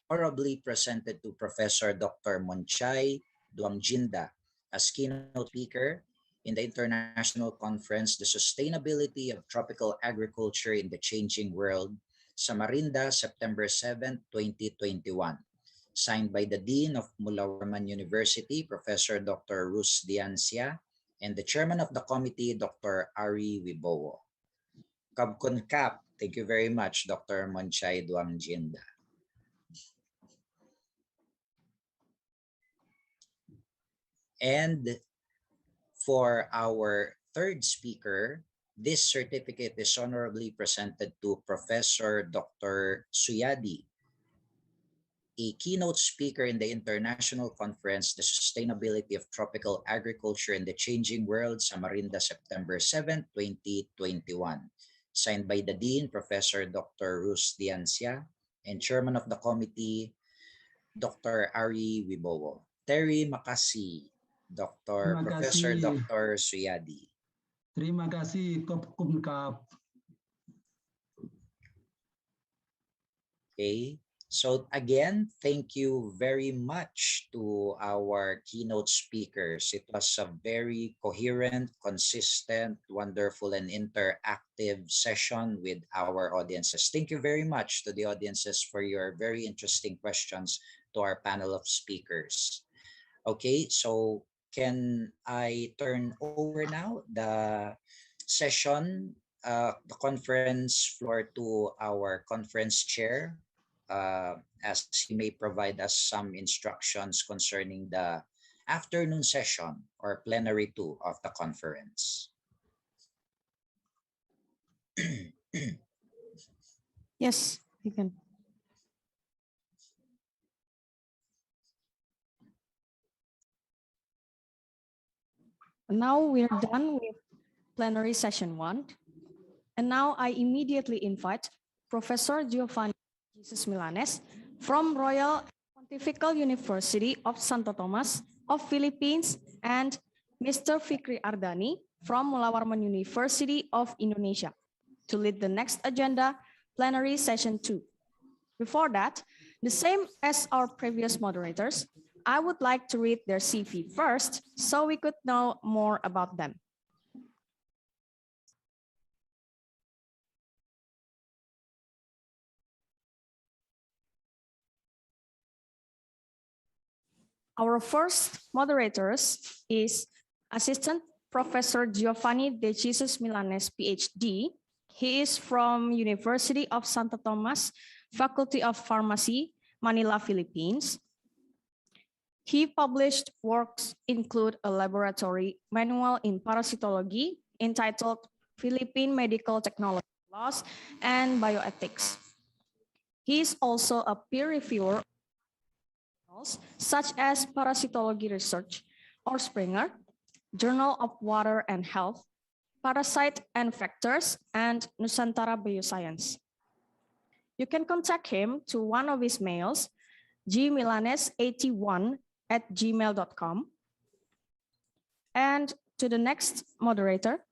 S6: honorably presented to Professor Dr. Monchay Duangjinda as keynote speaker in the international conference, The Sustainability of Tropical Agriculture in the Changing World, Samarinda, September 7, 2021. Signed by the Dean of Mulawarman University, Professor Dr. Rus Diansya, and the Chairman of the Committee, Dr. Ari Wibowo. Kabkon Kap, thank you very much, Dr. Monchay Duangjinda. And for our third speaker, this certificate is honorably presented to Professor Dr. Suyadi, a keynote speaker in the international conference, The Sustainability of Tropical Agriculture in the Changing World, Samarinda, September 7, 2021. Signed by the Dean, Professor Dr. Rus Diancia, and Chairman of the Committee, Dr. Ari Wibowo. Terry Makasi,
S9: Terima
S6: Professor
S9: kasih.
S6: Dr. Suyadi.
S9: Terima kasih, Kop Kumkap.
S6: Okay, so again, thank you very much to our keynote speakers. It was a very coherent, consistent, wonderful, and interactive session with our audiences. Thank you very much to the audiences for your very interesting questions to our panel of speakers. Okay, so can I turn over now the session, the conference floor to our conference chair, as he may provide us some instructions concerning the afternoon session or plenary 2 of the conference.
S1: Yes, you can. Now we're done with plenary session 1. And now I immediately invite Professor Giovanni Jesus Milanes from Royal Pontifical University of Santo Tomas of Philippines and Mr. Fikri Ardani from Mula Warman University of Indonesia to lead the next agenda, plenary session 2. Before that, the same as our previous moderators, I would like to read their CV first so we could know more about them. Our first moderators is Assistant Professor Giovanni De Jesus Milanes, PhD. He is from University of Santo Tomas, Faculty of Pharmacy, Manila, Philippines. He published works include a laboratory manual in parasitology entitled Philippine Medical Technology Laws and Bioethics. He is also a peer reviewer such as Parasitology Research or Springer, Journal of Water and Health, Parasite and Vectors, and Nusantara Bioscience. You can contact him to one of his mails, gmilanes81@gmail.com. And to the next moderator,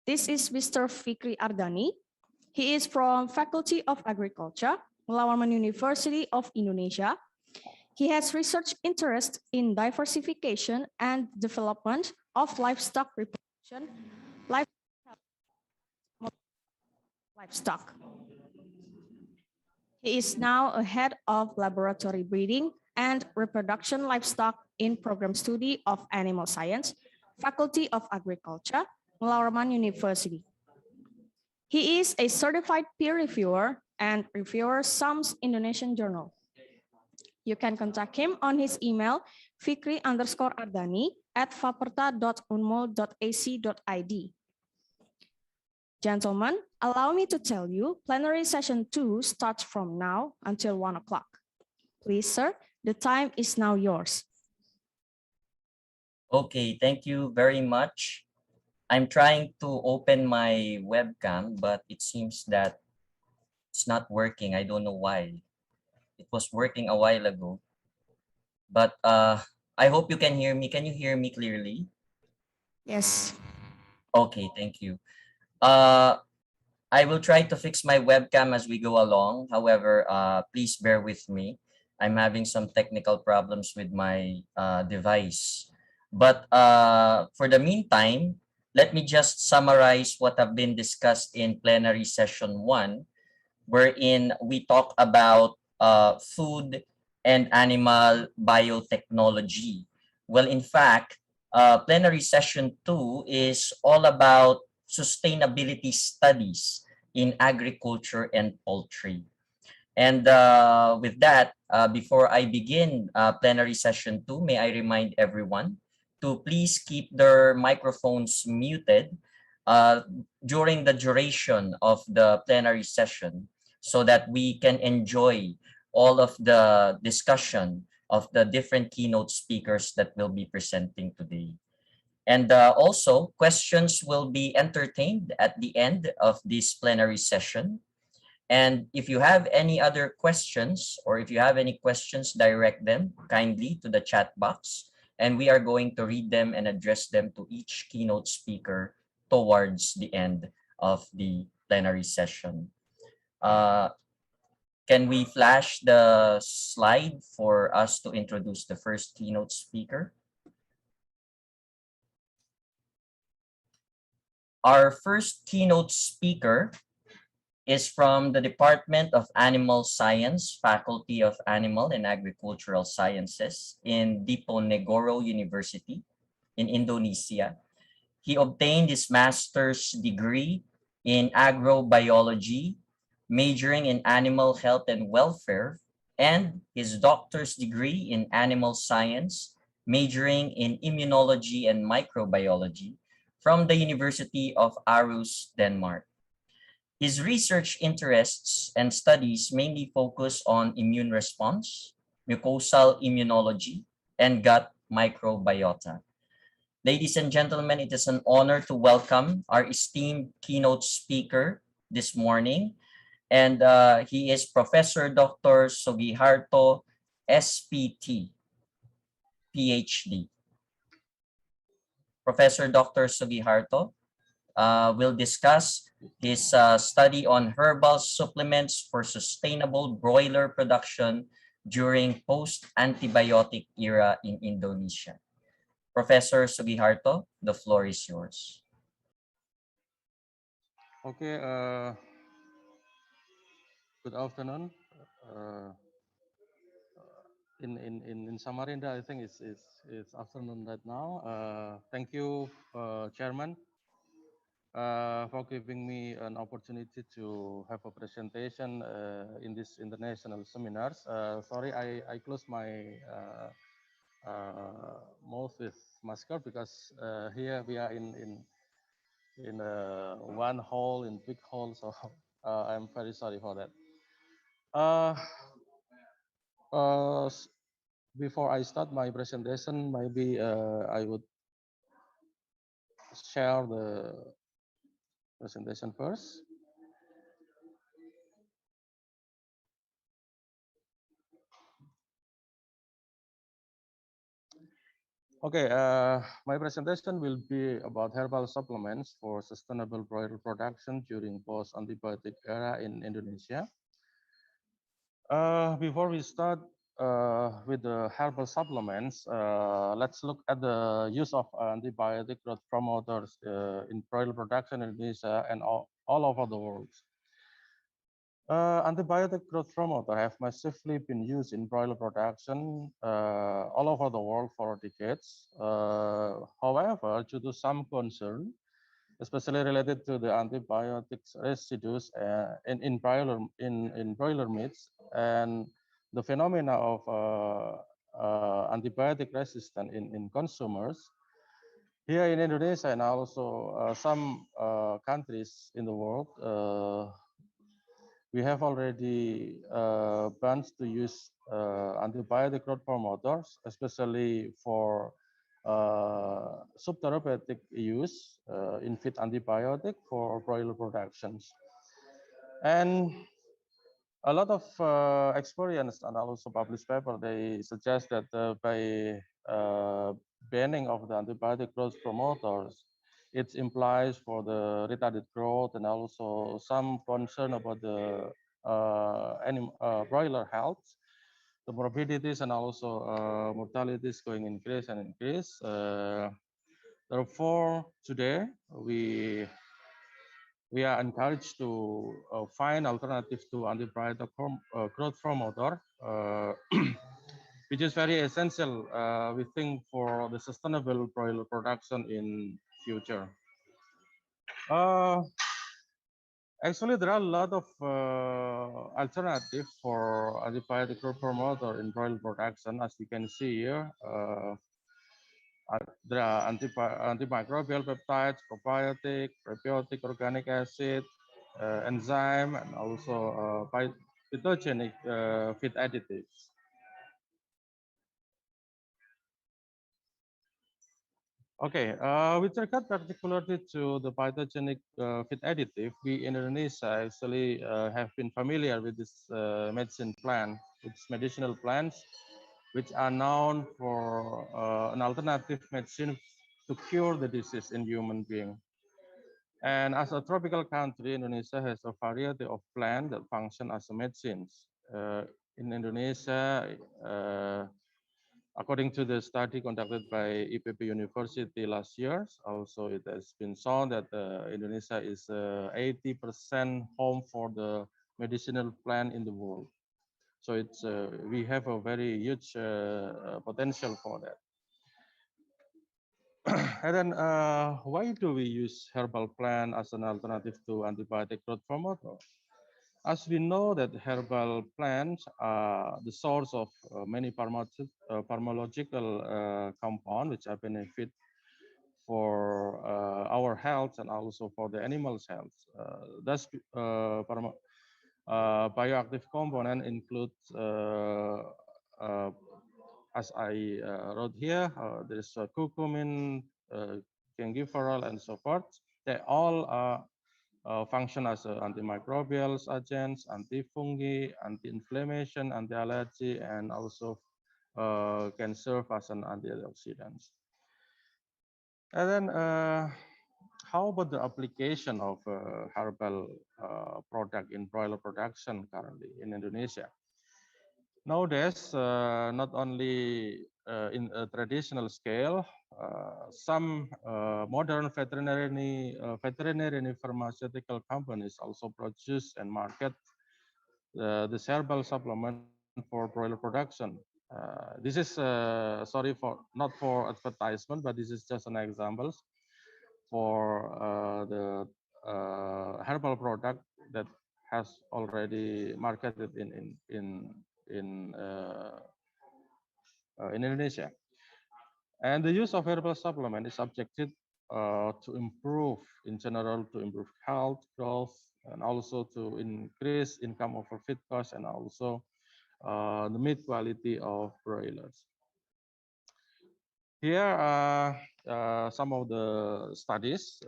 S1: this is Mr. Fikri Ardani. He is from Faculty of Agriculture, Mula Warman University of Indonesia. He has research interest in diversification and development of livestock reproduction, livestock. He is now a head of laboratory breeding and reproduction livestock in program study of animal science, Faculty of Agriculture, Mula Warman University. He is a certified peer reviewer and reviewer some Indonesian journal. You can contact him on his email, fikri_ardani@faperta.unmul.ac.id. Gentlemen, allow me to tell you, plenary session 2 starts from now until 1 o'clock. Please, sir, the time is now yours.
S10: Okay, thank you very much. I'm trying to open my webcam, but it seems that it's not working. I don't know why. It was working a while ago. But I hope you can hear me. Can you hear me clearly?
S1: Yes.
S10: Okay, thank you. I will try to fix my webcam as we go along. However, please bear with me. I'm having some technical problems with my device. But for the meantime, let me just summarize what have been discussed in plenary session 1, wherein we talk about food and animal biotechnology. Well, in fact, plenary session 2 is all about sustainability studies in agriculture and poultry. And with that, before I begin plenary session 2, may I remind everyone to please keep their microphones muted during the duration of the plenary session so that we can enjoy all of the discussion of the different keynote speakers that will be presenting today. And also, questions will be entertained at the end of this plenary session. And if you have any other questions, or if you have any questions, direct them kindly to the chat box, and we are going to read them and address them to each keynote speaker towards the end of the plenary session. Can we flash the slide for us to introduce the first keynote speaker? Our first keynote speaker is from the Department of Animal Science, Faculty of Animal and Agricultural Sciences in Diponegoro University in Indonesia. He obtained his master's degree in agrobiology, majoring in animal health and welfare, and his doctor's degree in animal science, majoring in immunology and microbiology from the University of Aarhus, Denmark. His research interests and studies mainly focus on immune response, mucosal immunology, and gut microbiota. Ladies and gentlemen, it is an honor to welcome our esteemed keynote speaker this morning. And he is Professor Dr. Sugiharto, SPT, PhD. Professor Dr. Sugiharto will discuss his study on herbal supplements for sustainable broiler production during post-antibiotic era in Indonesia. Professor Sugiharto, the floor is yours.
S11: Okay, good afternoon. In Samarinda, I think it's afternoon right now. Thank you, Chairman, for giving me an opportunity to have a presentation in this international seminars. Sorry, I closed my mouth with masker because here we are in one hall, in big hall, so I'm very sorry for that. Before I start my presentation, maybe I would share the presentation first. Okay, my presentation will be about herbal supplements for sustainable broiler production during post-antibiotic era in Indonesia. Before we start with the herbal supplements, let's look at the use of antibiotic growth promoters in broiler production in Indonesia and all over the world. Antibiotic growth promoter have massively been used in broiler production all over the world for decades. However, due to some concern, especially related to the antibiotics residues in broiler meats and the phenomena of antibiotic resistance in consumers, here in Indonesia and also some countries in the world, we have already bans to use antibiotic growth promoters, especially for subtherapeutic use in feed antibiotic for broiler productions. And a lot of experience and also published paper, they suggest that by banning of the antibiotic growth promoters, it implies for the retarded growth and also some concern about the broiler health, the morbidities and also mortalities going increase and increase. Therefore, today we are encouraged to find alternatives to antibiotic growth promoter, which is very essential, we think, for the sustainable broiler production in future. Actually, there are a lot of alternatives for antibiotic growth promoter in broiler production, as you can see here. There are antimicrobial peptides, probiotic, prebiotic organic acid, enzyme, and also phytogenic feed additives. Okay, with regard particularly to the phytogenic feed additive, we in Indonesia actually have been familiar with this medicine plant, its medicinal plants, which are known for an alternative medicine to cure the disease in human being. And as a tropical country, Indonesia has a variety of plants that function as medicines. In Indonesia, according to the study conducted by IPP University last year, also it has been shown that Indonesia is 80% home for the medicinal plant in the world. So it's we have a very huge potential for that. And then why do we use herbal plant as an alternative to antibiotic growth promoter? As we know that herbal plants are the source of many pharmacological compounds which are benefit for our health and also for the animal's health. Thus, bioactive component includes, as I wrote here, there's curcumin, gingiferol, and so forth. They all function as antimicrobial agents, antifungi, anti-inflammation, anti-allergy, and also can serve as an antioxidant. And then how about the application of herbal product in broiler production currently in Indonesia? Nowadays, not only in a traditional scale, some modern veterinary pharmaceutical companies also produce and market this herbal supplement for broiler production. This is sorry for not for advertisement, but this is just an example for the herbal product that has already marketed in Indonesia. And the use of herbal supplement is subjected to improve, in general, to improve health, growth, and also to increase income over feed costs, and also the meat quality of broilers. Here are some of the studies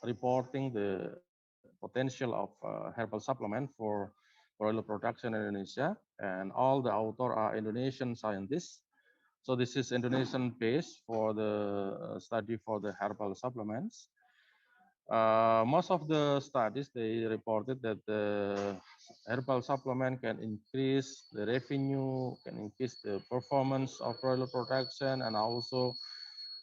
S11: reporting the potential of herbal supplement for broiler production in Indonesia, and all the author are Indonesian scientists. So this is Indonesian base for the study for the herbal supplements. Most of the studies, they reported that the herbal supplement can increase the revenue, can increase the performance of broiler production, and also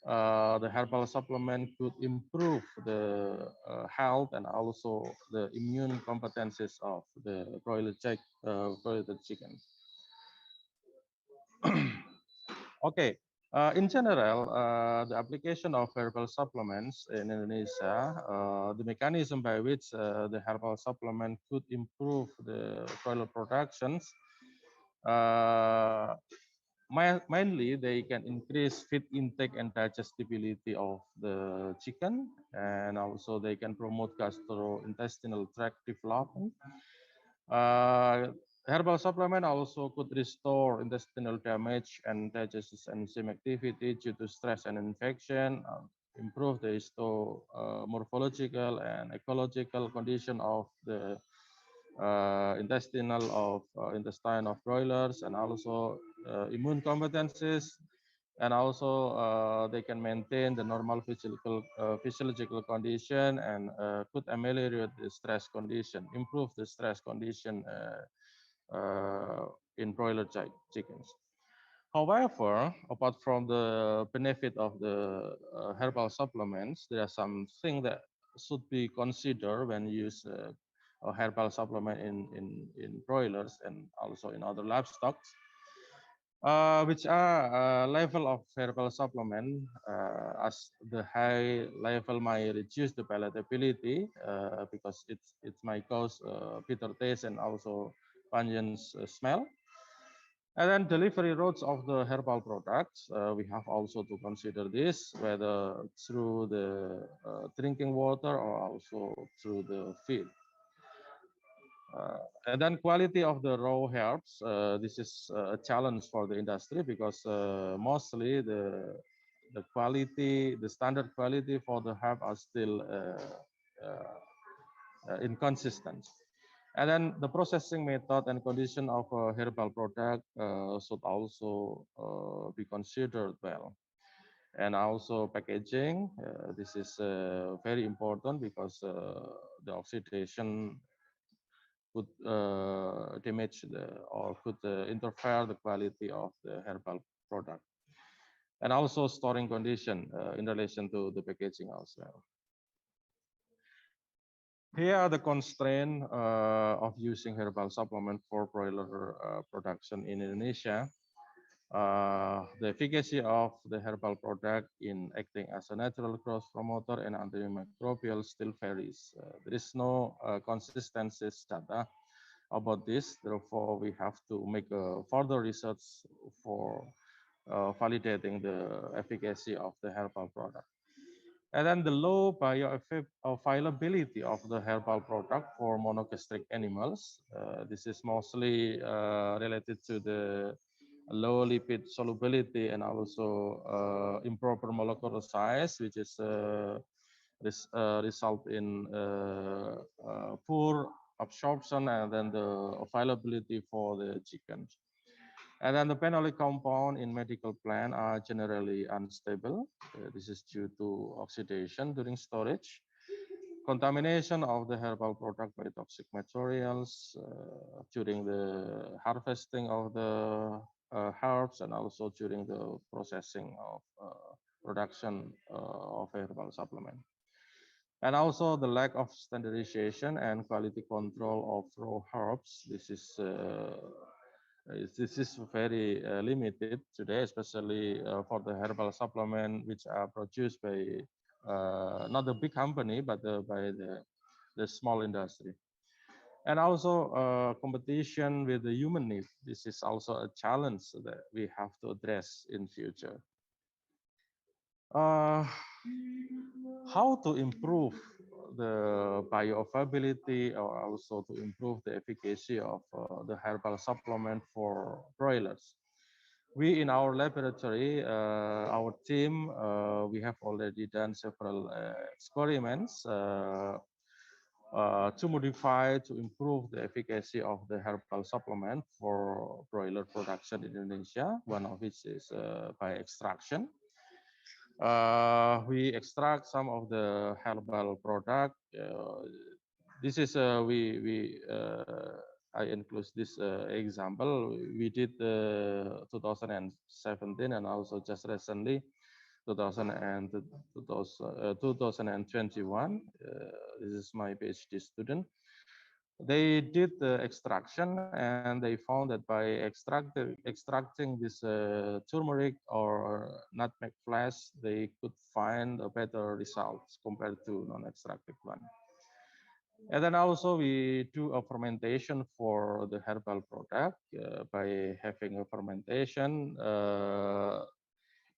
S11: the herbal supplement could improve the health and also the immune competencies of the broiler chicken. Okay, in general, the application of herbal supplements in Indonesia, the mechanism by which the herbal supplement could improve the broiler productions, mainly they can increase feed intake and digestibility of the chicken, and also they can promote gastrointestinal tract development. Herbal supplement also could restore intestinal damage and digestive enzyme activity due to stress and infection, improve the morphological and ecological condition of the intestine of broilers, and also immune competencies, and also they can maintain the normal physiological condition, and could ameliorate the stress condition, improve the stress condition in broiler chickens. However, apart from the benefit of the herbal supplements, there are some things that should be considered when you use a herbal supplement in broilers and also in other livestock, which are level of herbal supplement, as the high level might reduce the palatability because it might cause bitter taste and also pungent smell. And then delivery routes of the herbal products, we have also to consider this, whether through the drinking water or also through the feed. And then quality of the raw herbs, this is a challenge for the industry because mostly the quality, the standard quality for the herb are still inconsistent. And then the processing method and condition of a herbal product should also be considered well. And also packaging, this is very important because the oxidation could damage or could interfere the quality of the herbal product. And also storing condition in relation to the packaging as well. Here are the constraints of using herbal supplement for broiler production in Indonesia. The efficacy of the herbal product in acting as a natural growth promoter and antimicrobial still varies. There is no consistency data about this. Therefore, we have to make further research for validating the efficacy of the herbal product. And then the low bioavailability of the herbal product for monogastric animals. This is mostly related to the low lipid solubility and also improper molecular size, which is result in poor absorption and then the availability for the chickens. And then the phenolic compound in medical plant are generally unstable. This is due to oxidation during storage, contamination of the herbal product by toxic materials during the harvesting of the herbs and also during the processing of production of herbal supplement. And also the lack of standardization and quality control of raw herbs. This is very limited today, especially for the herbal supplement, which are produced by not the big company, but by the small industry. And also competition with the human need. This is also a challenge that we have to address in future. How to improve the bioavailability or also to improve the efficacy of the herbal supplement for broilers. We in our laboratory, our team, we have already done several experiments to modify, to improve the efficacy of the herbal supplement for broiler production in Indonesia, one of which is by extraction. We extract some of the herbal product. This is I include this example. We did 2017 and also just recently 2021. This is my PhD student. They did the extraction and they found that by extracting this turmeric or nutmeg flesh, they could find a better results compared to non-extracted one. And then also we do a fermentation for the herbal product by having a fermentation.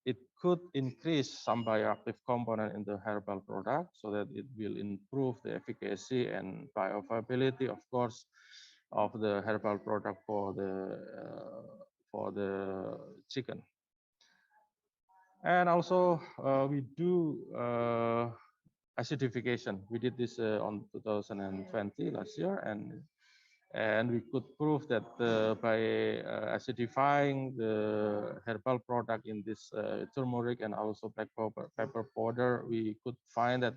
S11: It could increase some bioactive component in the herbal product so that it will improve the efficacy and bioavailability, of course, of the herbal product for the chicken. And also we do acidification. We did this on 2020 last year, and we could prove that by acidifying the herbal product in this turmeric and also black pepper powder, we could find that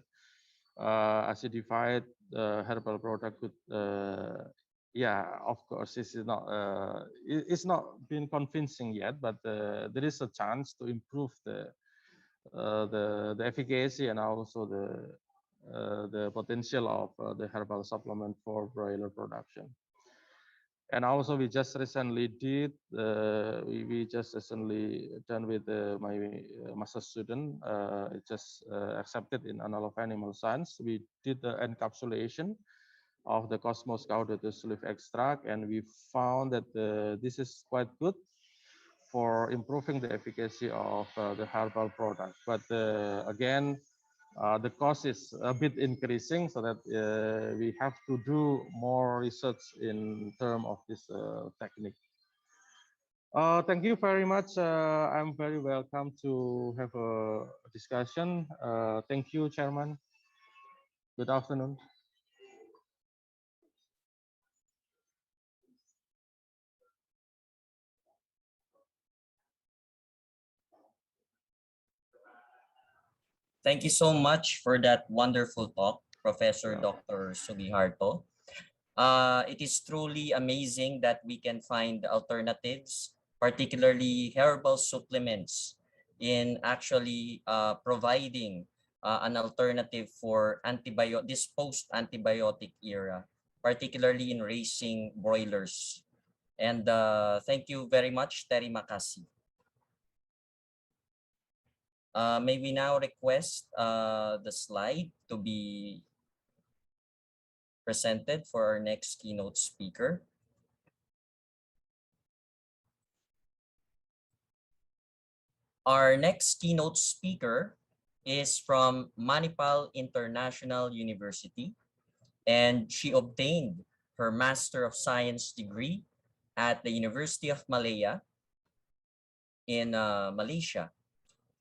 S11: acidified herbal product could, yeah, of course, it's not been convincing yet, but there is a chance to improve the efficacy and also the potential of the herbal supplement for broiler production. And also we just recently did, we just recently done with my master student, it just accepted in Annals of Animal Science. We did the encapsulation of the Cosmos caudatus leaf extract, and we found that this is quite good for improving the efficacy of the herbal product. But again, the cost is a bit increasing, so that we have to do more research in terms of this technique. Thank you very much. I'm very welcome to have a discussion. Thank you, Chairman. Good afternoon.
S10: Thank you so much for that wonderful talk, Professor Dr. Sugiharto. It is truly amazing that we can find alternatives, particularly herbal supplements, in actually providing an alternative for this post-antibiotic era, particularly in raising broilers. And thank you very much, Terry Makasi. May we now request the slide to be presented for our next keynote speaker. Our next keynote speaker is from Manipal International University, and she obtained her Master of Science degree at the University of Malaya in Malaysia.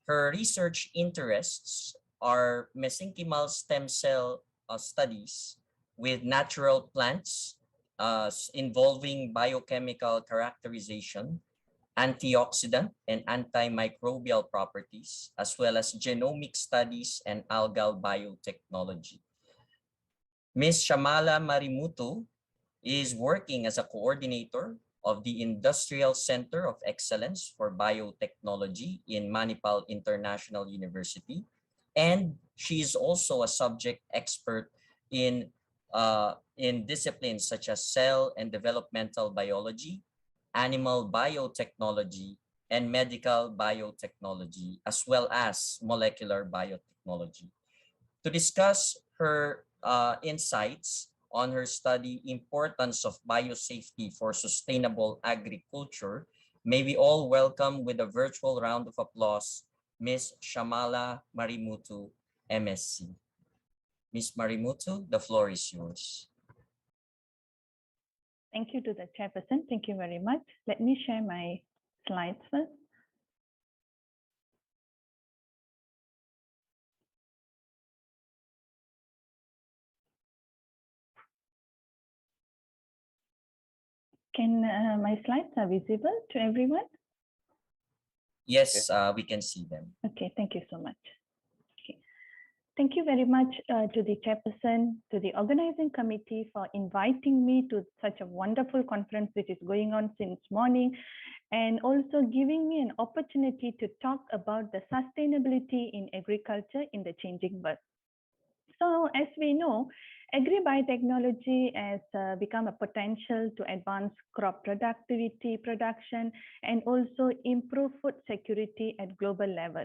S10: Her research interests are mesenchymal stem cell studies with natural plants involving biochemical characterization, antioxidant and antimicrobial properties, as well as genomic studies and algal biotechnology. Ms. Shamala Marimutu is working as a coordinator of the Industrial Center of Excellence for Biotechnology in Manipal International University, and she is also a subject expert in disciplines such as cell and developmental biology, animal biotechnology, and medical biotechnology, as well as molecular biotechnology. To discuss her insights on her study, Importance of Biosafety for Sustainable Agriculture, may we all welcome with a virtual round of applause, Ms. Shamala Marimutu, MSc. Ms. Marimutu, the floor is yours.
S12: Thank you to the chairperson. Thank you very much. Let me share my slides first. Can my slides are visible to everyone?
S10: Yes, we can see them.
S12: Okay, thank you so much. Okay. Thank you very much to the chairperson, to the organizing committee for inviting me to such a wonderful conference which is going on since morning, and also giving me an opportunity to talk about the sustainability in agriculture in the changing world. So as we know, agri-biotechnology has become a potential to advance crop productivity, production, and also improve food security at global level.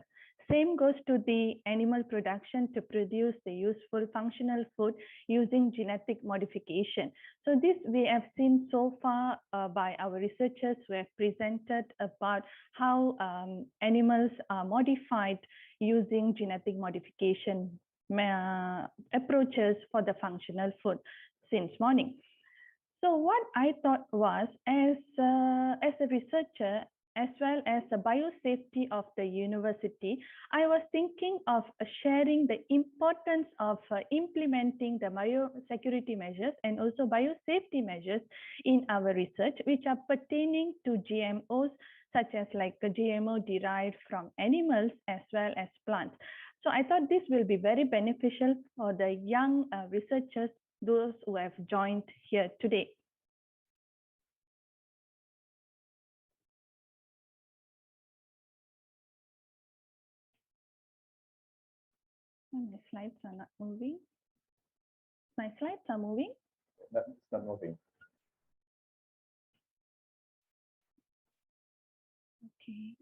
S12: Same goes to the animal production to produce the useful functional food using genetic modification. So this we have seen so far by our researchers who have presented about how animals are modified using genetic modification approaches for the functional food since morning. So what I thought was, as a researcher, as well as the biosafety of the university, I was thinking of sharing the importance of implementing the biosecurity measures and also biosafety measures in our research, which are pertaining to GMOs, such as like the GMO derived from animals as well as plants. So I thought this will be very beneficial for the young researchers, those who have joined here today. The slides are not moving. My slides are moving.
S5: That's not moving.
S12: Okay.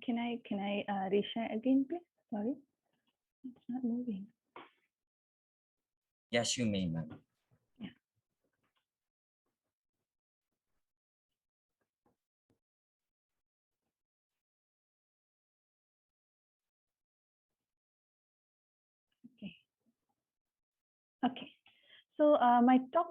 S12: Can I reshare again, please? Sorry, it's not moving.
S10: Yes, you may, ma'am.
S12: Okay. So my talk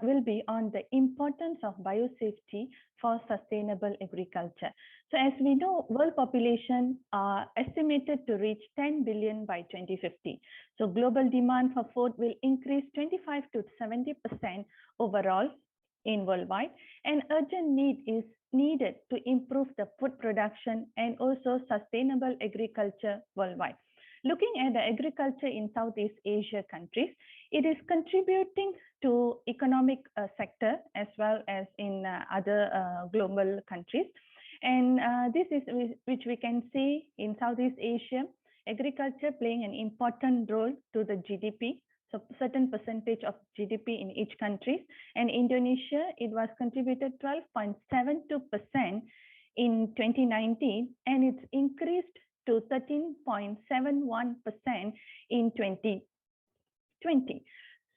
S12: will be on the importance of biosafety for sustainable agriculture. So as we know, world population are estimated to reach 10 billion by 2050. So global demand for food will increase 25 to 70% overall in worldwide, and urgent need is needed to improve the food production and also sustainable agriculture worldwide. Looking at the agriculture in Southeast Asia countries, it is contributing to economic sector as well as in other global countries. And this is which we can see in Southeast Asia, agriculture playing an important role to the GDP. So certain percentage of GDP in each country. And Indonesia, it was contributed 12.72% in 2019, and it's increased to 13.71% in 2020.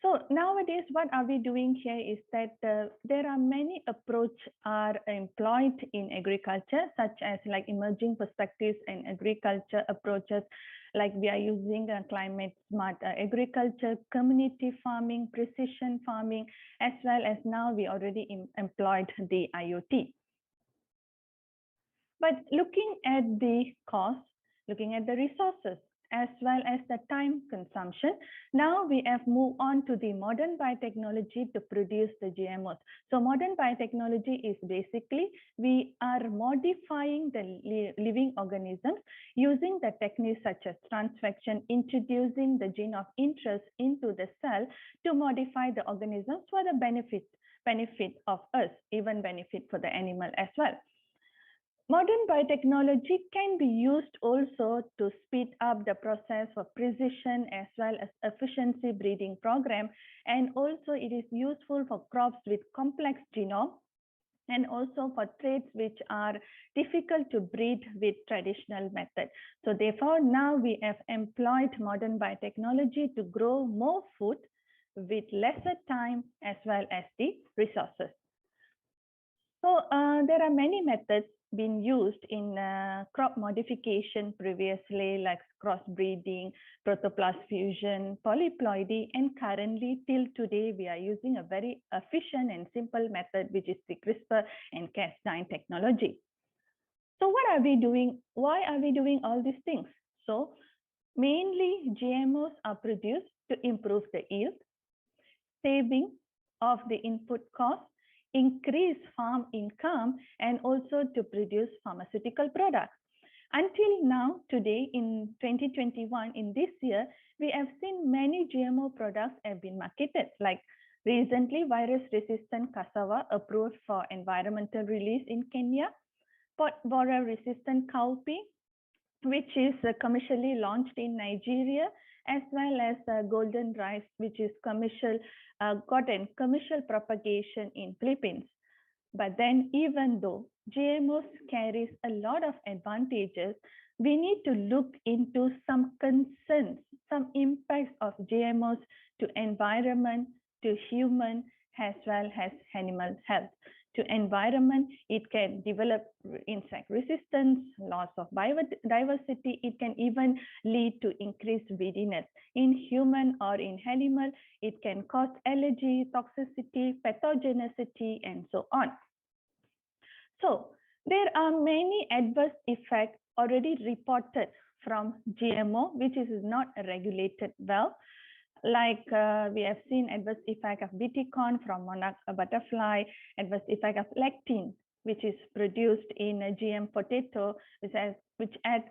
S12: So nowadays, what are we doing here is that there are many approaches are employed in agriculture, such as like emerging perspectives and agriculture approaches, like we are using climate smart agriculture, community farming, precision farming, as well as now we already employed the IoT. But looking at the cost, looking at the resources, as well as the time consumption, now we have moved on to the modern biotechnology to produce the GMOs. So modern biotechnology is basically, we are modifying the living organisms using the techniques such as transfection, introducing the gene of interest into the cell to modify the organisms for the benefit of us, even benefit for the animal as well. Modern biotechnology can be used also to speed up the process for precision as well as efficiency breeding program. And also it is useful for crops with complex genome and also for traits which are difficult to breed with traditional methods. So therefore, now we have employed modern biotechnology to grow more food with lesser time as well as the resources. So there are many methods been used in crop modification previously, like crossbreeding, protoplast fusion, polyploidy, and currently till today we are using a very efficient and simple method, which is the CRISPR and Cas9 technology. So what are we doing? Why are we doing all these things? So mainly GMOs are produced to improve the yield, saving of the input cost, increase farm income, and also to produce pharmaceutical products. Until now, today in 2021, in this year, we have seen many GMO products have been marketed, like recently virus-resistant cassava approved for environmental release in Kenya, pot borer resistant cowpea, which is commercially launched in Nigeria, as well as golden rice, which is gotten commercial propagation in Philippines. But then even though GMOs carries a lot of advantages, we need to look into some concerns, some impacts of GMOs to environment, to human, as well as animal health. To environment, it can develop insect resistance, loss of biodiversity. It can even lead to increased weediness. In human or in animal, it can cause allergy, toxicity, pathogenicity, and so on. So there are many adverse effects already reported from GMO, which is not regulated well. Like we have seen adverse effect of BT corn from monarch butterfly, adverse effect of lectin, which is produced in a GM potato, which had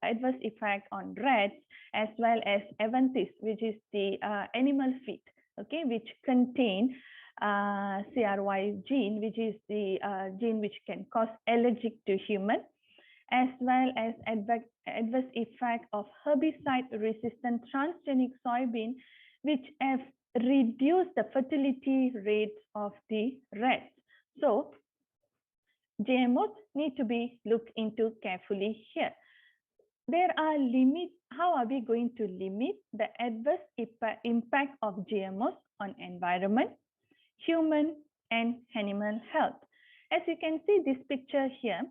S12: adverse effect on rats, as well as Avantis, which is the animal feed, okay, which contain CRY gene, which is the gene which can cause allergic to human, as well as adverse effect of herbicide-resistant transgenic soybean, which have reduced the fertility rates of the rats. So GMOs need to be looked into carefully here. there are limits. How are we going to limit the adverse impact of GMOs on environment, human and animal health? As you can see this picture here,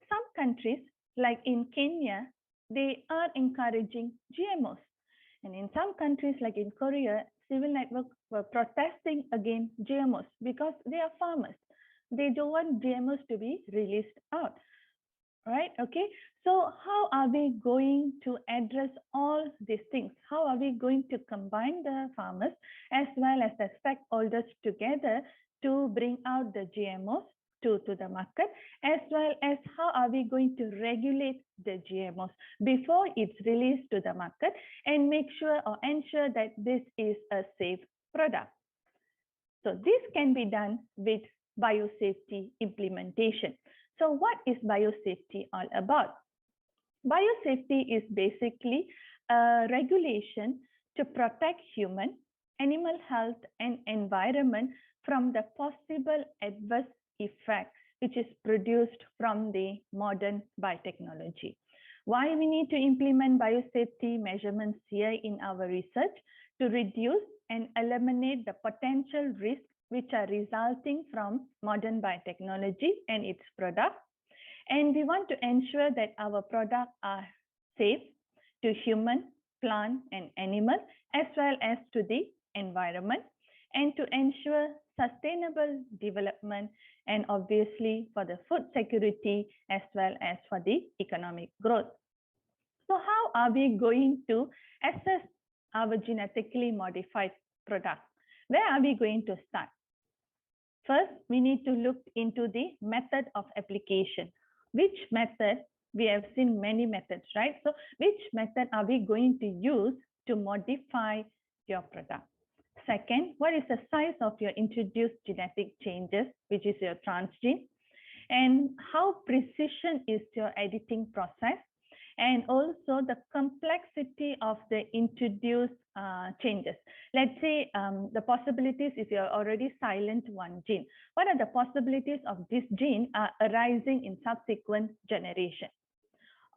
S12: some countries like in Kenya, they are encouraging GMOs. And in some countries like in Korea, civil networks were protesting against GMOs because they are farmers. They don't want GMOs to be released out. Right? Okay. So how are we going to address all these things? How are we going to combine the farmers as well as the stakeholders together to bring out the GMOs to the market, as well as how are we going to regulate the GMOs before it's released to the market and make sure or ensure that this is a safe product. So this can be done with biosafety implementation. So what is biosafety all about? Biosafety is basically a regulation to protect human, animal health and environment from the possible adverse effect which is produced from the modern biotechnology. Why we need to implement biosafety measurements here in our research? To reduce and eliminate the potential risks which are resulting from modern biotechnology and its products. And we want to ensure that our products are safe to human, plant, and animal, as well as to the environment, and to ensure sustainable development, and obviously for the food security, as well as for the economic growth. So how are we going to assess our genetically modified product? Where are we going to start? First, we need to look into the method of application. Which method? We have seen many methods, right? So which method are we going to use to modify your product? Second, what is the size of your introduced genetic changes, which is your transgene? And how precision is your editing process? And also the complexity of the introduced changes. Let's say the possibilities if you're already silent one gene. What are the possibilities of this gene arising in subsequent generation?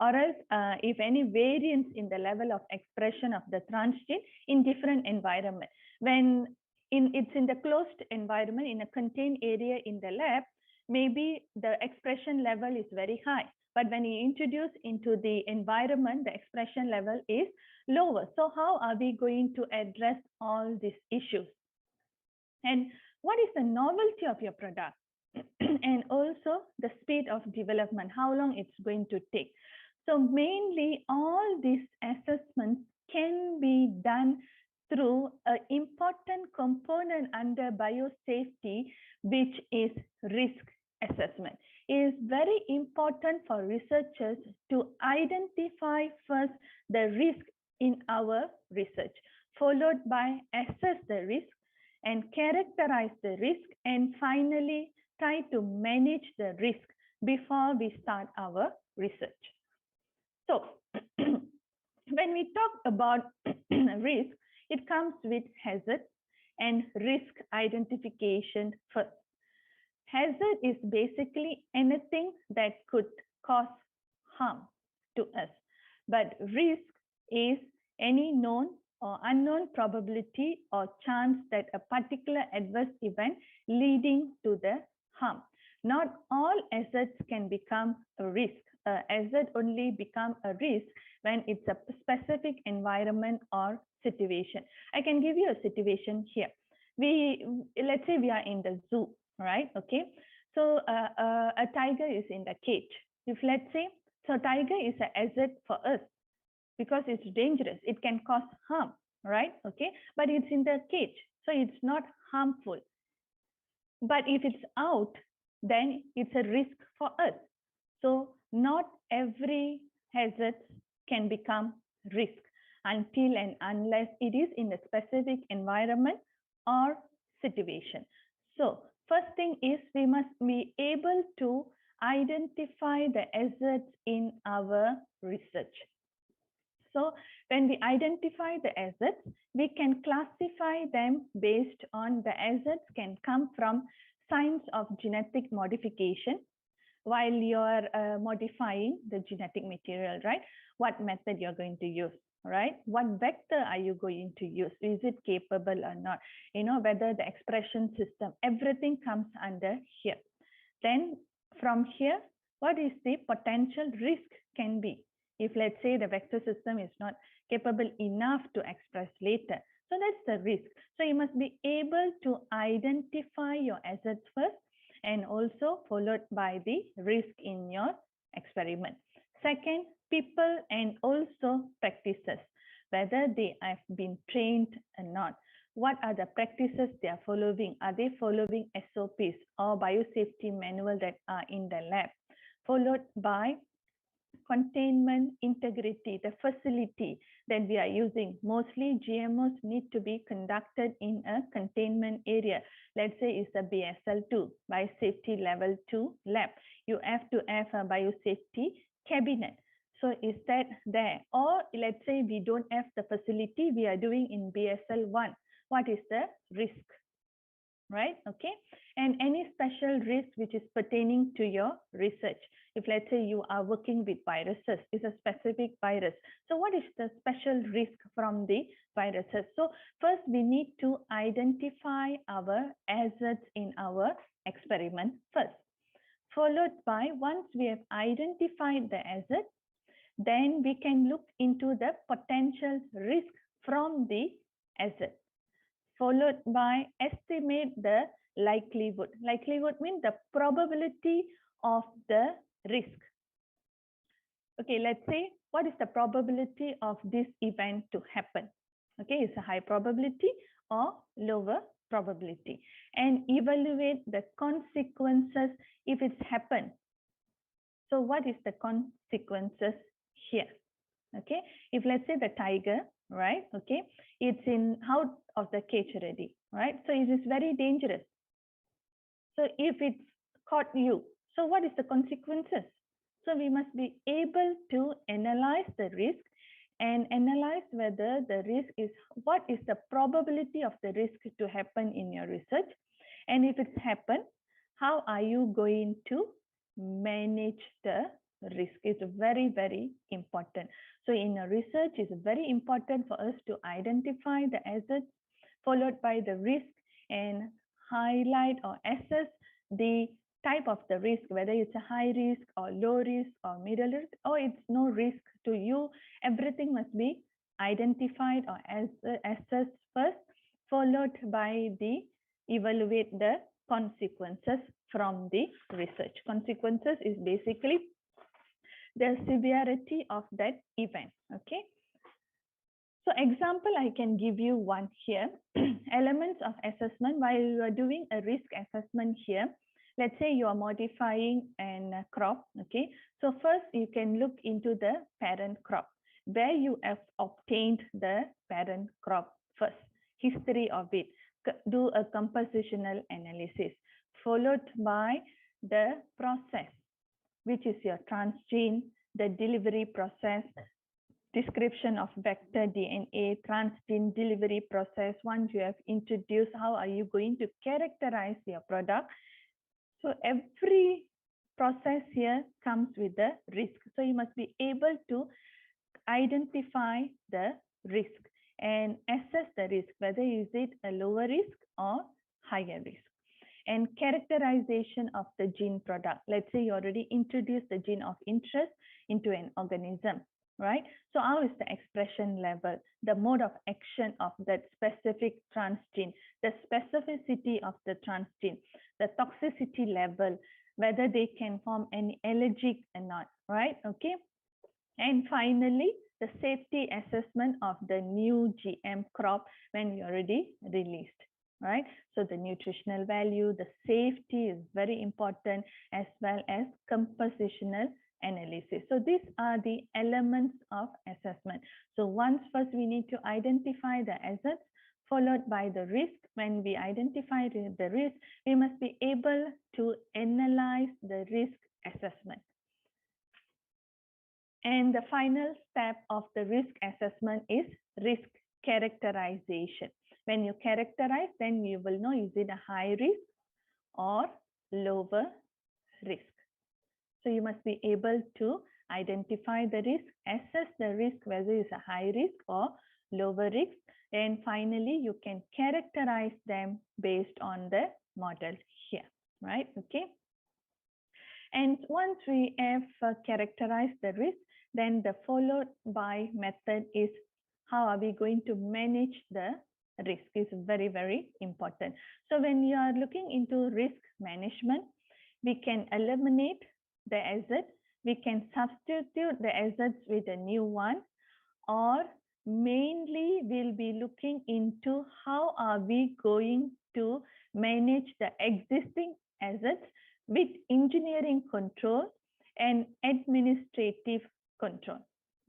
S12: Or else if any variance in the level of expression of the transgene in different environment. When it's in the closed environment, in a contained area in the lab, maybe the expression level is very high. But when you introduce into the environment, the expression level is lower. So how are we going to address all these issues? And what is the novelty of your product? And also the speed of development, how long it's going to take. So mainly all these assessments can be done through an important component under biosafety, which is risk assessment. It is very important for researchers to identify first the risk in our research, followed by assess the risk and characterize the risk, and finally try to manage the risk before we start our research. So when we talk about risk, it comes with hazard and risk identification first. Hazard is basically anything that could cause harm to us, but risk is any known or unknown probability or chance that a particular adverse event leading to the harm. Not all hazards can become a risk. Hazard only become a risk when it's a specific environment or situation. I can give you a situation here. Let's say we are in the zoo, right? Okay. So a tiger is in the cage. If let's say, so tiger is a hazard for us because it's dangerous. It can cause harm, right? Okay. But it's in the cage, so it's not harmful. But if it's out, then it's a risk for us. So not every hazard can become risk until and unless it is in a specific environment or situation. So first thing is we must be able to identify the hazards in our research. So when we identify the hazards, we can classify them based on the hazards can come from signs of genetic modification, while you're modifying the genetic material, right? What method you're going to use, right? What vector are you going to use? Is it capable or not? Whether the expression system, everything comes under here. Then from here, what is the potential risk can be? If let's say the vector system is not capable enough to express later. So that's the risk. So you must be able to identify your assets first and also followed by the risk in your experiment. Second, people and also practices, whether they have been trained or not. What are the practices they are following? Are they following SOPs or biosafety manual that are in the lab? Followed by containment, integrity, the facility that we are using. Mostly GMOs need to be conducted in a containment area. Let's say it's a BSL2, biosafety level 2 lab. You have to have a biosafety cabinet. So is that there? Or let's say we don't have the facility, we are doing in BSL1. What is the risk? Right? Okay. And any special risk which is pertaining to your research. If let's say you are working with viruses, it's a specific virus. So what is the special risk from the viruses? So first we need to identify our assets in our experiment first. Followed by, once we have identified the asset, then we can look into the potential risk from the asset. Followed by estimate the likelihood. Likelihood means the probability of the risk. Okay, let's say what is the probability of this event to happen? Okay, it's a high probability or lower probability. And evaluate the consequences if it's happened. So what is the consequences here? Okay, if let's say the tiger, right, okay, it's in out of the cage already, right? So it is very dangerous. So if it's caught you, so what is the consequences? So we must be able to analyze the risk and analyze whether the risk is, what is the probability of the risk to happen in your research? And if it's happened, how are you going to manage the risk? Is very, very important. So in a research, it's very important for us to identify the assets, followed by the risk, and highlight or assess the type of the risk, whether it's a high risk or low risk or middle risk, or it's no risk to you. Everything must be identified or assessed first, followed by the evaluate the consequences from the research. Consequences is basically the severity of that event. Okay. So example, I can give you one here. Elements of assessment. While you are doing a risk assessment here, let's say you are modifying a crop. Okay. So first you can look into the parent crop, where you have obtained the parent crop first, history of it, do a compositional analysis, followed by the process, which is your transgene, the delivery process, description of vector DNA, transgene delivery process. Once you have introduced, how are you going to characterize your product? So every process here comes with the risk. So you must be able to identify the risk and assess the risk, whether is it a lower risk or higher risk. And characterization of the gene product. Let's say you already introduced the gene of interest into an organism, right? So how is the expression level, the mode of action of that specific transgene, the specificity of the transgene, the toxicity level, whether they can form any allergic or not, right? Okay. And finally, the safety assessment of the new GM crop when you already released. Right? So the nutritional value, the safety is very important, as well as compositional analysis. So these are the elements of assessment. So once first we need to identify the assets, followed by the risk. When we identify the risk, we must be able to analyze the risk assessment. And the final step of the risk assessment is risk characterization. When you characterize, then you will know, is it a high risk or lower risk. So you must be able to identify the risk, assess the risk, whether it's a high risk or lower risk. And finally, you can characterize them based on the model here, right? Okay. And once we have characterized the risk, then the followed by method is how are we going to manage the risk is very, very important. So when you are looking into risk management, we can eliminate the asset, we can substitute the assets with a new one, or mainly we'll be looking into how are we going to manage the existing assets with engineering control and administrative control,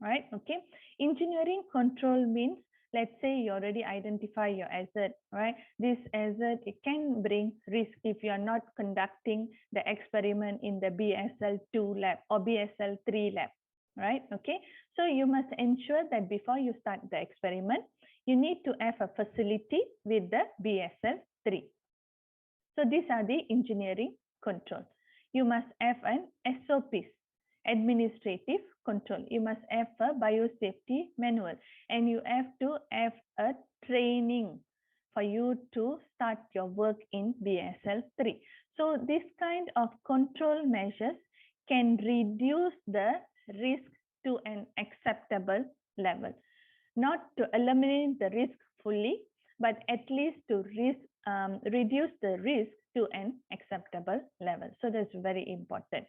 S12: right? Okay. Engineering control means, let's say you already identify your asset, right? This asset, it can bring risk if you are not conducting the experiment in the BSL2 lab or BSL3 lab, right? Okay. So you must ensure that before you start the experiment, you need to have a facility with the BSL3. So these are the engineering control. You must have an SOPs, administrative control. You must have a biosafety manual, and you have to have a training for you to start your work in BSL3. So this kind of control measures can reduce the risk to an acceptable level. Not to eliminate the risk fully, but at least to reduce the risk to an acceptable level. So that's very important.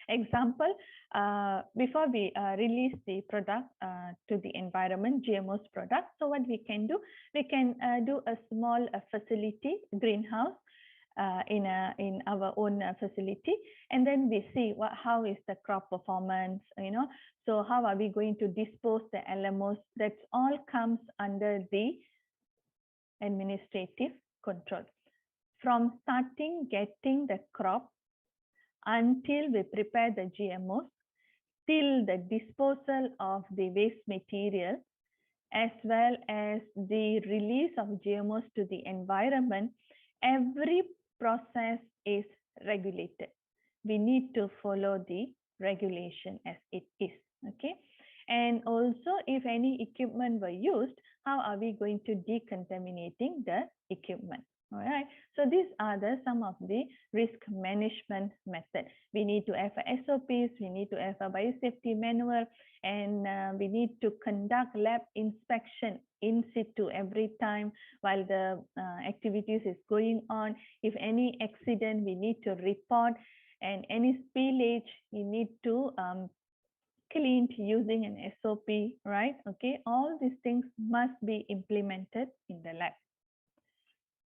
S12: Example, before we release the product to the environment, GMOs product, so what we can do, we can do a small facility, greenhouse, in our own facility, and then we see how is the crop performance, so how are we going to dispose the LMOs. That all comes under the administrative control. From starting getting the crop until we prepare the GMOs, till the disposal of the waste material, as well as the release of GMOs to the environment, every process is regulated. We need to follow the regulation as it is, okay? And also, if any equipment were used, how are we going to decontaminating the equipment? All right, so these are some of the risk management methods. We need to have a SOPs, we need to have a biosafety manual, and we need to conduct lab inspection in situ every time while the activities is going on. If any accident, we need to report, and any spillage, we need to clean using an SOP, right? Okay, all these things must be implemented in the lab.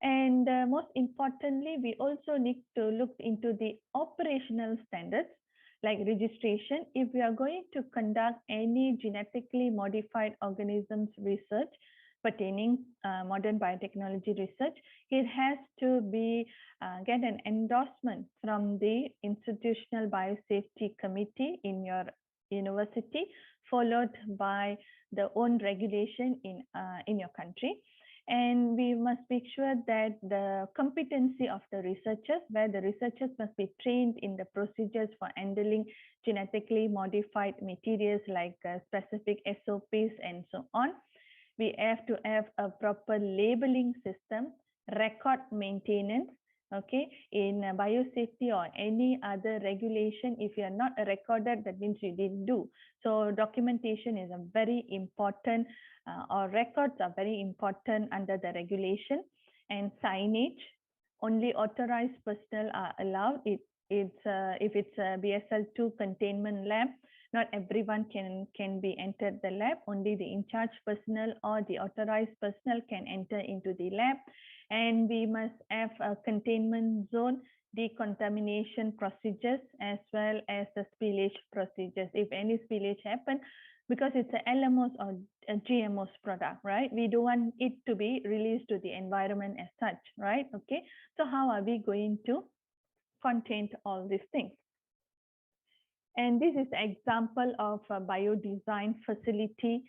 S12: And most importantly, we also need to look into the operational standards like registration. If we are going to conduct any genetically modified organisms research pertaining modern biotechnology research, it has to be get an endorsement from the Institutional Biosafety Committee in your university, followed by the own regulation in your country. And we must make sure that the competency of the researchers, where the researchers must be trained in the procedures for handling genetically modified materials like specific SOPs and so on. We have to have a proper labeling system, record maintenance, okay, in biosafety or any other regulation. If you are not recorded, that means you didn't do. So documentation is a very important, or records are very important under the regulation. And signage, only authorized personnel are allowed. If it's a BSL2 containment lab, not everyone can be entered the lab. Only the in-charge personnel or the authorized personnel can enter into the lab. And we must have a containment zone, decontamination procedures, as well as the spillage procedures. If any spillage happens, because it's a LMOs or a GMOs product, right? We don't want it to be released to the environment as such, right? Okay, so how are we going to contain all these things? And this is an example of a bio-design facility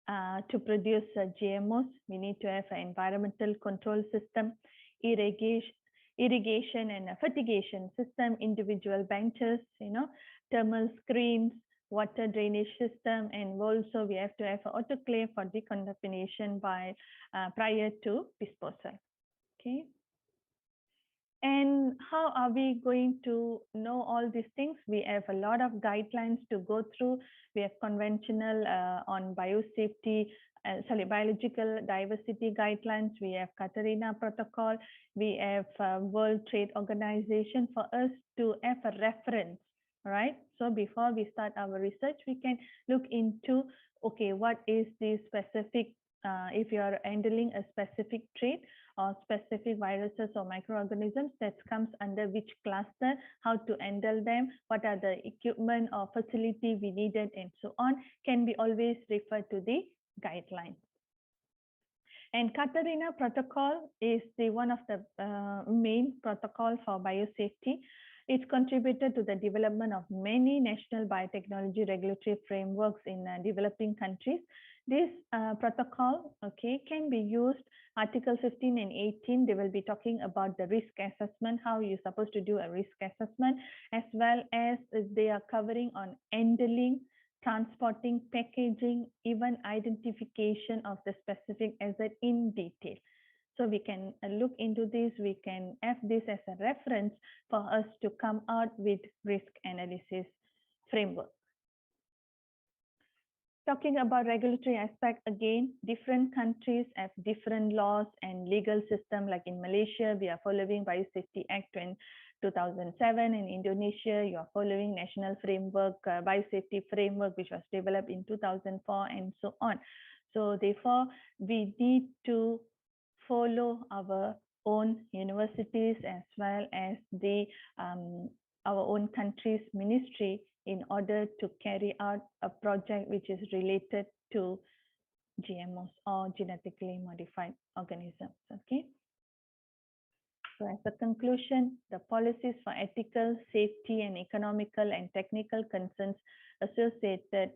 S12: to produce GMOs. We need to have an environmental control system, irrigation, irrigation and fertigation system, individual benches, thermal screens, water drainage system, and also we have to have an autoclave for decontamination by prior to disposal. Okay. And how are we going to know all these things? We have a lot of guidelines to go through. We have conventional on biosafety, biological diversity guidelines. We have Katarina protocol. We have World Trade Organization for us to have a reference, right? So before we start our research, we can look into, okay, what is the specific, if you are handling a specific trait, or specific viruses or microorganisms that comes under which cluster, how to handle them, what are the equipment or facility we needed, and so on, can be always referred to the guidelines. And Katarina protocol is the one of the main protocol for biosafety. It's contributed to the development of many national biotechnology regulatory frameworks in developing countries. This protocol, okay, can be used. Article 15 and 18, they will be talking about the risk assessment, how you're supposed to do a risk assessment, as well as they are covering on handling, transporting, packaging, even identification of the specific asset in detail. So we can look into this, we can have this as a reference for us to come out with risk analysis framework. Talking about regulatory aspect, again, different countries have different laws and legal system. Like in Malaysia, we are following Biosafety Act 2007. In Indonesia, you are following National Framework, Biosafety Framework, which was developed in 2004, and so on. So therefore, we need to follow our own universities as well as the our own country's ministry in order to carry out a project which is related to GMOs or genetically modified organisms. Okay. So as a conclusion, the policies for ethical, safety, and economical and technical concerns associated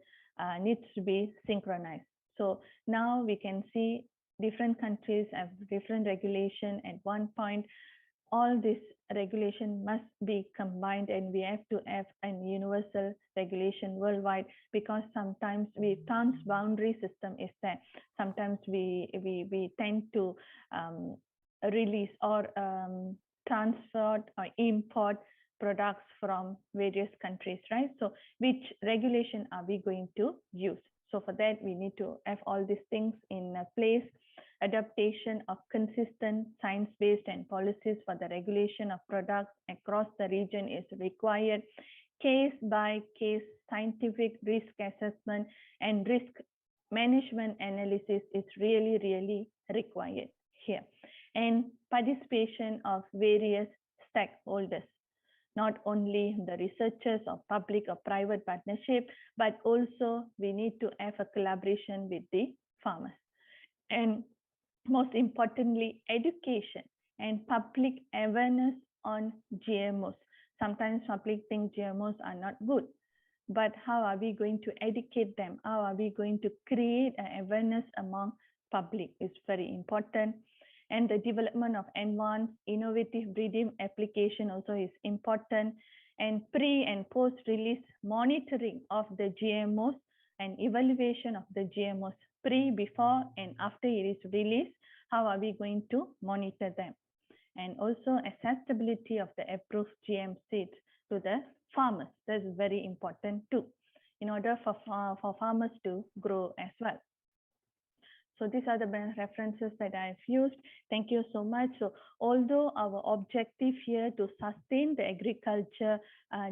S12: needs to be synchronized. So now we can see different countries have different regulation. At one point, all this regulation must be combined, and we have to have a universal regulation worldwide, because sometimes we transboundary system is there. Sometimes we tend to release or transfer or import products from various countries, right? So which regulation are we going to use? So for that, we need to have all these things in place. Adaptation of consistent science-based and policies for the regulation of products across the region is required. Case-by-case scientific risk assessment and risk management analysis is really, really required here. And participation of various stakeholders, not only the researchers or public or private partnership, but also we need to have a collaboration with the farmers. And most importantly, education and public awareness on GMOs. Sometimes public think GMOs are not good, but how are we going to educate them? How are we going to create an awareness among public is very important. And the development of advanced innovative breeding application also is important. And pre and post-release monitoring of the GMOs and evaluation of the GMOs pre, before, and after it is released. How are we going to monitor them? And also accessibility of the approved GM seeds to the farmers. That's very important too, in order for farmers to grow as well. So these are the references that I've used. Thank you so much. So although our objective here to sustain the agriculture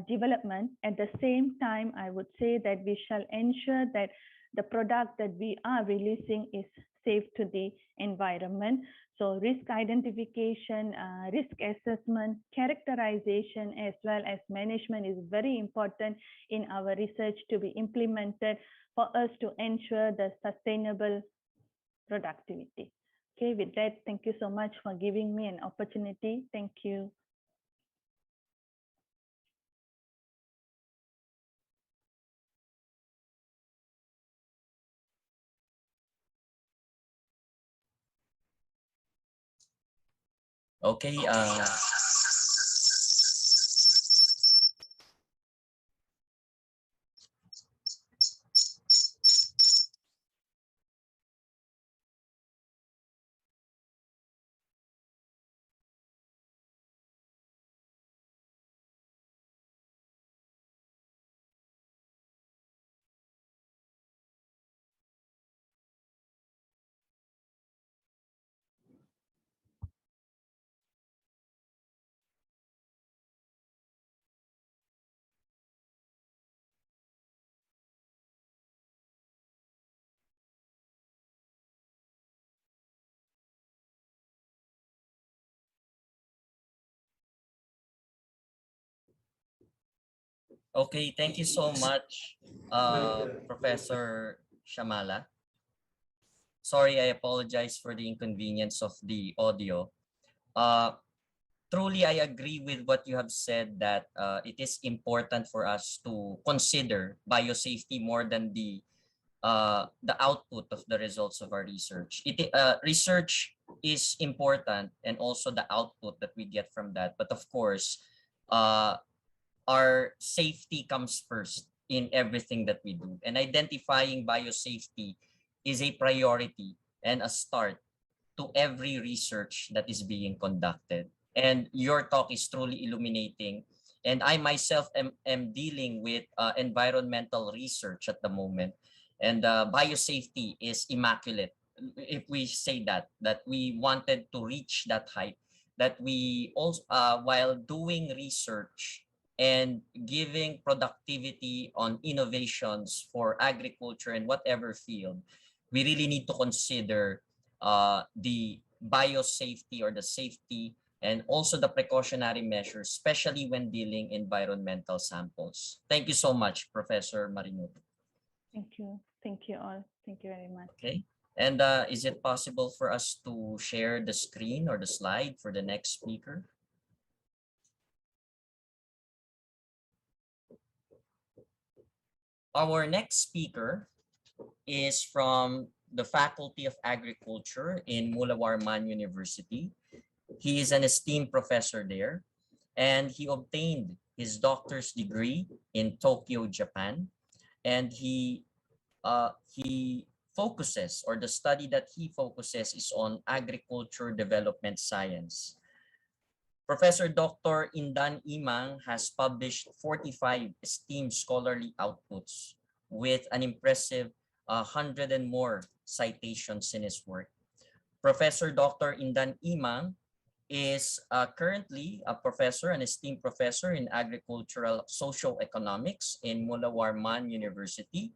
S12: development, at the same time, I would say that we shall ensure that the product that we are releasing is safe to the environment. So risk identification, risk assessment, characterization, as well as management is very important in our research to be implemented for us to ensure the sustainable productivity. Okay, with that, thank you so much for giving me an opportunity. Thank you.
S10: Okay. Okay, thank you so much, Professor Shamala. Sorry, I apologize for the inconvenience of the audio. Uh, Truly, I agree with what you have said that it is important for us to consider biosafety more than the output of the results of our research. Research is important and also the output that we get from that. But of course, uh, our safety comes first in everything that we do. And identifying biosafety is a priority and a start to every research that is being conducted. And your talk is truly illuminating. And I myself am dealing with environmental research at the moment. And biosafety is immaculate. If we say that we wanted to reach that height, that we also, while doing research and giving productivity on innovations for agriculture and whatever field, we really need to consider the biosafety or the safety and also the precautionary measures, especially when dealing environmental samples. Thank you so much, Professor Marinuto.
S12: Thank you. Thank you all. Thank you very much.
S10: Okay. And is it possible for us to share the screen or the slide for the next speaker? Our next speaker is from the Faculty of Agriculture in Mulawarman University. He is an esteemed professor there, and he obtained his doctor's degree in Tokyo, Japan. And he focuses, or the study that he focuses is on agriculture development science. Professor Dr. Indan Imang has published 45 esteemed scholarly outputs with an impressive 100 and more citations in his work. Professor Dr. Indan Imang is currently a professor, an esteemed professor in agricultural socioeconomics in Mulawarman University,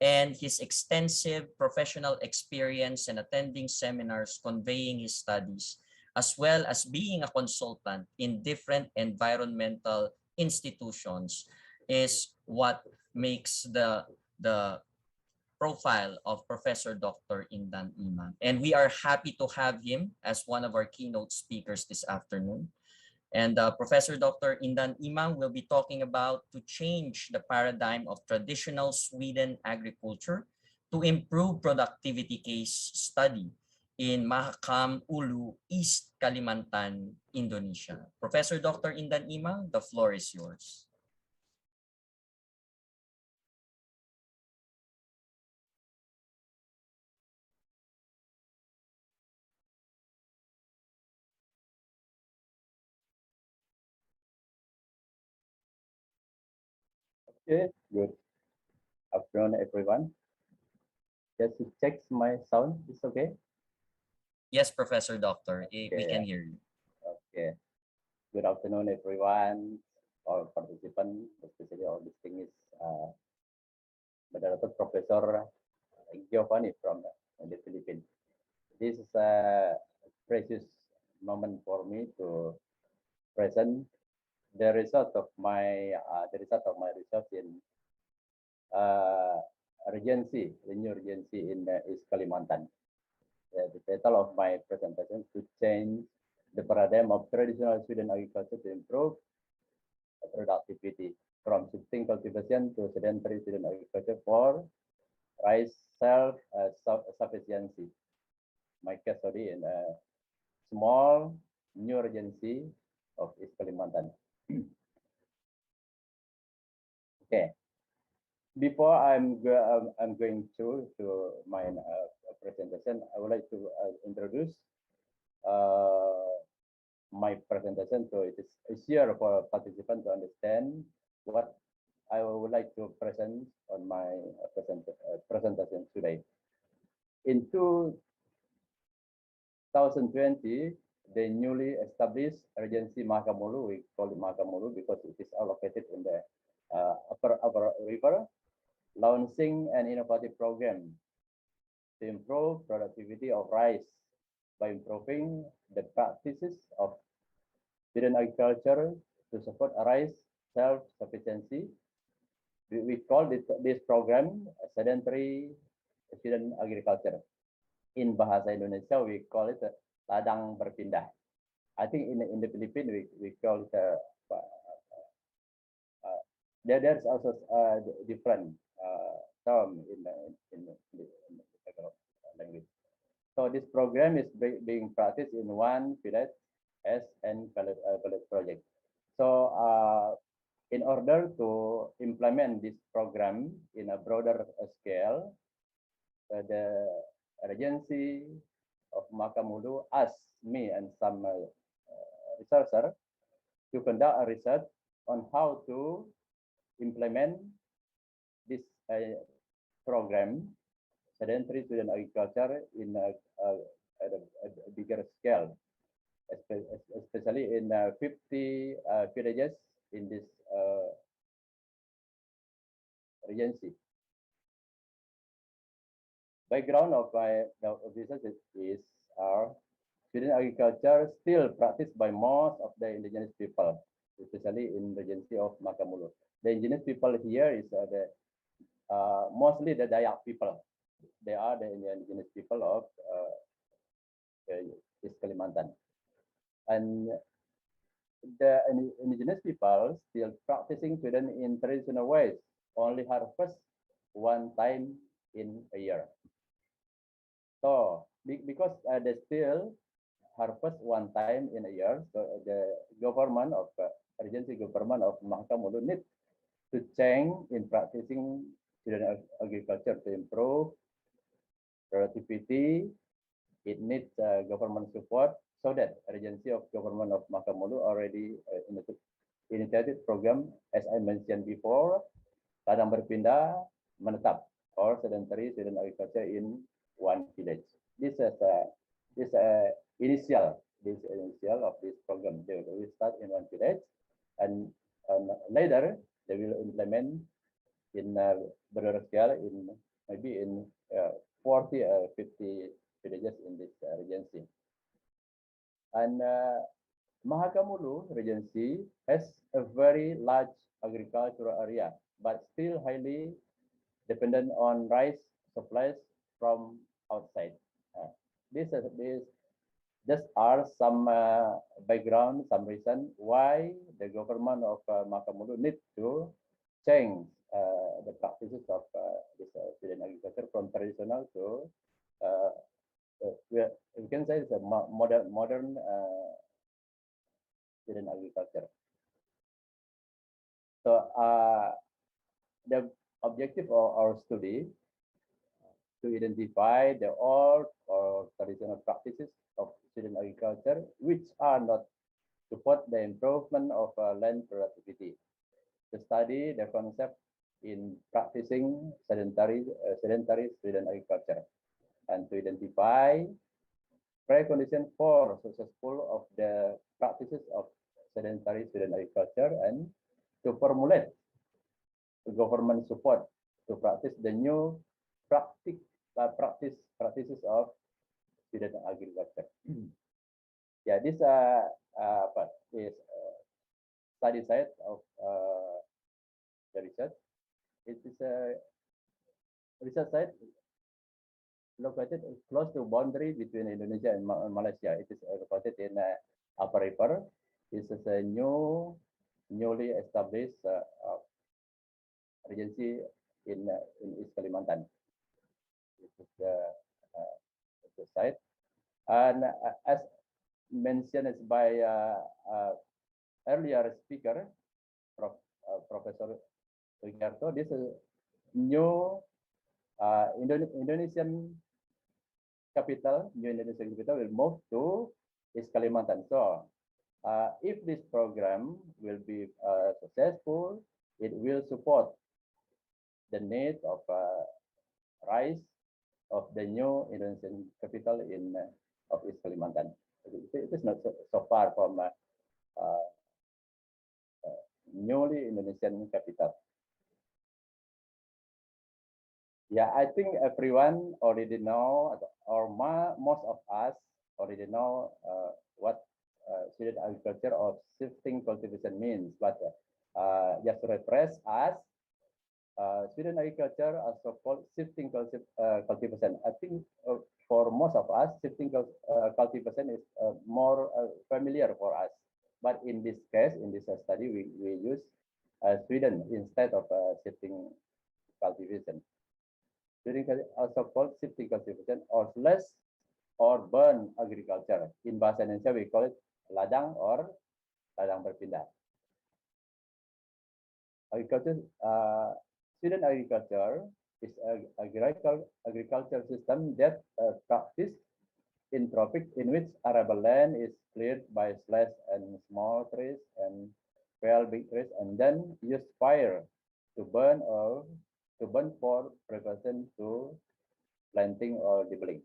S10: and his extensive professional experience and attending seminars conveying his studies, as well as being a consultant in different environmental institutions, is what makes the profile of Professor Dr. Indan Imang. And we are happy to have him as one of our keynote speakers this afternoon. And Professor Dr. Indan Imang will be talking about to change the paradigm of traditional Sweden agriculture to improve productivity case study in Mahakam Ulu, East Kalimantan, Indonesia. Professor Dr. Indan Imang, the floor is yours.
S13: Okay, good afternoon, everyone. Just to check my sound is okay?
S10: Yes, Professor Doctor, we can hear you.
S13: Okay. Good afternoon, everyone, all participants, especially all distinguished moderator, Professor Giovanni from the Philippines. This is a precious moment for me to present the result of my research in regency, the new regency in East Kalimantan. The title of my presentation to change the paradigm of traditional Sweden agriculture to improve productivity from shifting cultivation to sedentary Sweden agriculture for rice self-sufficiency. My case study in a small new regency of East Kalimantan. Okay. Before I'm going to my presentation, I would like to introduce my presentation. So it is easier for participants to understand what I would like to present on my presentation today. In 2020, the newly established Regency Makamulu, we call it Makamulu because it is located in the upper river, launching an innovative program to improve productivity of rice by improving the practices of student agriculture to support rice self-sufficiency. We call this program sedentary student agriculture. In Bahasa Indonesia, we call it ladang berpindah. I think in the Philippines, we call it there's also a different term in the language. So this program is being practiced in one village as an pilot project. So in order to implement this program in a broader scale, the Regency of Makamulu asked me and some researchers to conduct a research on how to implement this program, sedentary student agriculture, in a bigger scale, especially in 50 villages in this regency. Background of my research is student agriculture still practiced by most of the indigenous people, especially in the regency of Makamulu. The indigenous people here is mostly the Dayak people. They are the indigenous people of East Kalimantan. And the indigenous people still practicing student in traditional ways, only harvest one time in a year. So because they still harvest one time in a year, so the government of Regency government of Makamulu needs to change in practicing student agriculture to improve productivity. It needs government support, so that Regency of government of Makamulu already initiated program, as I mentioned before, ladang berpindah menetap, or sedentary student agriculture in one village. This is initial of this program. They will start in one village, and later they will implement in broader scale in maybe in 40 or 50 villages in this regency. And Mahakamulu regency has a very large agricultural area, but still highly dependent on rice supplies from outside. These just are some background, some reason why the government of Makamulu needs to change the practices of this student agriculture from traditional to we can say it's a modern student agriculture. So the objective of our study to identify the old or traditional practices of student agriculture which are not support the improvement of land productivity. To study the concept in practicing sedentary student agriculture, and to identify precondition for successful of the practices of sedentary student agriculture, and to formulate government support to practice the new practices of student agriculture. Yeah, this is study site of the research. It is a research site located close to boundary between Indonesia and Malaysia. It is located in Upper River. This is a newly established regency in East Kalimantan. This is the site, and as mentioned by earlier speaker, Professor Sugiarto, this is new Indonesian capital, new Indonesian capital will move to East Kalimantan. So if this program will be successful, it will support the need of rise of the new Indonesian capital in of East Kalimantan. It is not so far from newly Indonesian capital. Yeah, I think everyone already know, or most of us already know what student agriculture or shifting cultivation means. But just to refresh us, student agriculture also called shifting cultivation. I think for most of us, shifting cultivation is more familiar for us. But in this case, in this study, we use Sweden instead of shifting cultivation. Also called shifting cultivation or slash or burn agriculture. In bahasa Indonesia, we call it ladang or ladang berpindah. Agriculture, Sweden agriculture is an agricultural system that practiced in tropics in which arable land is cleared by slash and small trees and fell big trees and then use fire to burn for preparation to planting or dibbling.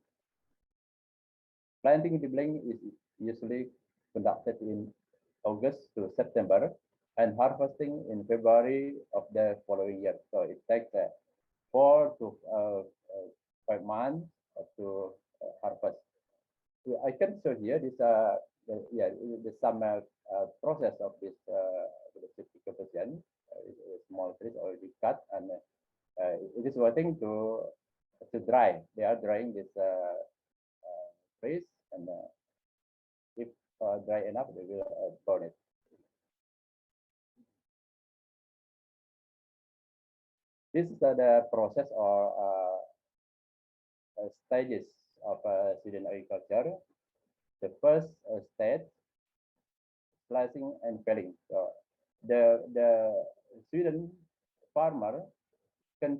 S13: Planting and dibbling is usually conducted in August to September and harvesting in February of the following year. So it takes 4 to 5 months to harvest. I can show here this the some process of this cultivation. Small trees already cut and it is waiting to dry. They are drying this trees and if dry enough, they will burn it. This is the process or stages of Sweden agriculture. The first stage, slicing and felling. So the Sweden farmer can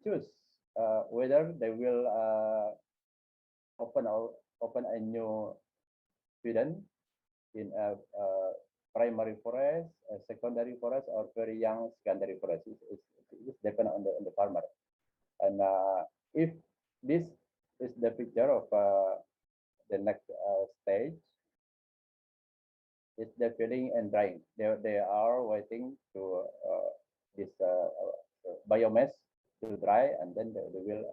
S13: choose whether they will open a new Sweden in a primary forest, a secondary forest, or very young secondary forest. It depends on the farmer. And if this is the picture of the next stage, it's the filling and drying. They are waiting to this biomass to dry, and then they will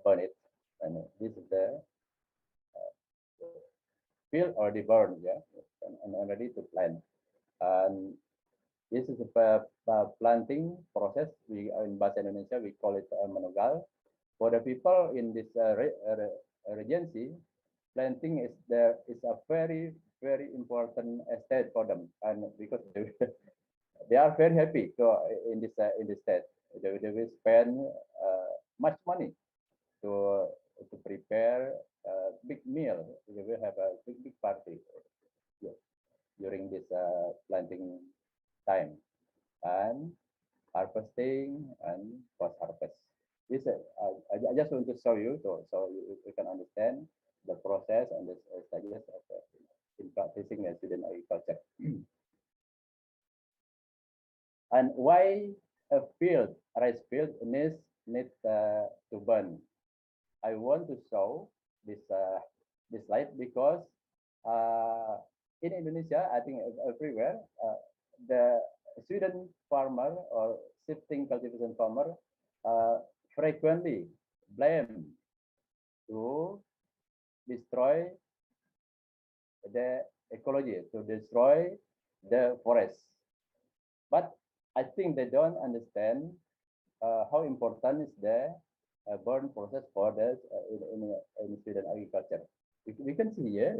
S13: burn it. And this is the field already burned, yeah, and ready to plant. And this is a planting process. We in Bahasa Indonesia we call it menugal. For the people in this regency, planting is a very important stage for them, and because they are very happy. So in this stage, they will spend much money to prepare a big meal. They will have a big party during this planting time and harvesting and post harvest. This I just want to show you so you can understand the process and the stages of in practicing Sweden agriculture. And why a rice field needs to burn? I want to show this slide because in Indonesia, I think everywhere, the Sweden farmer or shifting cultivation farmer frequently blame to destroy the ecology, to destroy the forest. But I think they don't understand how important is the burn process for the in Sweden agriculture. We can see here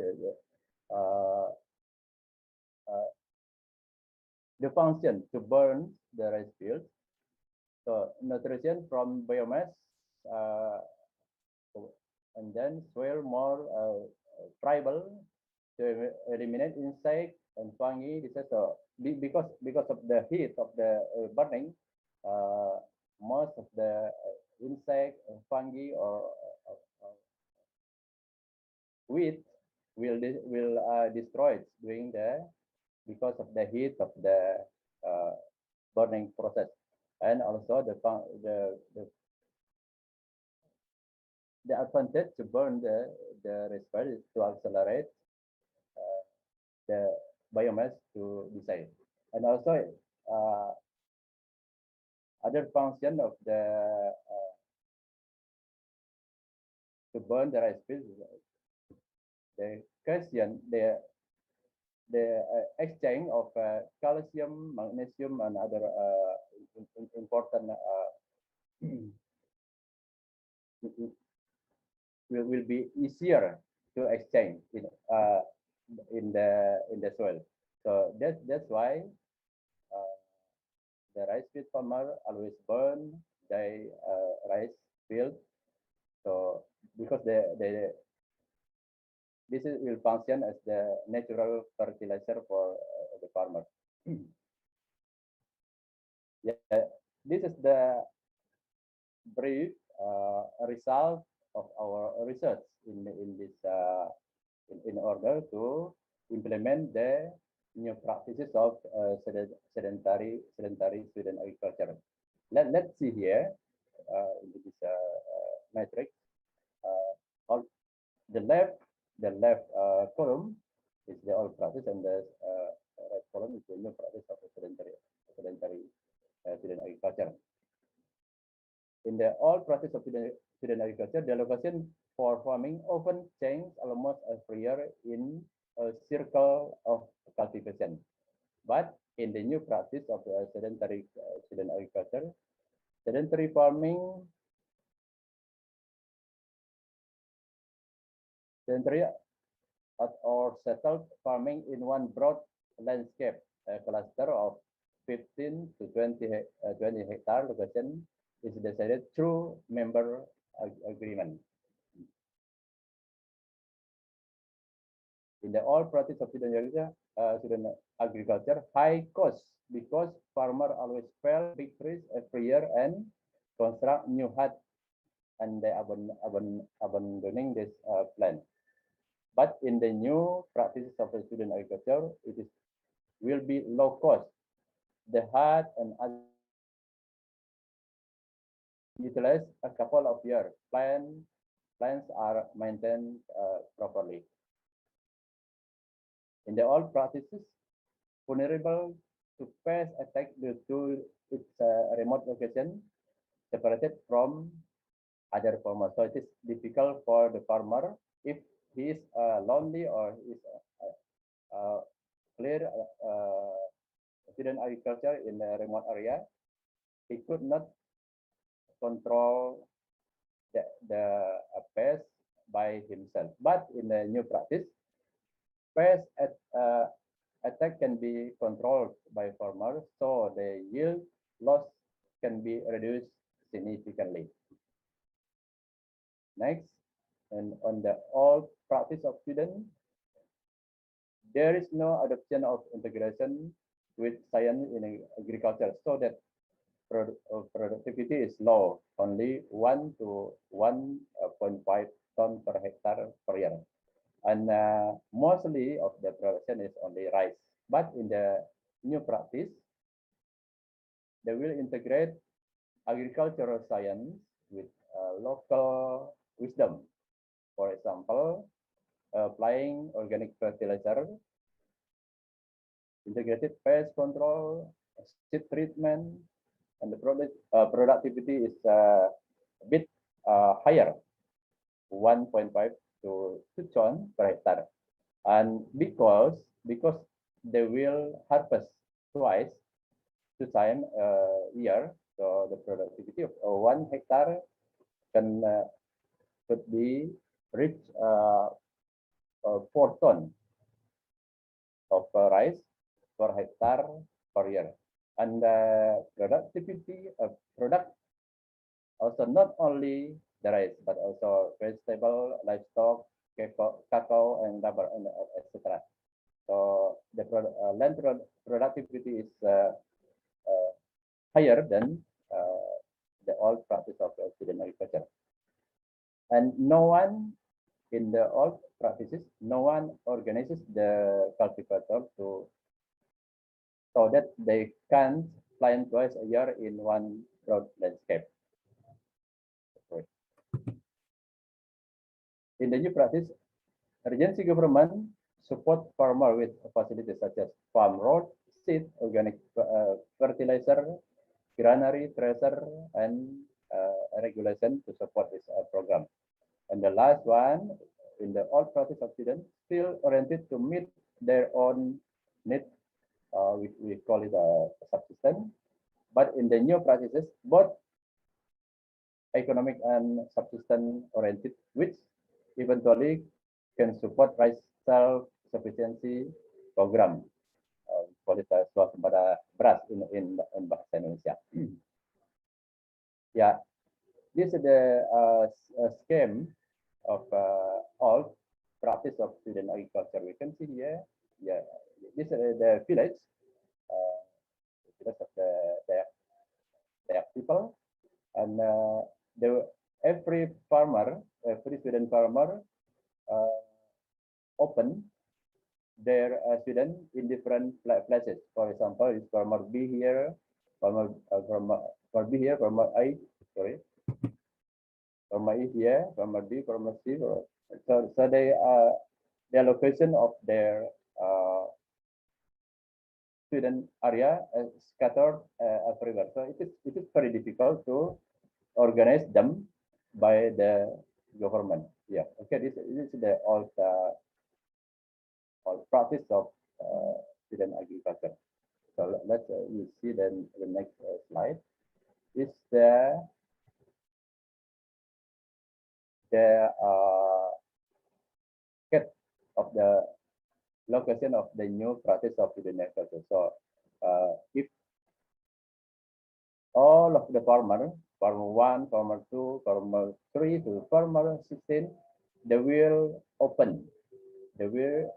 S13: the function to burn the rice fields. So nutrition from biomass and then soil more tribal to eliminate insect and fungi. This is because of the heat of the burning, most of the insect, fungi, or wheat will destroyed during the because of the heat of the burning process, and also the advantage to burn the reservoir is to accelerate the biomass to be saved, and also other function of the to burn the rice fields, the calcium, the exchange of calcium, magnesium, and other important will be easier to exchange in the soil. So that's why the rice field farmer always burn their rice field. So because this will function as the natural fertilizer for the farmer. Yeah, this is the brief result of our research in this in order to implement the new practices of sedentary student agriculture. Let's see here in this matrix. On the left column is the old practice, and the right column is the new practice of sedentary student agriculture. In the old practice of student agriculture, the location for farming often change almost every year in a circle of cultivation. But in the new practice of the sedentary student agriculture, sedentary farming, sedentary or settled farming in one broad landscape, a cluster of 15 to 20 hectare location is decided through member agreement. In the old practice of student agriculture, high cost because farmer always fell big trees every year and construct new hut, and they abandoning this plan. But in the new practices of the student agriculture, will be low cost. The hut and utilize a couple of years. Plants are maintained properly. In the old practices, vulnerable to pest attack due to its remote location, separated from other farmers. So it is difficult for the farmer if he is lonely or is clear student agriculture in a remote area. He could not control the pest by himself. But in the new practice, pest attack can be controlled by farmers, so the yield loss can be reduced significantly. Next, and on the old practice of student, there is no adoption of integration with science in agriculture, so that productivity is low, only 1 to 1.5 ton per hectare per year. And mostly of the production is only rice. But in the new practice, they will integrate agricultural science with local wisdom. For example, applying organic fertilizer, integrated pest control, seed treatment, and the productivity is a bit higher, 1.5 to 2 ton per hectare. And because they will harvest twice, 2 times a year, so the productivity of 1 hectare could be reach 4 ton of rice per hectare per year. And productivity of product also not only the rice, but also vegetable, livestock, cacao and rubber, and etc. So the land productivity is higher than the old practice of student agriculture. And no one in the old practices, no one organizes the cultivator so that they can plant twice a year in one broad landscape. In the new practice, Regency government support farmer with facilities such as farm road, seed, organic fertilizer, granary, thresher, and regulation to support this program. And the last one, in the old practice of students, still oriented to meet their own need. We call it a subsistence. But in the new practices, both economic and subsistence oriented, which eventually can support rice self-sufficiency program. Call it swasembada beras in bahasa Indonesia. Yeah, this is the scheme of all practice of student agriculture. We can see here, yeah, this is the village, village of the people, and every farmer, every student farmer open their student in different places. For example, is farmer B here, farmer B here, farmer A, sorry, farmer E here, farmer B, farmer C. So they their location of their student area scattered everywhere. So it is very difficult to organize them by the government. Yeah. Okay. This is the old practice of student agriculture. So let's you see then the next slide. Is the of the location of the new practice of student agriculture. So if all of the farmer 1, farmer 2, farmer 3 to farmer 16, they will open, they will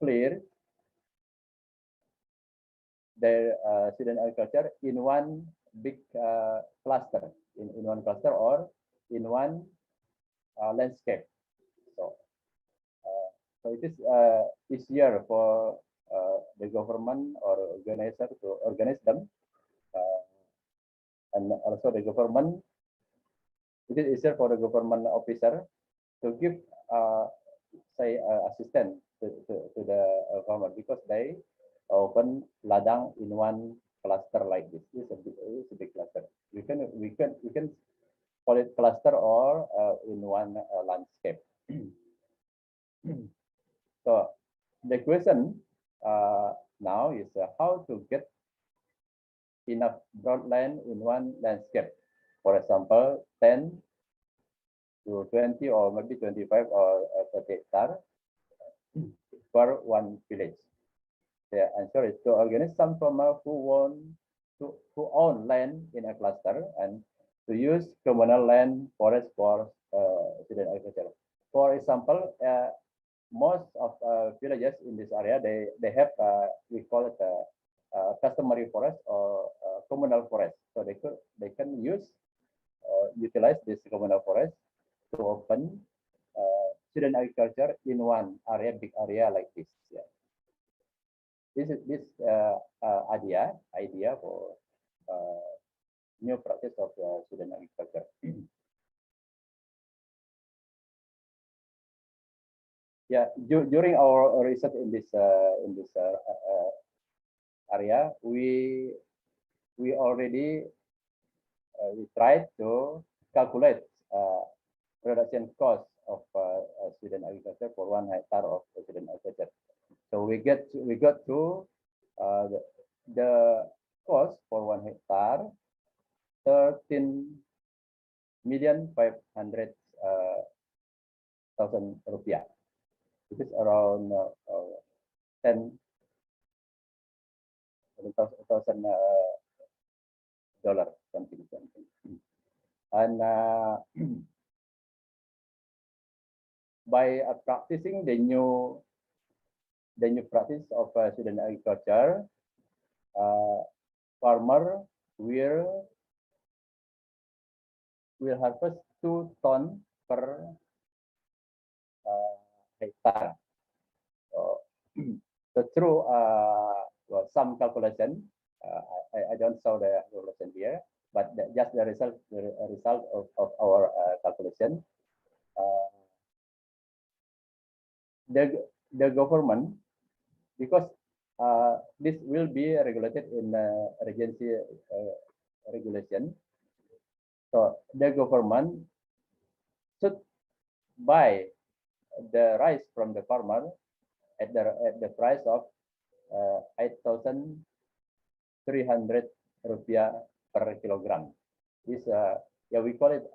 S13: clear their student agriculture in one big cluster, in one cluster or in one landscape. So it is easier for the government or organizer to organize them, and also the government. It is easier for the government officer to give, say, assistance to the farmer because they open ladang in one cluster like this. This is a big cluster. We can call it cluster or in one landscape. So the question now is how to get enough broadland in one landscape. For example, 10 to 20 or maybe 25 or 30 hectares per one village. The answer is to organize some farmer who own land in a cluster and to use communal land forest for student agriculture. For example, most of villages in this area they have we call it customary forest or communal forest. So they can use utilize this communal forest to open student agriculture in one area, big area like this. Yeah. This idea for new practice of student agriculture. Yeah, during our research in this area, we already we tried to calculate production cost of student agriculture for 1 hectare of student agriculture. So we got to the cost for 1 hectare 13,500,000 rupiah. It is around 10,000 dollars something. And by practicing the new practice of student agriculture, farmer will harvest 2 ton per hectare. So through some calculation, I don't show the calculation here, but just the result of our calculation. The government, because this will be regulated in regency regulation, so the government should buy the rice from the farmer at the price of 8,300 rupiah per kilogram. This yeah, we call it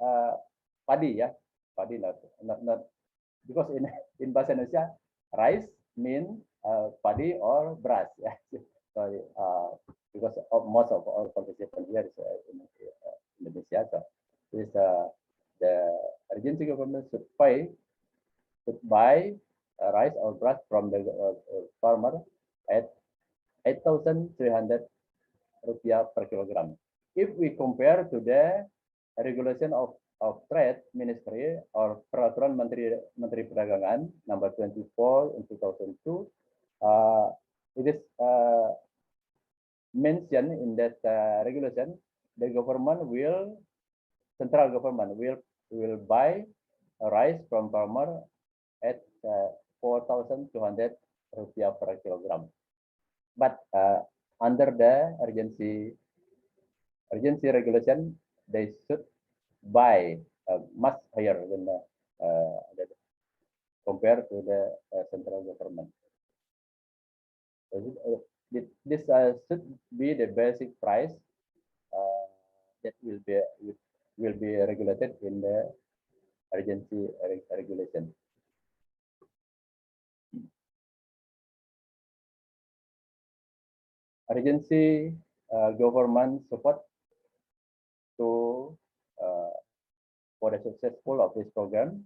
S13: padi, yeah, padi, not because in bahasa Indonesia rice mean padi or beras, yeah. Sorry, because most of our participants here is in Indonesia, so this the regency government should buy rice or beras from the farmer at 8,300 rupiah per kilogram. If we compare to the regulation of Trade Ministry or Peraturan Menteri Perdagangan number 24 in 2002, it is mentioned in that regulation, the central government will buy rice from farmer at 4,200 rupiah per kilogram. But under the urgency regulation, they should buy much higher than compared to the central government. This should be the basic price that will be regulated in the urgency regulation. Urgency government support to for the successful of this program.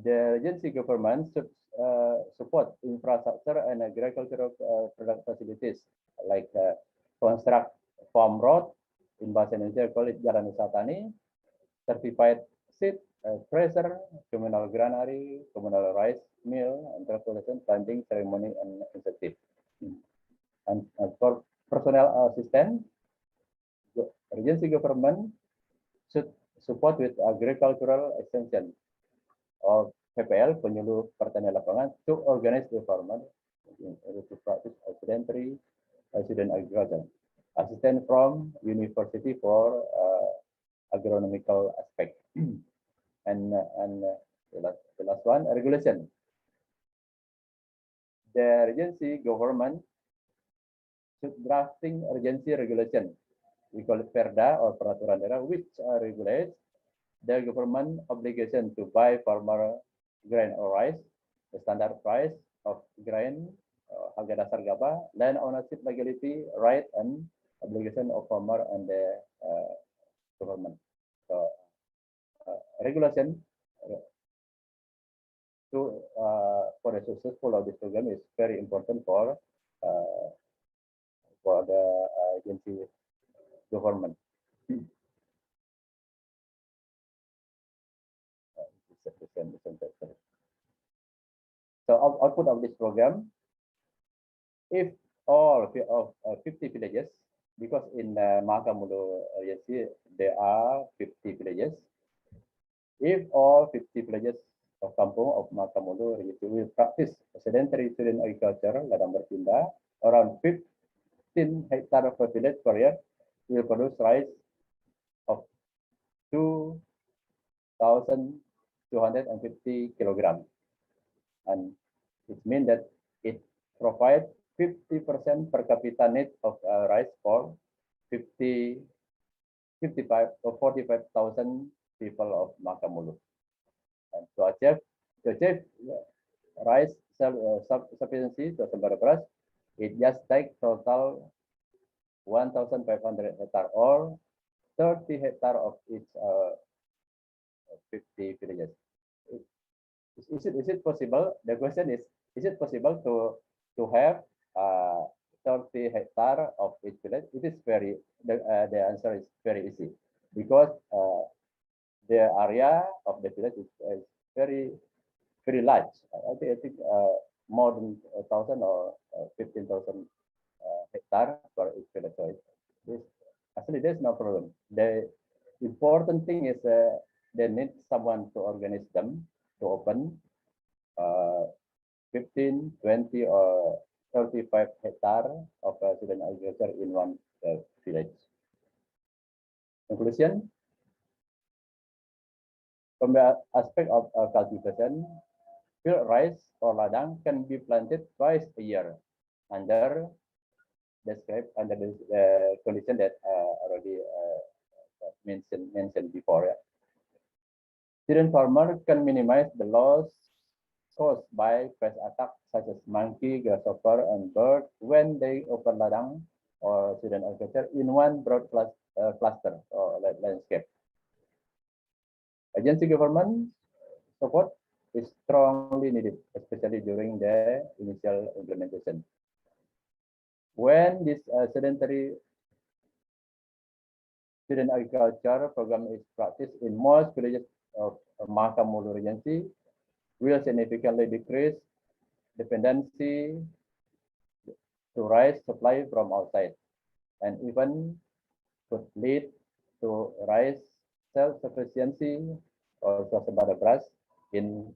S13: The agency government should support infrastructure and agricultural product facilities like construct farm road, in bahasa Indonesia call it jalan usaha tani, certified seed, thresher, communal granary, communal rice mill, and transportation, planting, ceremony, and incentive. And for personnel assistance, agency government should support with agricultural extension or PPL, penyuluh pertanian lapangan, to organize the farmer to practice sedentary student agriculture. Assistant from university for agronomical aspect. And the last one, regulation. The agency government should drafting urgency regulation. We call it Perda or Peraturan Daerah, which regulates the government obligation to buy farmer grain or rice, the standard price of grain, harga dasar gabah, land ownership legality, right and obligation of farmer and the government. So regulation for the successful of this program is very important for the agency government. So output of this program, if all of 50 villages, because in Makamulu agency there are 50 villages, if all 50 villages of Kampung of Makamulu agency will practice sedentary student agriculture, ladang berpindah, around 15 hectares per village per year will produce rice of 2,250 kilograms. And it means that it provides 50% per capita need of rice for 55 or 45,000 people of Makamulu. And to achieve rice sufficiency to beras, it just takes total 1,500 hectares or 30 hectares of each 50 villages. Is it possible? The question is it possible to have 30 hectare of each village? It is the answer is very easy because the area of the village is very large. I think more than 1,000 or 15,000 hectare for each village. So actually there's no problem. The important thing is they need someone to organize them to open 15, 20, or 35 hectare of student agriculture in one village. Conclusion, from the aspect of cultivation, field rice or ladang can be planted twice a year under the condition that already mentioned before. Yeah. Student farmer can minimize the loss caused by pest attacks such as monkey, grasshopper, and bird when they open ladang or student agriculture in one broad cluster or landscape. Agency government support is strongly needed, especially during the initial implementation. When this sedentary student agriculture program is practiced in most villages of Makamulu Regency, will significantly decrease dependency to rice supply from outside, and even could lead to rice self-sufficiency or swasembada beras in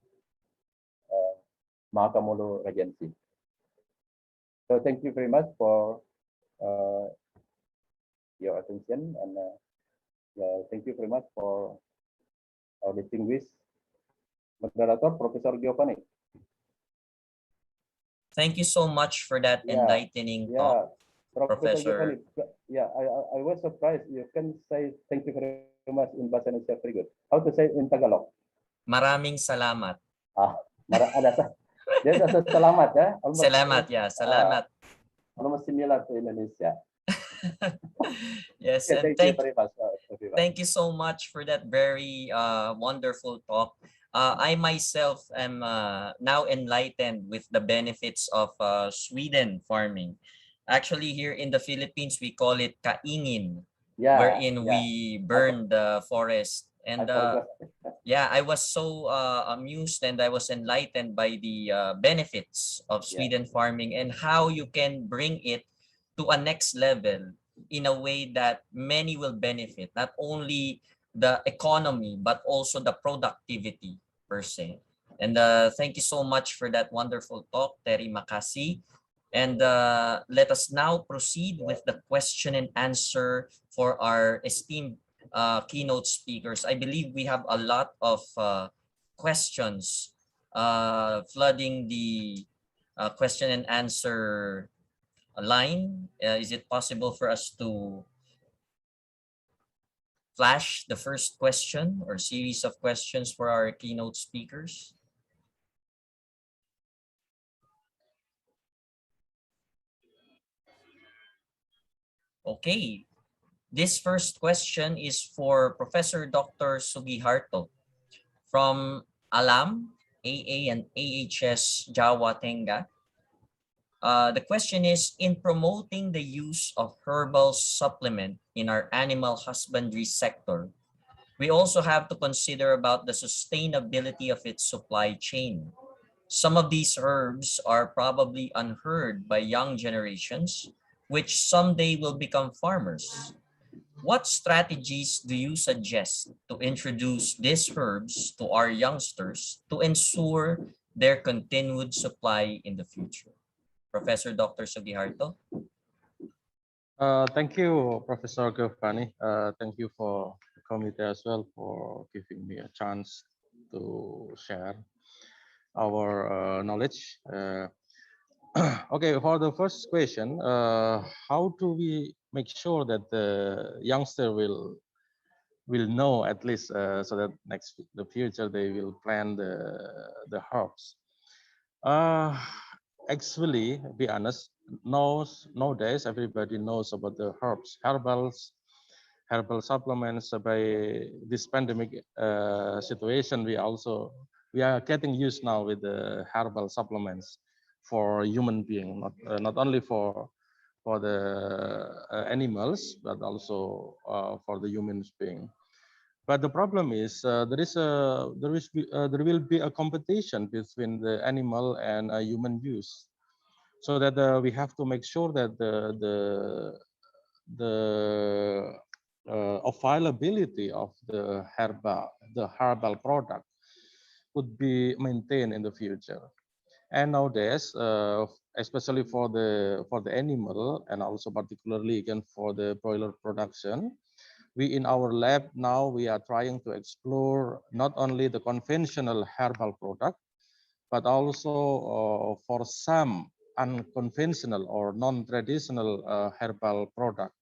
S13: Makamulu Regency. So thank you very much for your attention, and thank you very much for our distinguished moderator, Professor Giovanni.
S10: Thank you so much for that enlightening talk, Professor.
S13: Yeah, I was surprised. You can say thank you very much in Bahasa Indonesia very good. How to say in Tagalog?
S10: Maraming salamat.
S13: There's a salamat, ya.
S10: Salamat, yeah, salamat.
S13: Almost similar to Indonesia.
S10: Yes,
S13: Okay,
S10: and
S13: thank you very much.
S10: thank you so much for that very wonderful talk. I myself am now enlightened with the benefits of Sweden farming. Actually, here in the Philippines, we call it kaingin, wherein we burn the forest. And yeah, I was so amused and I was enlightened by the benefits of Sweden farming and how you can bring it to a next level in a way that many will benefit, not only the economy, but also the productivity per se. And thank you so much for that wonderful talk, Terry Makasi. And let us now proceed with the question and answer for our esteemed keynote speakers. I believe we have a lot of questions flooding the question and answer line. Is it possible for us to flash the first question or series of questions for our keynote speakers? Okay, this first question is for Professor Dr. Sugiharto from ALAM, AA and AHS Jawa Tengah. The question is, in promoting the use of herbal supplement in our animal husbandry sector, we also have to consider about the sustainability of its supply chain. Some of these herbs are probably unheard by young generations, which someday will become farmers. What strategies do you suggest to introduce these herbs to our youngsters to ensure their continued supply in the future? Professor Dr. Sugiharto.
S11: Thank you, Professor Giovanni. Thank you for the committee as well for giving me a chance to share our knowledge. Okay, for the first question, how do we make sure that the youngster will know at least so that the future they will plant the herbs? Actually, be honest, nowadays everybody knows about the herbs, herbal herbal supplements. By this pandemic situation, we are getting used now with the herbal supplements for human being, not only for the animals, but also for the human being. But the problem is there will be a competition between the animal and human use, so that we have to make sure that the availability of the herbal product would be maintained in the future. And nowadays, especially for the animal, and also particularly again for the broiler production, we in our lab now we are trying to explore not only the conventional herbal product, but also for some unconventional or non-traditional herbal product.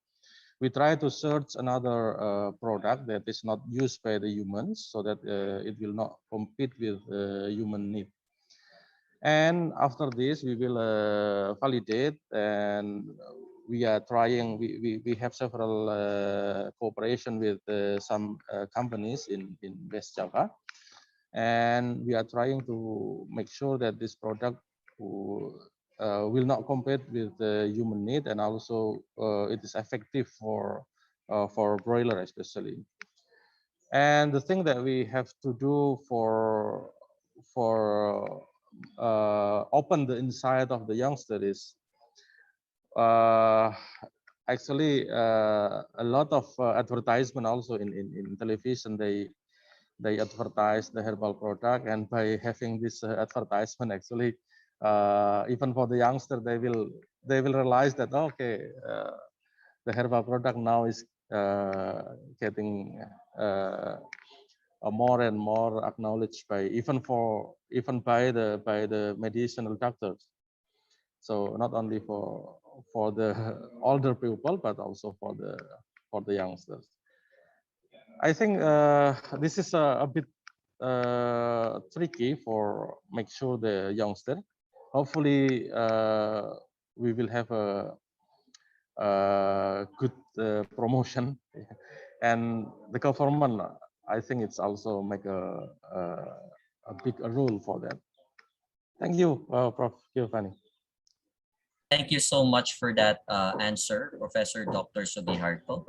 S11: We try to search another product that is not used by the humans, so that it will not compete with human need. And after this, we will validate, and we are trying. We have several cooperation with some companies in West Java, and we are trying to make sure that this product will not compete with the human need, and also it is effective for broiler especially. And the thing that we have to do for open the insight of the youngster is actually a lot of advertisement also in television. They advertise the herbal product, and by having this advertisement, actually even for the youngster, they will realize that okay, the herbal product now is getting more and more acknowledged by even by the medicinal doctors. So not only for the older people, but also for the youngsters. I think this is a bit tricky for make sure the youngster. Hopefully, we will have a good promotion, and the government, I think it's also make a big rule for that. Thank you, Prof. Giovanni.
S10: Thank you so much for that answer, Professor Dr. Sugiharto.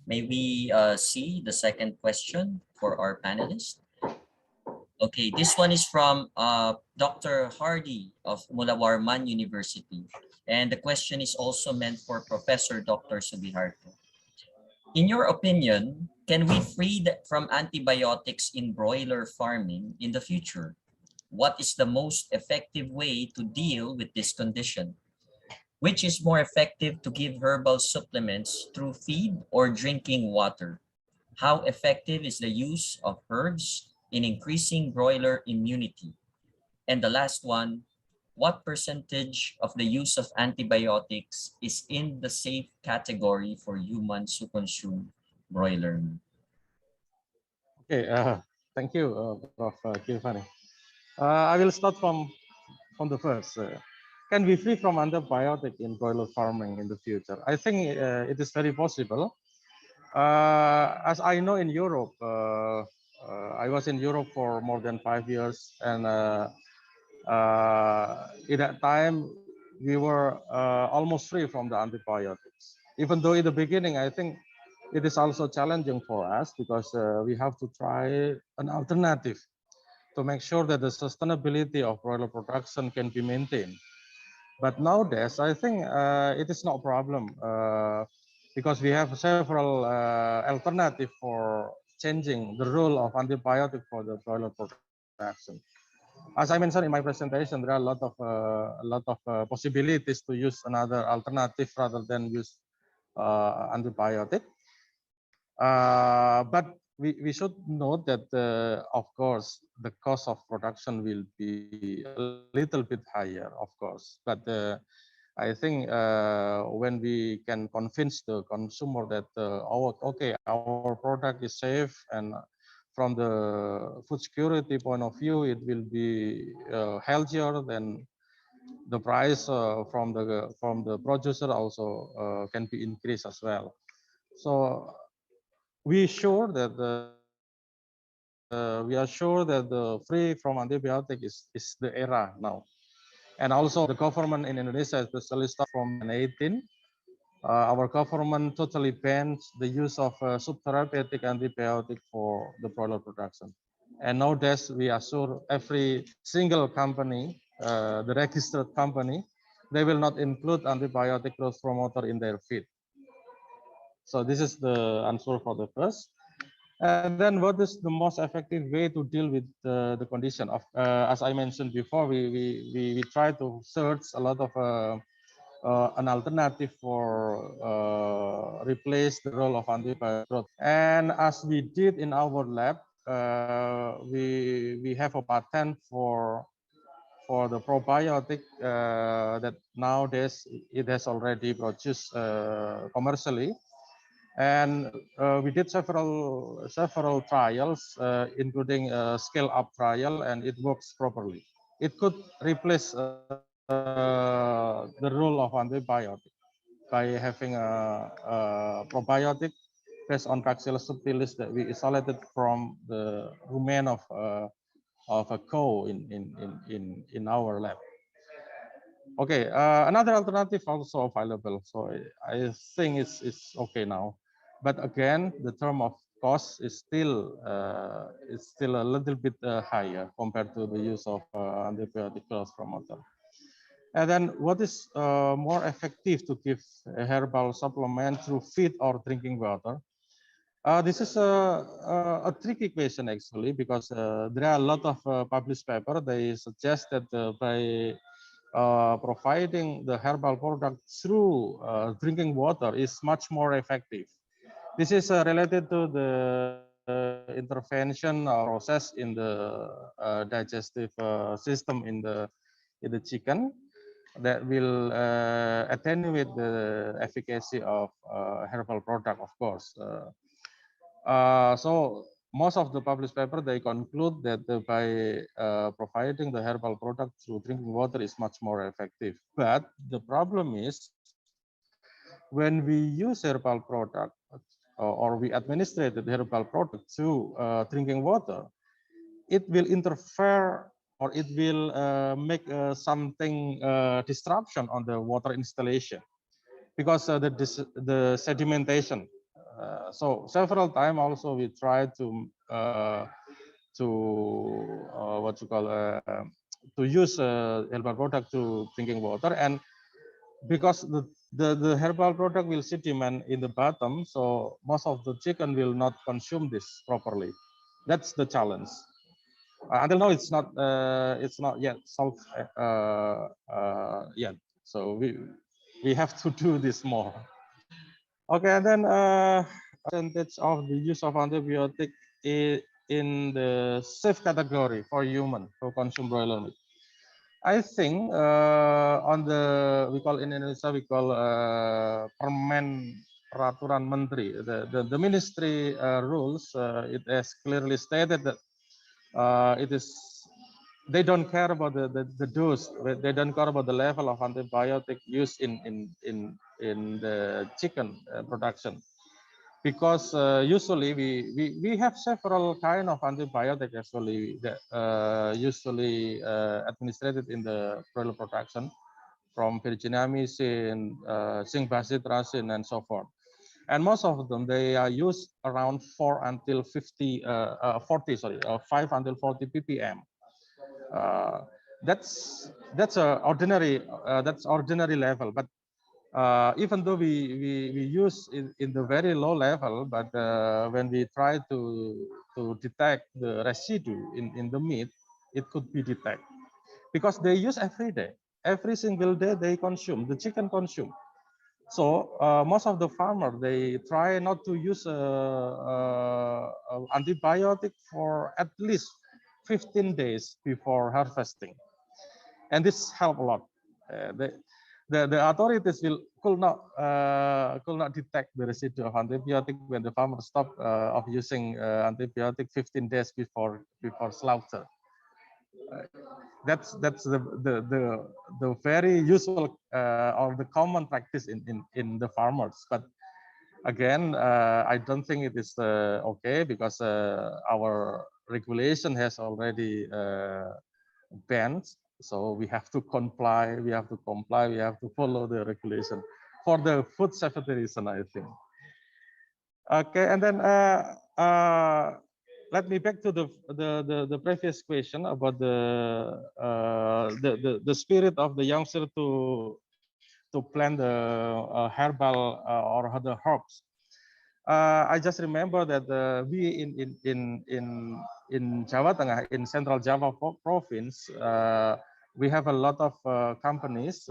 S10: May we see the second question for our panelists? Okay, this one is from Dr. Hardy of Mulawarman University. And the question is also meant for Professor Dr. Sugiharto. In your opinion, can we free from antibiotics in broiler farming in the future? What is the most effective way to deal with this condition? Which is more effective, to give herbal supplements through feed or drinking water? How effective is the use of herbs in increasing broiler immunity? And the last one, what percentage of the use of antibiotics is in the safe category for humans who consume broiler meat?
S11: Okay, thank you, Prof. Giovanni. I will start from the first. Can we free from antibiotic in broiler farming in the future? I think it is very possible. As I know, in Europe, I was in Europe for more than 5 years, and in that time we were almost free from the antibiotics. Even though in the beginning, I think it is also challenging for us, because we have to try an alternative to make sure that the sustainability of broiler production can be maintained. But nowadays, I think it is not a problem, because we have several alternatives for changing the role of antibiotic for the broiler production. As I mentioned in my presentation, there are a lot of possibilities to use another alternative rather than use antibiotic. But we should note that, of course, the cost of production will be a little bit higher, of course. But I think when we can convince the consumer that our product is safe, and from the food security point of view, it will be healthier, then the price from the producer also can be increased as well. So we sure that we are sure that the free from antibiotic is the era now. And also the government in Indonesia, especially start from 2018, our government totally bans the use of subtherapeutic antibiotic for the broiler production. And nowadays we assure every single company, the registered company, they will not include antibiotic growth promoter in their feed. So this is the answer for the first. And then what is the most effective way to deal with the condition of, as I mentioned before, we try to search a lot of an alternative for replace the role of antibiotic growth. And as we did in our lab, we have a patent for the probiotic that nowadays it has already produced commercially. And we did several trials, including a scale-up trial, and it works properly. It could replace the role of antibiotic by having a probiotic based on Bacillus subtilis that we isolated from the rumen of a cow in our lab. Okay, another alternative also available. So I think it's okay now. But again, the term of cost is still a little bit higher compared to the use of antibiotic growth promoter. And then what is more effective to give a herbal supplement through feed or drinking water? This is a tricky question actually, because there are a lot of published paper. They suggest that by providing the herbal product through drinking water is much more effective. This is related to the intervention process in the digestive system in the chicken that will attenuate the efficacy of herbal product, of course. So most of the published paper, they conclude that by providing the herbal product through drinking water is much more effective. But the problem is when we use herbal product or we administer the herbal product to drinking water, it will interfere or it will make something disruption on the water installation because the sedimentation. So several times also we try to what you call to use herbal product to drinking water, and because the herbal product will sediment in the bottom, so most of the chicken will not consume this properly. That's the challenge. Until now, it's not yet solved yet. So we have to do this more. Okay, and then percentage of the use of antibiotic in the safe category for human who consume broiler meat. I think on the we call in Indonesia we call Permen Peraturan Menteri, the ministry rules. It has clearly stated that it is they don't care about the dose, they don't care about the level of antibiotic used in the chicken production, because usually we have several kind of antibiotic actually that usually administered in the broiler production, from virginamycin, zinc bacitracin, and so forth. And most of them, they are used around 5 until 40 ppm. That's a ordinary level, but even though we use in the very low level, but when we try to detect the residue in the meat, it could be detected because they use every single day they consume, the chicken consume. So most of the farmers, they try not to use antibiotic for at least 15 days before harvesting, and this help a lot. The authorities could not detect the residue of antibiotic when the farmer stop of using antibiotic 15 days before slaughter. That's the very usual or the common practice in the farmers. But Again, I don't think it is okay because our regulation has already banned. So we have to comply. We have to comply. We have to follow the regulation for the food safety reason, I think. Okay, and then let me back to the previous question about the spirit of the youngster to plant the herbal or the herbs. I just remember that we in Jawa Tengah, in Central Java province, we have a lot of companies,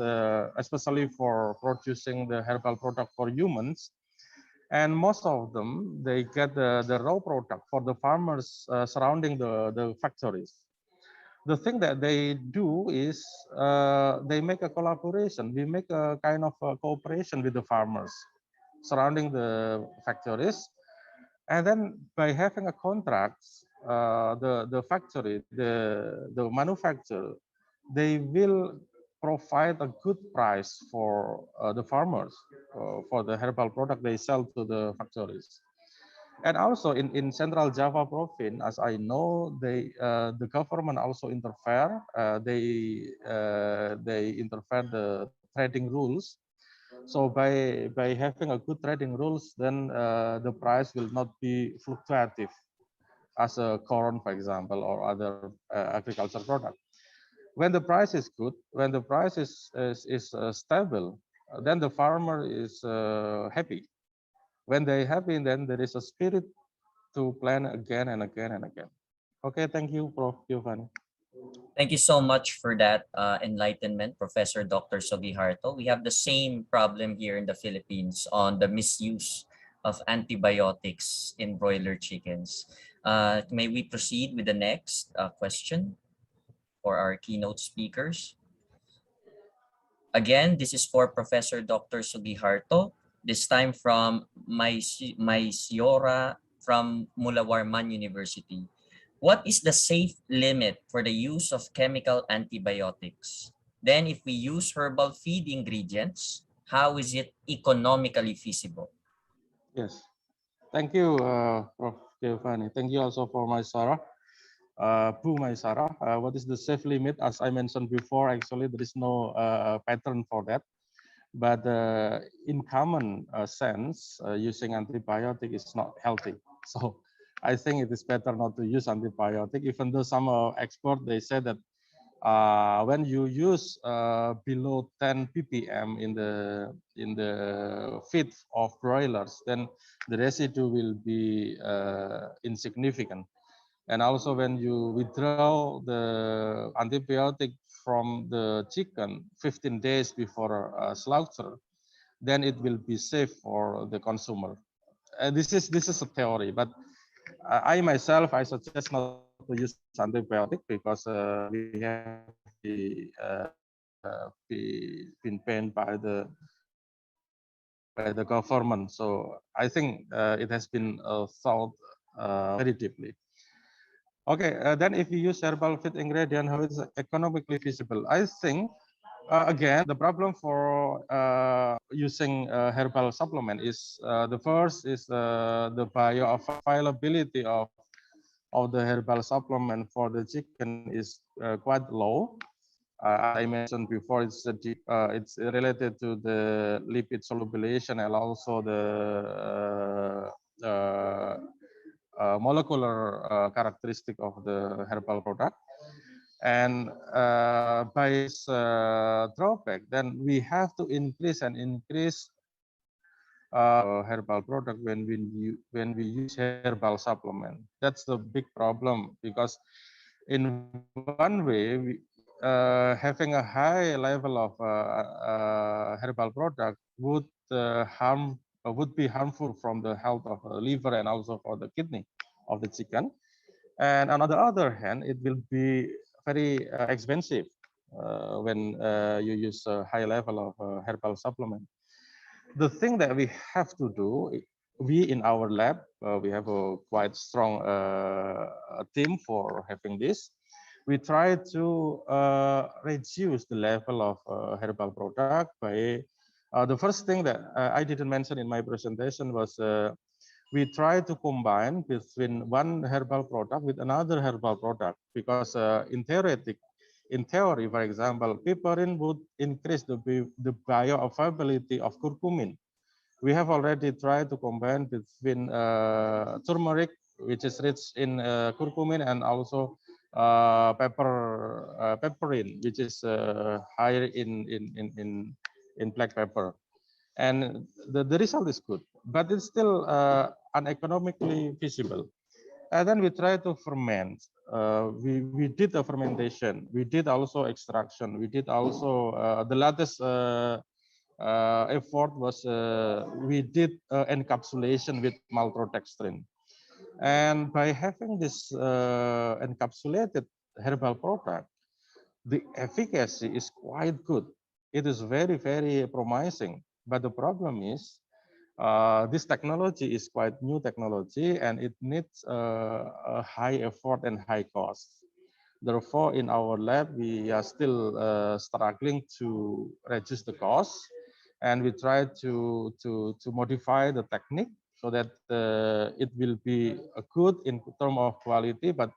S11: especially for producing the herbal product for humans. And most of them, they get the raw product for the farmers surrounding the factories. The thing that they do is they make a collaboration. We make a kind of a cooperation with the farmers surrounding the factories. And then by having a contract, the factory, the manufacturer, they will provide a good price for the farmers for the herbal product they sell to the factories. And also in Central Java province, as I know, the government also interfere. They interfere the trading rules. So by having a good trading rules, then the price will not be fluctuative as a corn, for example, or other agriculture product. When the price is good, when the price is stable, then the farmer is happy. When they happy, then there is a spirit to plan again and again and again. Okay, thank you, Prof. Giovanni.
S10: Thank you so much for that enlightenment, Professor Dr. Sugiharto. We have the same problem here in the Philippines on the misuse of antibiotics in broiler chickens. May we proceed with the next question for our keynote speakers? Again, this is for Professor Dr. Sugiharto, this time from Maisyora from Mulawarman University. What is the safe limit for the use of chemical antibiotics? Then if we use herbal feed ingredients, how is it economically feasible?
S11: Yes, thank you, Prof. Giovanni. Thank you also for Maisara. Bu Maisara, what is the safe limit? As I mentioned before, actually there is no pattern for that. But in common sense, using antibiotic is not healthy. So I think it is better not to use antibiotic, even though some experts, they say that when you use below 10 ppm in the feed of broilers, then the residue will be insignificant. And also when you withdraw the antibiotic from the chicken 15 days before slaughter, then it will be safe for the consumer. This is a theory, but I myself, I suggest not to use antibiotic because we have been banned by the government. So I think it has been thought very deeply. Okay, then if you use herbal feed ingredient, how is it economically feasible? I think, again, the problem for using herbal supplement is the first is the bioavailability of the herbal supplement for the chicken is quite low. I mentioned before, it's related to the lipid solubilization and also the molecular characteristic of the herbal product. And by its drawback, then we have to increase herbal product when we use herbal supplement. That's the big problem, because in one way, having a high level of herbal product would be harmful from the health of the liver and also for the kidney of the chicken. And on the other hand, it will be very expensive when you use a high level of herbal supplement. The thing that we have to do, we in our lab, we have a quite strong team for having this. We try to reduce the level of herbal product by The first thing that I didn't mention in my presentation was we try to combine between one herbal product with another herbal product, because in theory, for example, piperine would increase the bioavailability of curcumin. We have already tried to combine between turmeric, which is rich in curcumin, and also piperine, which is higher in black pepper. And the result is good, but it's still uneconomically feasible. And then we try to ferment. We did a fermentation. We did also extraction. We did also the latest effort was we did encapsulation with maltodextrin. And by having this encapsulated herbal product, the efficacy is quite good. It is very, very promising. But the problem is this technology is quite new technology, and it needs a high effort and high cost. Therefore, in our lab, we are still struggling to reduce the cost, and we try to modify the technique so that it will be good in terms of quality, but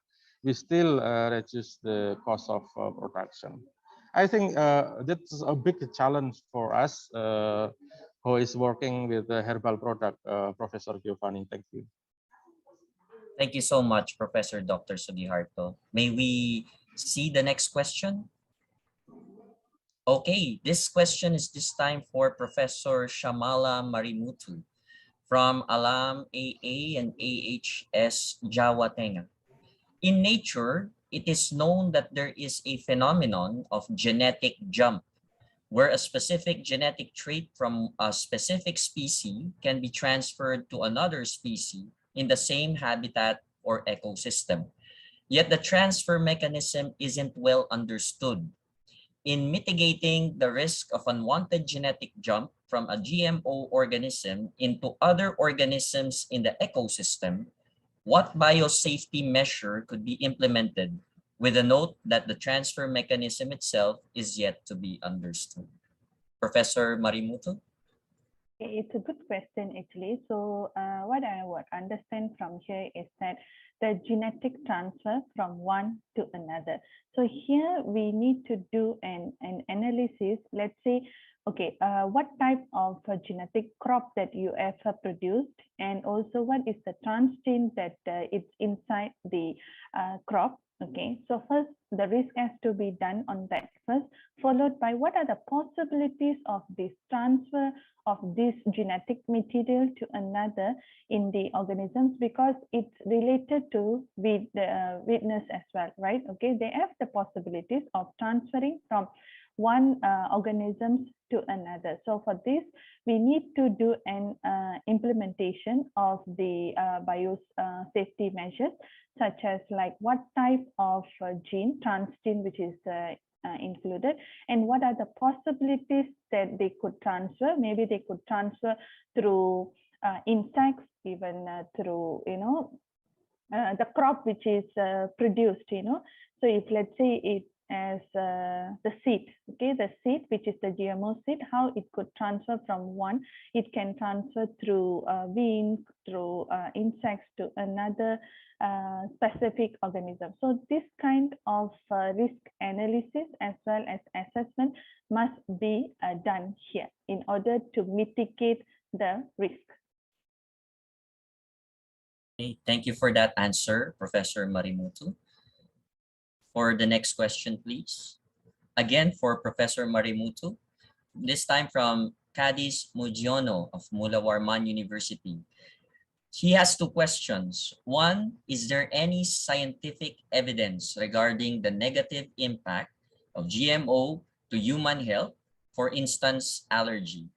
S11: we still reduce the cost of production. I think that's a big challenge for us who is working with the herbal product, Professor Giovanni. Thank you.
S10: Thank you so much, Professor Dr. Sugiharto. May we see the next question? Okay, this question is this time for Professor Shamala Marimutu from Alam AA and AHS Jawatenga. In nature, it is known that there is a phenomenon of genetic jump, where a specific genetic trait from a specific species can be transferred to another species in the same habitat or ecosystem. Yet the transfer mechanism isn't well understood. In mitigating the risk of unwanted genetic jump from a GMO organism into other organisms in the ecosystem, what biosafety measure could be implemented, with a note that the transfer mechanism itself is yet to be understood? Professor Marimutu?
S12: It's a good question, actually. So what I would understand from here is that the genetic transfer from one to another. So here we need to do an analysis. Let's say, okay, what type of genetic crop that you have produced, and also what is the transgene that it's inside the crop. Okay, so first the risk has to be done on that first, followed by what are the possibilities of this transfer of this genetic material to another in the organisms, because it's related to witness as well, right? Okay, they have the possibilities of transferring from one organism to another. So for this, we need to do an implementation of the biosafety measures, such as like what type of gene, transgene, which is included, and what are the possibilities that they could transfer. Maybe they could transfer through insects, even through, the crop which is produced, So if, let's say, it as the seed, okay, the seed, which is the GMO seed, how it could transfer from one, it can transfer through beans, through insects to another specific organism. So this kind of risk analysis as well as assessment must be done here in order to mitigate the risk.
S10: Okay, thank you for that answer, Professor Marimutu. For the next question, please. Again, for Professor Marimutu, this time from Cadiz Mugiono of Mula Warman University. He has two questions. One, is there any scientific evidence regarding the negative impact of GMO to human health, for instance, allergy?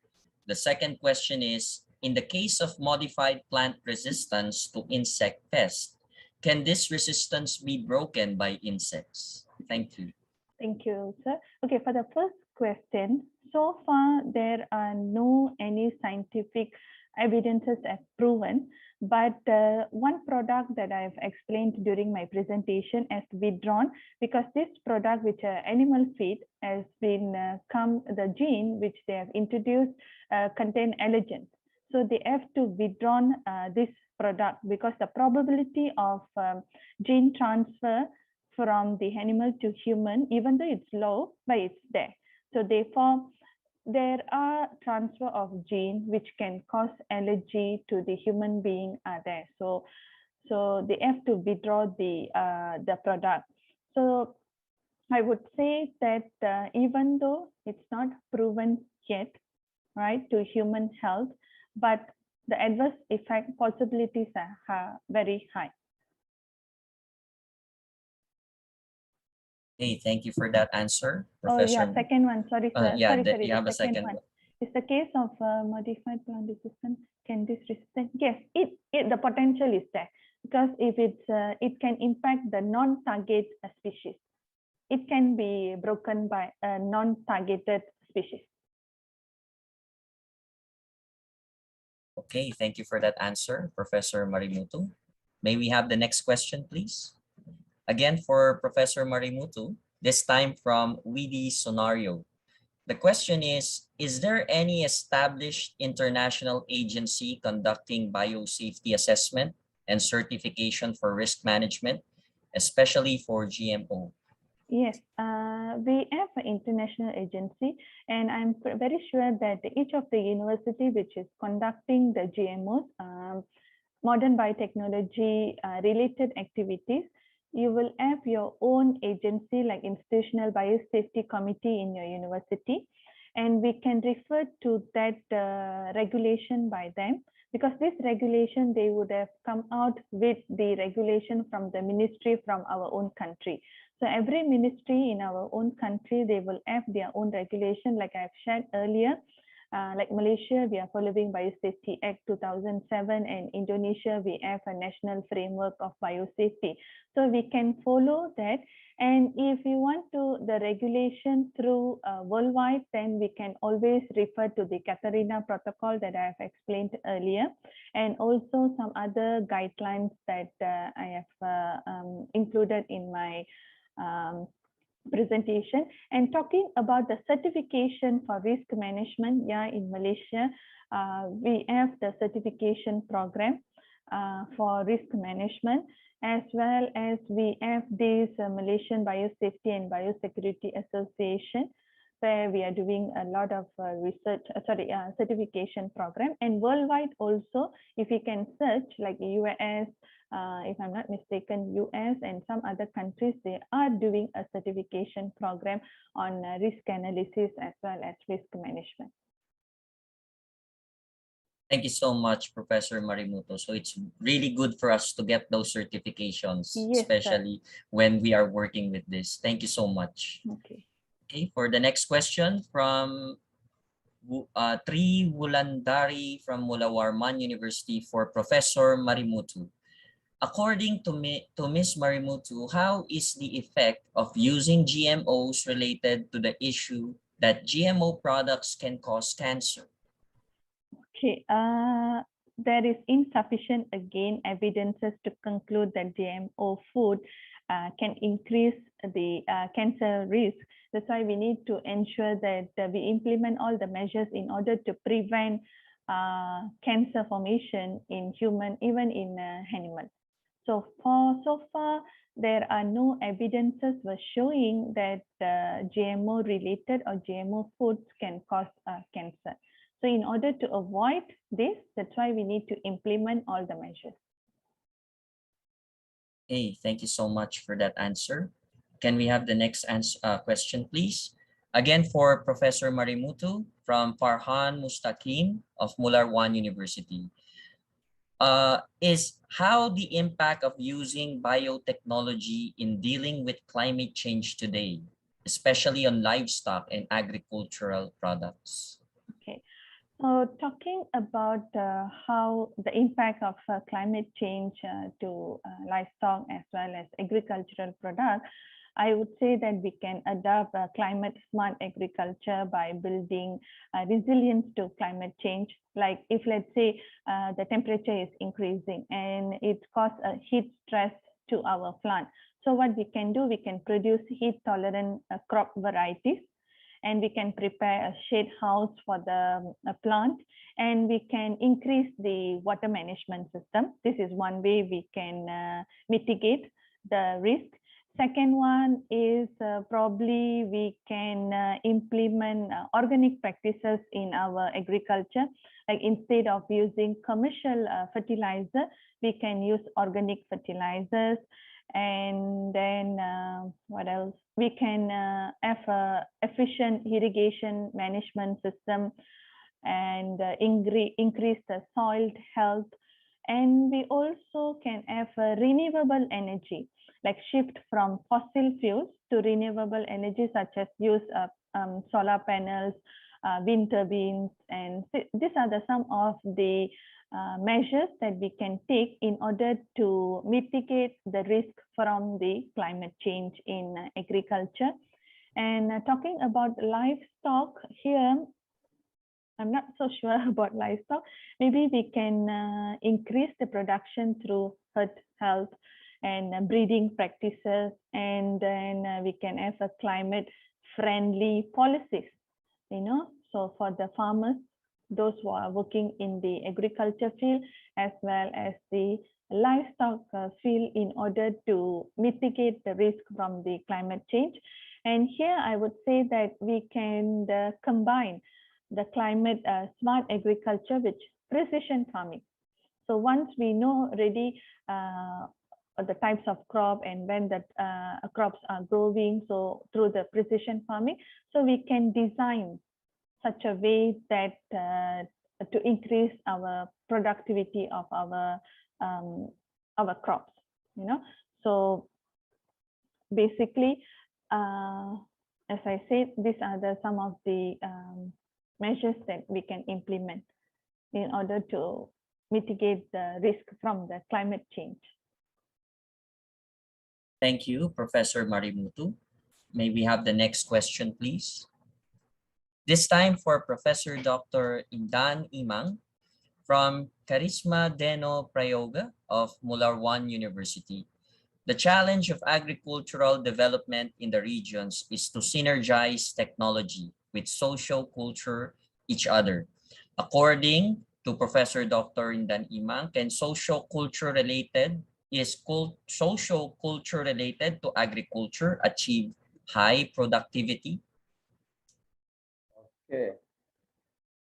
S10: The second question is, in the case of modified plant resistance to insect pests, can this resistance be broken by insects? Thank you.
S12: Thank you, sir. Okay, for the first question, so far there are no any scientific evidences as proven But one product that I've explained during my presentation has withdrawn because this product, which are animal feed, has been the gene which they have introduced contain allergens. So they have to withdraw this product because the probability of gene transfer from the animal to human, even though it's low, but it's there. So therefore, there are transfer of gene which can cause allergy to the human being are there. So they have to withdraw the product. So I would say that even though it's not proven yet, right, to human health, but the adverse effect possibilities are very high.
S10: Hey, thank you for that answer,
S12: Oh
S10: Professor.
S12: yeah, second one. Sorry, sir.
S10: Yeah,
S12: sorry.
S10: you have a second
S12: one.
S10: one.
S12: Is the case of modified plant resistance, can this resistant? Yes, the potential is there because if it's it can impact the non-target species. It can be broken by a non-targeted species.
S10: Okay, thank you for that answer, Professor Marimutu. May we have the next question, please? Again, for Professor Marimutu, this time from Widi Sonario. The question is there any established international agency conducting biosafety assessment and certification for risk management, especially for GMO?
S12: Yes, we have an international agency, and I'm very sure that each of the university which is conducting the GMOs, modern biotechnology related activities, you will have your own agency like institutional biosafety committee in your university, and we can refer to that regulation by them because this regulation, they would have come out with the regulation from the ministry from our own country. So every ministry in our own country, they will have their own regulation like I've shared earlier. Like Malaysia, we are following Biosafety Act 2007, and Indonesia, we have a national framework of biosafety. So we can follow that. And if you want to the regulation through worldwide, then we can always refer to the Catarina protocol that I have explained earlier, and also some other guidelines that I have included in my presentation. And talking about the certification for risk management, yeah, in Malaysia, we have the certification program for risk management, as well as we have this Malaysian Biosafety and Biosecurity Association, where we are doing a lot of certification program. And worldwide also, if you can search like US, if I'm not mistaken, US and some other countries, they are doing a certification program on risk analysis as well as risk management.
S10: Thank you so much, Professor Marimuto. So it's really good for us to get those certifications,
S12: yes,
S10: especially when we are working with this. Thank you so much.
S12: Okay.
S10: Okay, for the next question from Tri Wulandari from Mulawarman University for Professor Marimutu. According to Ms. Marimutu, how is the effect of using GMOs related to the issue that GMO products can cause cancer?
S12: Okay, there is insufficient, again, evidences to conclude that GMO food can increase the cancer risk. That's why we need to ensure that we implement all the measures in order to prevent cancer formation in human, even in animals. So far, there are no evidences were showing that GMO related or GMO foods can cause cancer. So in order to avoid this, that's why we need to implement all the measures.
S10: Hey, thank you so much for that answer. Can we have the next question, please? Again, for Professor Marimutu from Farhan Mustaqim of Mularwan University. Is how the impact of using biotechnology in dealing with climate change today, especially on livestock and agricultural products?
S12: Okay, so talking about how the impact of climate change to livestock as well as agricultural products, I would say that we can adopt climate smart agriculture by building resilience to climate change. Like if, let's say, the temperature is increasing and it causes a heat stress to our plant. So what we can do, we can produce heat tolerant crop varieties, and we can prepare a shade house for the plant, and we can increase the water management system. This is one way we can mitigate the risk. Second one is probably we can implement organic practices in our agriculture. Like instead of using commercial fertilizer, we can use organic fertilizers. And then what else? We can have a efficient irrigation management system and increase the soil health. And we also can have a renewable energy, like shift from fossil fuels to renewable energy, such as use solar panels, wind turbines. And these are some of the measures that we can take in order to mitigate the risk from the climate change in agriculture. And talking about livestock here, I'm not so sure about livestock. Maybe we can increase the production through herd health and breeding practices, and then we can have a climate friendly policies, so for the farmers, those who are working in the agriculture field as well as the livestock field, in order to mitigate the risk from the climate change. And here I would say that we can combine the climate smart agriculture with precision farming. So once we know already the types of crop and when the crops are growing, so through the precision farming, so we can design such a way that to increase our productivity of our crops, So basically, as I said, these are some of the measures that we can implement in order to mitigate the risk from the climate change.
S10: Thank you, Professor Marimutu. May we have the next question, please? This time for Professor Dr. Indan Imang from Karisma Deno Prayoga of Mularwan University. The challenge of agricultural development in the regions is to synergize technology with social culture each other. According to Professor Dr. Indan Imang, can social culture related to agriculture achieve high productivity?
S13: Okay,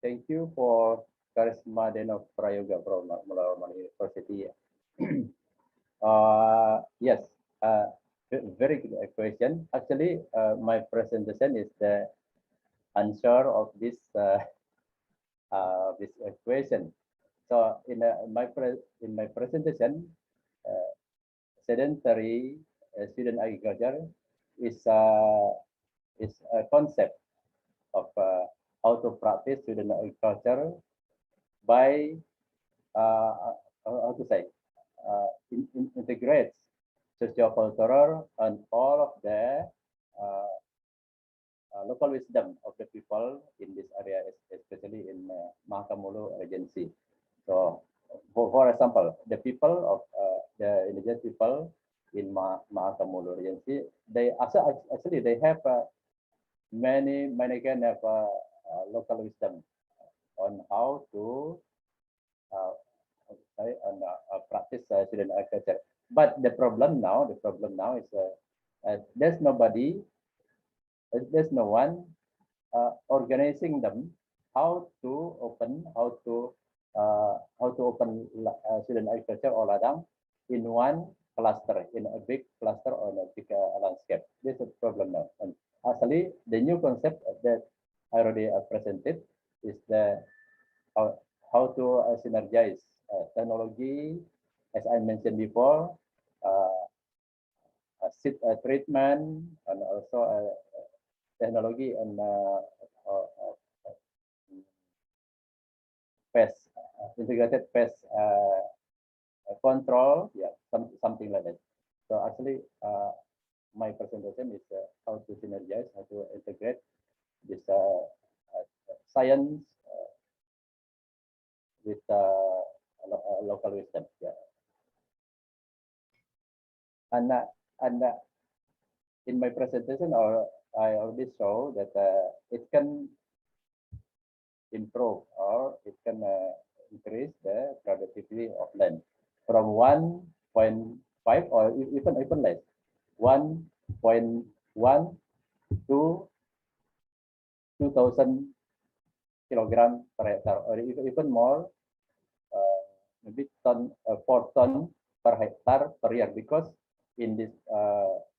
S13: thank you for Karisma Deno Prayoga from Mularwan University. Yes, very good question. Actually, my presentation is the answer of this this question. So in my presentation, sedentary student agriculture is a concept of how to practice student agriculture by how to say integrates socio-cultural and all of the local wisdom of the people in this area, especially in Mahakam Regency. So, for example, the people of the indigenous people in Mahakam Regency, they actually they have many kind of local wisdom on how to practice student agriculture. But the problem now is there's nobody, there's no one organizing them how to open student agriculture or ladang in one cluster, in a big cluster or in a big landscape. This is a problem now. And actually, the new concept that I already presented is the how to synergize technology, as I mentioned before, seed treatment, and also technology and pest integrated pest control, yeah, something like that. So actually, my presentation is how to synergize, how to integrate this science with local wisdom. Yeah. And in my presentation, I already show that it can improve or it can increase the productivity of land from 1.5 or even less, 1.1 to 2,000 kilogram per hectare, or even more, maybe 4 ton per hectare per year, because in this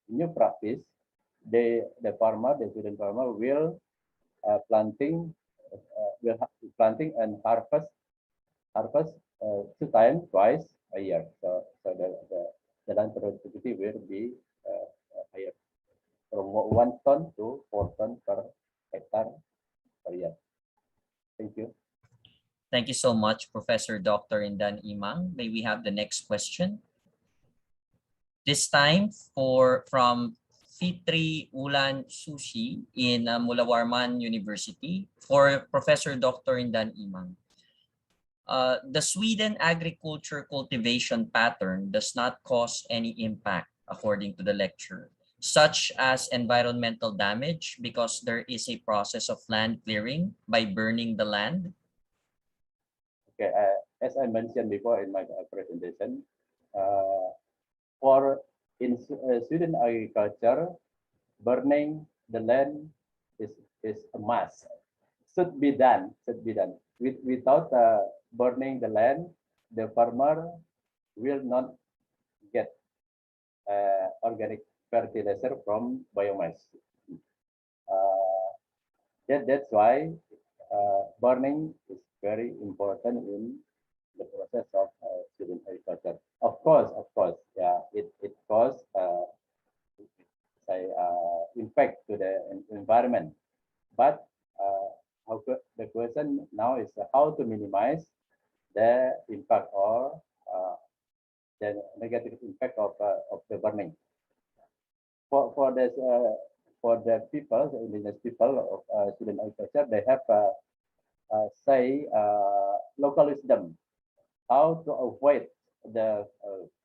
S13: new practice, the student farmer will planting and harvest 2 times a year. So the land productivity will be higher, from 1 ton to 4 ton per hectare per year. Thank you.
S10: Thank you so much, Professor Dr. Indan Imang. May we have the next question? This time from Fitri Ulan Sushi in Mulawarman University for Professor Dr. Indan Imang. The Sweden agriculture cultivation pattern does not cause any impact, according to the lecture, such as environmental damage, because there is a process of land clearing by burning the land.
S13: Okay, as I mentioned before in my presentation, for in Sweden agriculture, burning the land is a must. Should be done. Without burning the land, the farmer will not get organic fertilizer from biomass. That's why burning is very important in the process of student agriculture. Of course, yeah, it causes impact to the environment, but the question now is how to minimize the impact or the negative impact of the burning. For the people, the indigenous people of student agriculture, they have local wisdom how to avoid the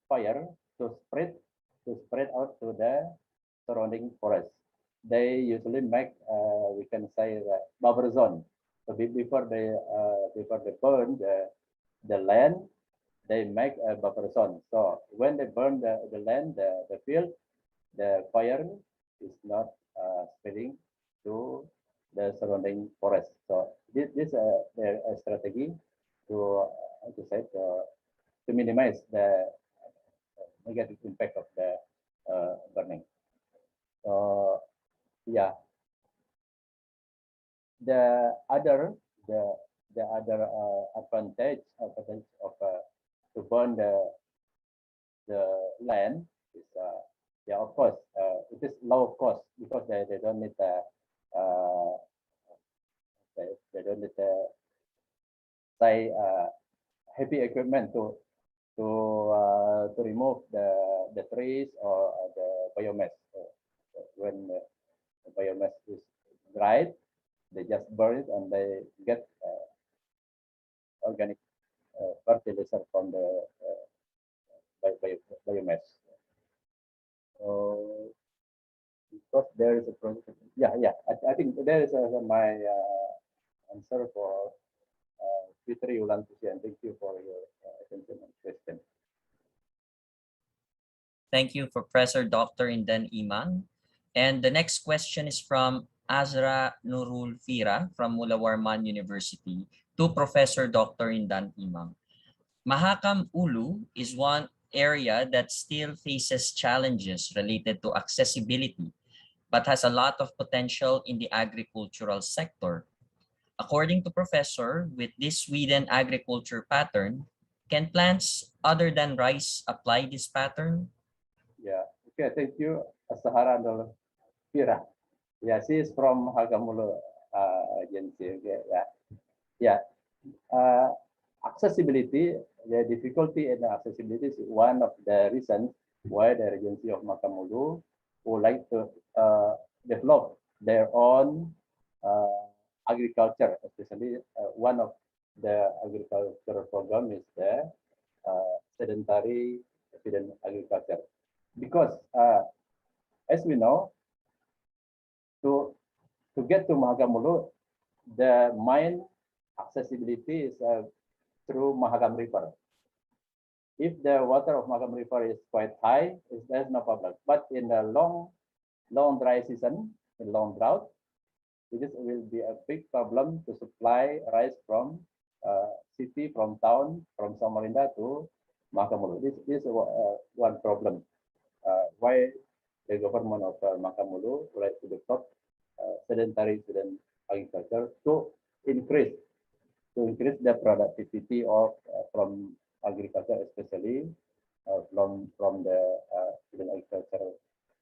S13: fire to spread out to the surrounding forest. They usually make we can say buffer zone. So before they burn the land, they make a buffer zone. So when they burn the land, the field, the fire is not spreading to the surrounding forest. So this is a strategy to minimize the negative impact of the burning. So yeah, the other advantage of to burn the land is yeah, of course it is low cost, because they don't need heavy equipment to remove the trees or the biomass. When the biomass is dried, they just burn it and they get organic fertilizer from the biomass. Because there is a process. Yeah. I think there is my answer for Fitri Ulan Sushi, and thank you for your attention and question.
S10: Thank you, Professor Dr. Indan Imang. And the next question is from Azra Nurul Fira from Mulawarman University to Professor Dr. Indan Imang. Mahakam Ulu is one area that still faces challenges related to accessibility, but has a lot of potential in the agricultural sector. According to Professor, with this Sweden agriculture pattern, can plants other than rice apply this pattern?
S13: Yeah, okay, thank you, Sahara Nurul Fira. Yeah, she is from Hagamulu agency. Okay, yeah. Accessibility, the difficulty in accessibility is one of the reasons why the agency of Makamulu would like to develop their own agriculture, especially one of the agricultural program is the sedentary student agriculture. Because as we know, to get to Mahagamulu, the main accessibility is through Mahagam River. If the water of Mahagam River is quite high, there's no problem. But in the long dry season, in long drought, it will be a big problem to supply rice from city, from town, from Samarinda to Mahakamulu. This is one problem. Why the government of Mahakamulu would like to develop sedentary student agriculture to increase the productivity of from agriculture, especially from the student agriculture,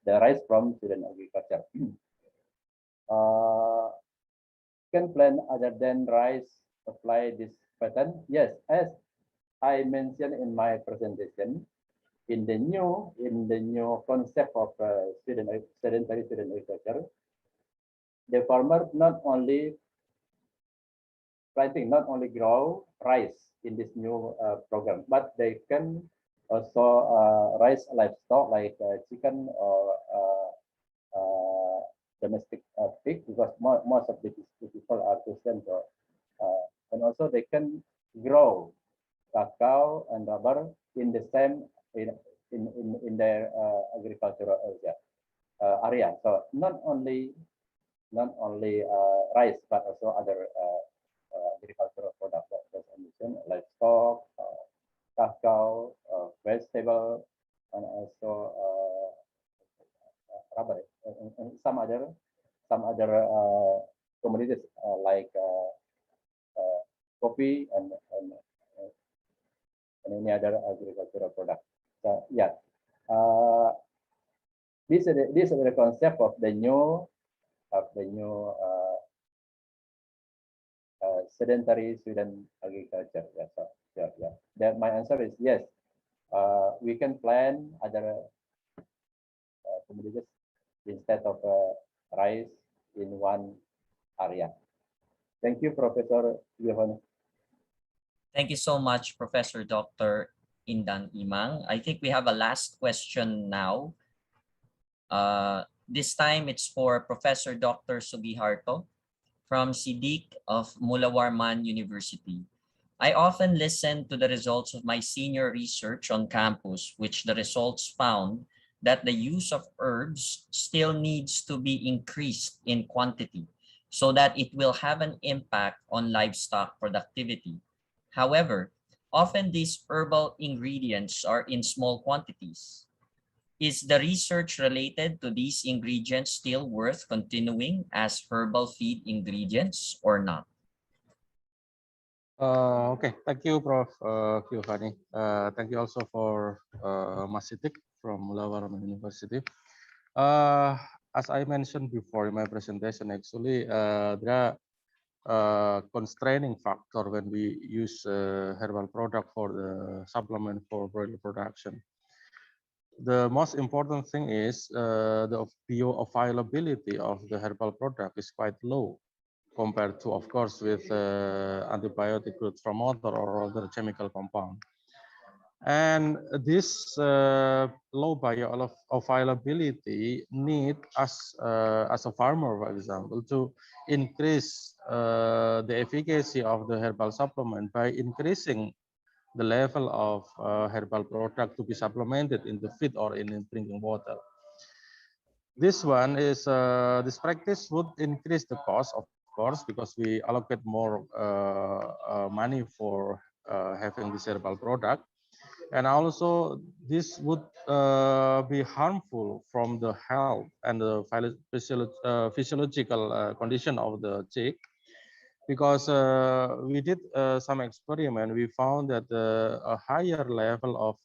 S13: the rice from student agriculture. Can plan other than rice apply this pattern? Yes, as I mentioned in my presentation, in the new concept of sedentary student agriculture, the farmer not only planting, not only grow rice in this new program, but they can also raise livestock like chicken or domestic pig, because most of the people are Christian, so, and also they can grow cacao and rubber in the same in their agricultural area. So not only rice, but also other agricultural products as I mentioned, livestock, cacao, vegetable, and also rubber, and some other commodities like coffee and any other agricultural product. So yeah, this is the concept of the new sedentary student agriculture. Yeah, so yeah. That my answer is yes. We can plan other commodities instead of rice in one area. Thank you, Professor Johan.
S10: Thank you so much, Professor Dr. Indan Imang. I think we have a last question now. This time it's for Professor Dr. Sugiharto from Siddiq of Mulawarman University. I often listen to the results of my senior research on campus, which the results found that the use of herbs still needs to be increased in quantity so that it will have an impact on livestock productivity. However, often these herbal ingredients are in small quantities. Is the research related to these ingredients still worth continuing as herbal feed ingredients or not?
S11: Okay, thank you, Prof. Giovanni. Thank you also for Mas Sitik from Mulawarman University. As I mentioned before in my presentation, actually, there are constraining factor when we use herbal product for the supplement for broiler production. The most important thing is the bioavailability of the herbal product is quite low compared to, of course, with antibiotic growth promoter or other chemical compound. And this low bioavailability need us as a farmer, for example, to increase the efficacy of the herbal supplement by increasing the level of herbal product to be supplemented in the feed or in drinking water. This one is this practice would increase the cost, of course, because we allocate more money for having this herbal product, and also this would be harmful from the health and the physiological condition of the chick. Because we did some experiment, we found that a higher level of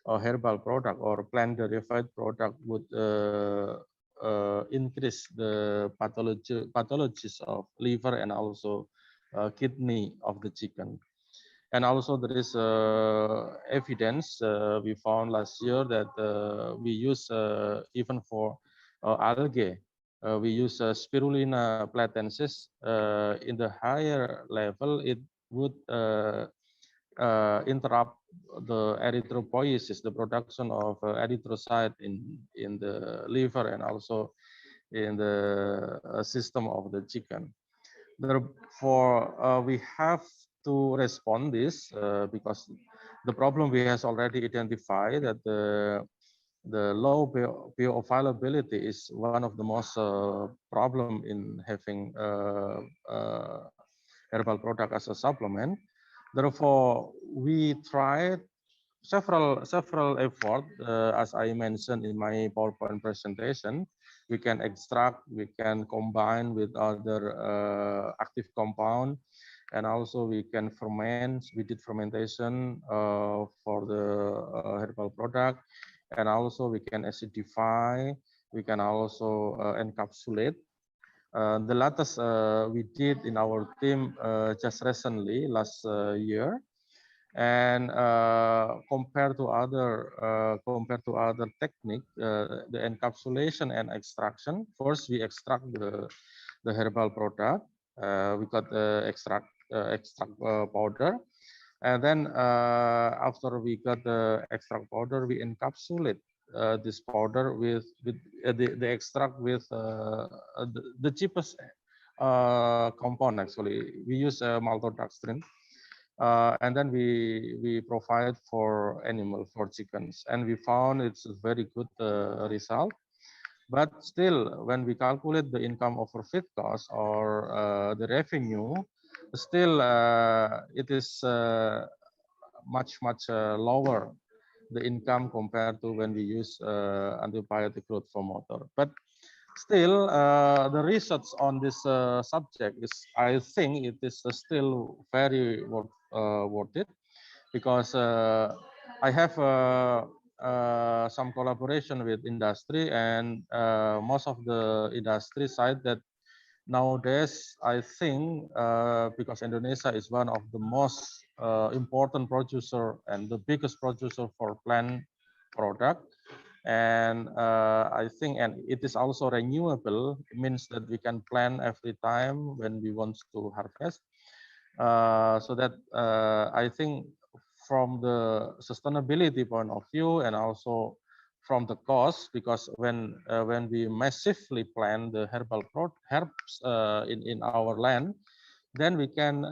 S11: a herbal product or plant-derived product would increase the pathologies of liver and also kidney of the chicken. And also there is evidence we found last year that we use even for algae. We use Spirulina platensis. In the higher level, it would interrupt the erythropoiesis, the production of erythrocyte in the liver and also in the system of the chicken. Therefore, we have to respond this because the problem we has already identified that the low bioavailability is one of the most problem in having herbal product as a supplement. Therefore, we tried several effort, as I mentioned in my PowerPoint presentation. We can extract, we can combine with other active compound, and also we can ferment. We did fermentation for the herbal product, and also we can acidify. We can also encapsulate. The latest we did in our team just recently last year, and compared to other technique, the encapsulation and extraction. First, we extract the herbal product. We got the extract powder, and then after we got the extract powder, we encapsulate this powder with the extract with the cheapest compound. Actually, we use maltodextrin. And then we provide for chickens, and we found it's a very good result. But still, when we calculate the income over feed cost or the revenue, still it is much lower, the income, compared to when we use antibiotic growth promoter. But still, the research on this subject is, I think, it is still very worth it, because I have some collaboration with industry, and most of the industry side that nowadays, I think, because Indonesia is one of the most important producer and the biggest producer for plant product, and I think, and it is also renewable. It means that we can plant every time when we want to harvest. So that I think from the sustainability point of view, and also from the cost, because when we massively plant the herbs in our land, then we can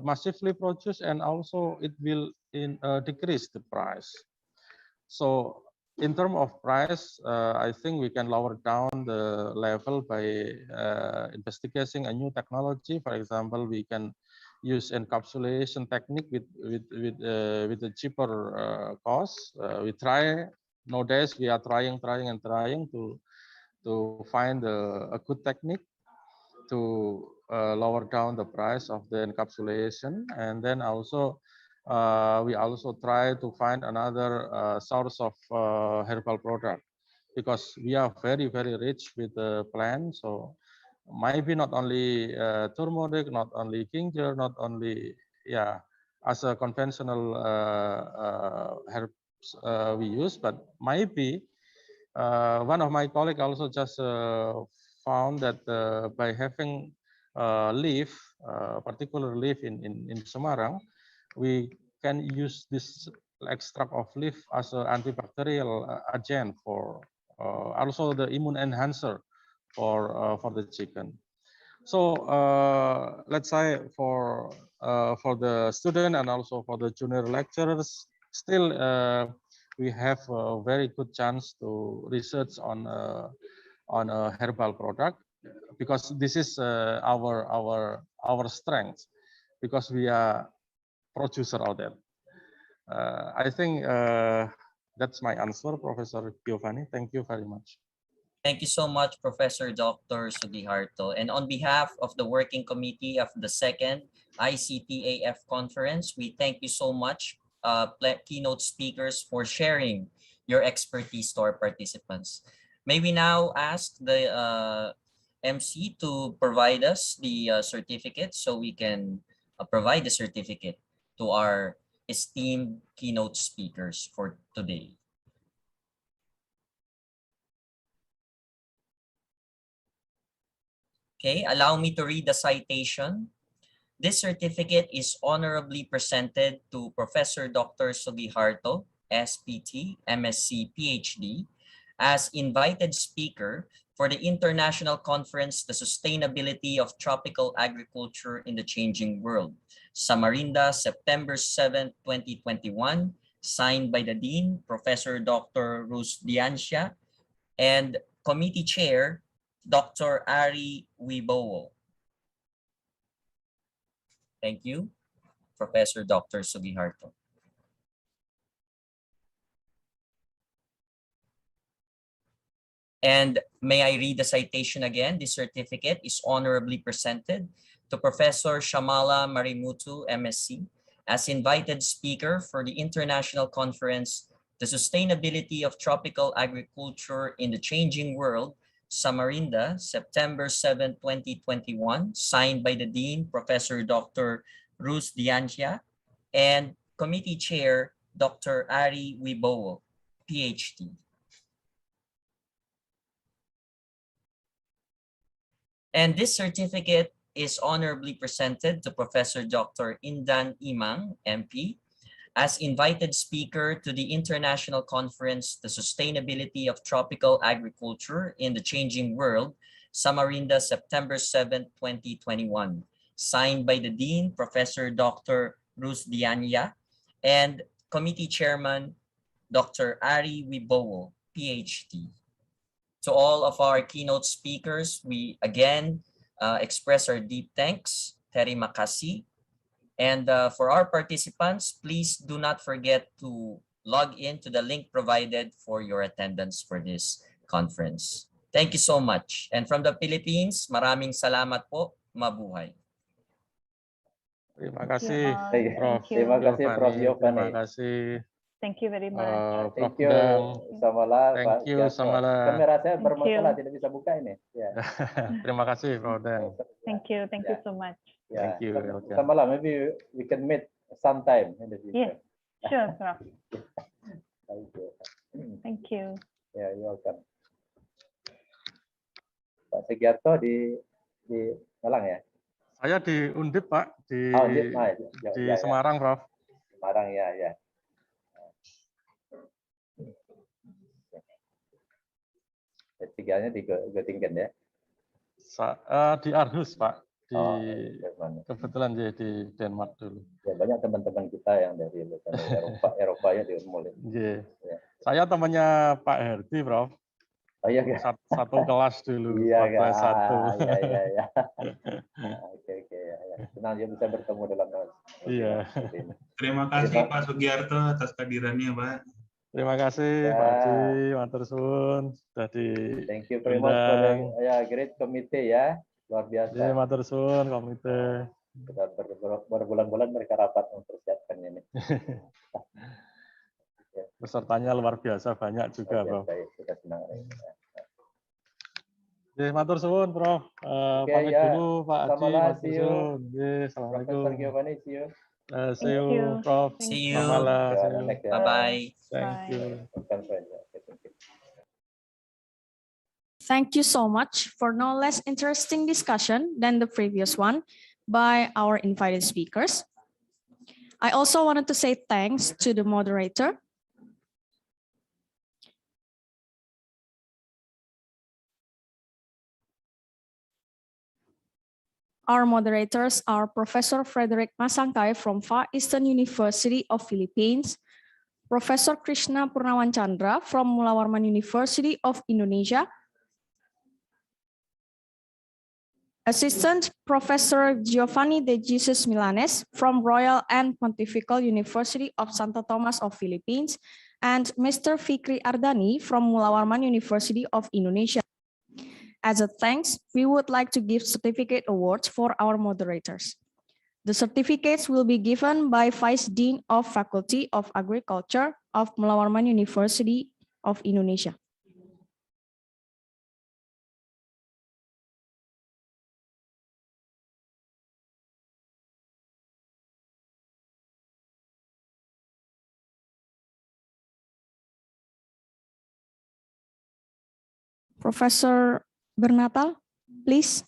S11: massively produce, and also it will decrease the price. So in terms of price, I think we can lower down the level by investigating a new technology. For example, we can use encapsulation technique with a cheaper cost. We try nowadays. We are trying to find a good technique to lower down the price of the encapsulation, and then also we also try to find another source of herbal product, because we are very rich with the plant. So maybe not only turmeric, not only ginger, not only as a conventional herbs we use, but maybe one of my colleagues also just found that by having leaf, particular leaf in Semarang, we can use this extract of leaf as an antibacterial agent for also the immune enhancer for the chicken. So let's say for the student and also for the junior lecturers, still we have a very good chance to research on a herbal product, because this is our strength, because we are producer out there. I think that's my answer, Professor Giovanni. Thank you very much.
S10: Thank you so much, Professor Dr. Sugiharto. And on behalf of the Working Committee of the second ICTAF conference, we thank you so much, keynote speakers, for sharing your expertise to our participants. May we now ask the MC to provide us the certificate, so we can provide the certificate to our esteemed keynote speakers for today. Okay, allow me to read the citation. This certificate is honorably presented to Professor Dr. Sugiharto, SPT, MSc, PhD, as invited speaker for the International Conference, The Sustainability of Tropical Agriculture in the Changing World, Samarinda, September 7, 2021, signed by the Dean, Professor Dr. Rus Diansya, and Committee Chair, Dr. Ari Wibowo. Thank you, Professor Dr. Sugiharto. And may I read the citation again? This certificate is honorably presented to Professor Shamala Marimutu, MSc, as invited speaker for the International Conference, The Sustainability of Tropical Agriculture in the Changing World, Samarinda, September 7, 2021, signed by the Dean, Professor Dr. Rus Diansya, and Committee Chair, Dr. Ari Wibowo, PhD. And this certificate is honorably presented to Professor Dr. Indan Imang, MP, as invited speaker to the International Conference, The Sustainability of Tropical Agriculture in the Changing World, Samarinda, September 7, 2021, signed by the Dean, Professor Dr. Rus Diansya, and Committee Chairman, Dr. Ari Wibowo, PhD. To all of our keynote speakers, we again express our deep thanks. Terima kasih. And for our participants, please do not forget to log in to the link provided for your attendance for this conference. Thank you so much. And from the Philippines, maraming salamat po. Mabuhay.
S11: Terima kasih, Prof.
S13: Terima kasih, Prof.
S11: Terima
S13: Giovanni.
S11: kasih.
S12: Thank you very much.
S11: Prof.
S13: Thank you, Samala.
S11: Thank you, Samala.
S13: Kamera saya
S12: Thank
S13: bermasalah,
S12: you.
S13: tidak bisa buka ini. Ya.
S11: Terima kasih, Prof. Dan.
S12: Thank you so much.
S13: Yeah.
S11: Thank you. Welcome.
S13: Samala, maybe we can meet sometime in the future.
S12: Yes, sure, Prof.
S13: Thank you.
S12: Thank you.
S13: Yeah, you're welcome. Pak Sugiharto di Malang ya?
S11: Saya di Undip, Pak, di
S13: Undip, ya,
S11: Semarang, Prof.
S13: Semarang, ya. Tinggalnya di Göttingen ya?
S11: Di Aarhus, Pak. Kebetulan di Denmark dulu.
S13: Ya, banyak teman-teman kita yang dari Eropa ya di Unmul.
S11: Yeah. Ya. Saya temannya Pak Herdi, Prof.
S13: Oh iya,
S11: satu kelas dulu.
S13: Iya,
S11: kelas 1.
S13: Iya. Oke, ya. Senang ya bisa bertemu dalam.
S11: Iya.
S3: Terima kasih Pak Sugiharto atas kehadirannya, Pak.
S11: Terima kasih Pak Haji, matur suwun sudah
S13: Thank you very much for the great committee ya, luar biasa.
S11: Iya, matur suwun komite.
S13: Sudah berbulan-bulan mereka rapat mempersiapkan ini.
S11: Pesertanya luar biasa banyak juga, Prof.
S13: Kita senang.
S11: Matur suwun, Prof. Pamit dulu Pak Haji, matur suwun. Assalamualaikum.
S13: Profesor Giovanni, see you.
S11: See you, Prof.
S10: See you.
S11: Bye-bye.
S10: Thank
S11: you.
S1: Thank you so much for no less interesting discussion than the previous one by our invited speakers. I also wanted to say thanks to the moderator. Our moderators are Professor Frederick Masangkai from Far Eastern University of Philippines, Professor Krishna Purnawan Chandra from Mula Warman University of Indonesia, Assistant Professor Giovanni de Jesus Milanes from Royal and Pontifical University of Santo Tomas of Philippines, and Mr. Fikri Ardani from Mula Warman University of Indonesia. As a thanks, we would like to give certificate awards for our moderators. The certificates will be given by Vice Dean of Faculty of Agriculture of Mula Warman University of Indonesia. Professor Bernatal, please.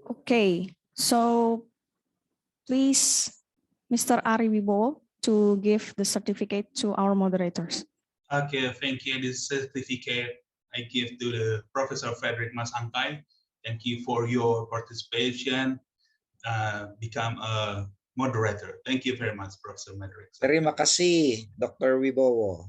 S1: Okay, so please, Mr. Ari Wibowo, to give the certificate to our moderators.
S3: Okay, thank you. This certificate I give to the Professor Frederick Masangkai. Thank you for your participation. Become a moderator. Thank you very much, Professor Frederick.
S6: Terima kasih, Dr. Wibowo.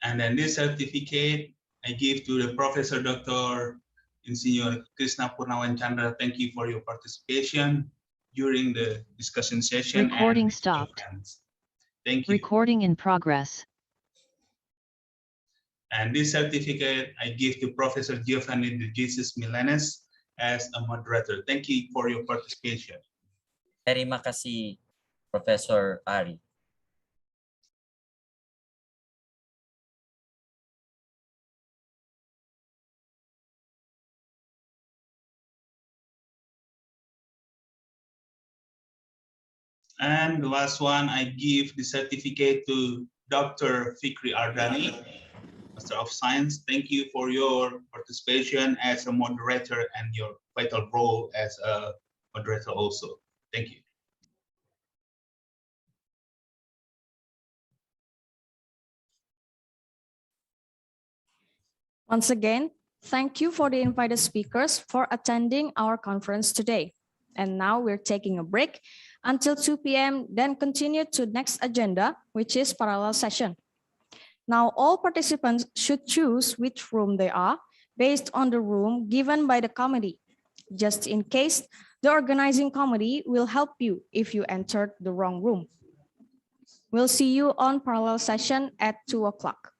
S3: And then this certificate I give to the Professor Dr. Insinyur Krishna Purnawan Chandra. Thank you for your participation during the discussion session.
S14: Recording
S3: and
S14: stopped.
S3: Thank you.
S14: Recording in progress.
S3: And this certificate I give to Professor Giovanni de Jesus Milanes as a moderator. Thank you for your participation.
S10: Terima kasih, Professor Ari.
S3: And the last one, I give the certificate to Dr. Fikri Ardani, Master of Science. Thank you for your participation as a moderator and your vital role as a moderator also. Thank you.
S1: Once again, thank you for the invited speakers for attending our conference today. And now we're taking a break until 2 p.m., then continue to next agenda, which is parallel session. Now, all participants should choose which room they are based on the room given by the committee. Just in case, the organizing committee will help you if you entered the wrong room. We'll see you on parallel session at 2 o'clock.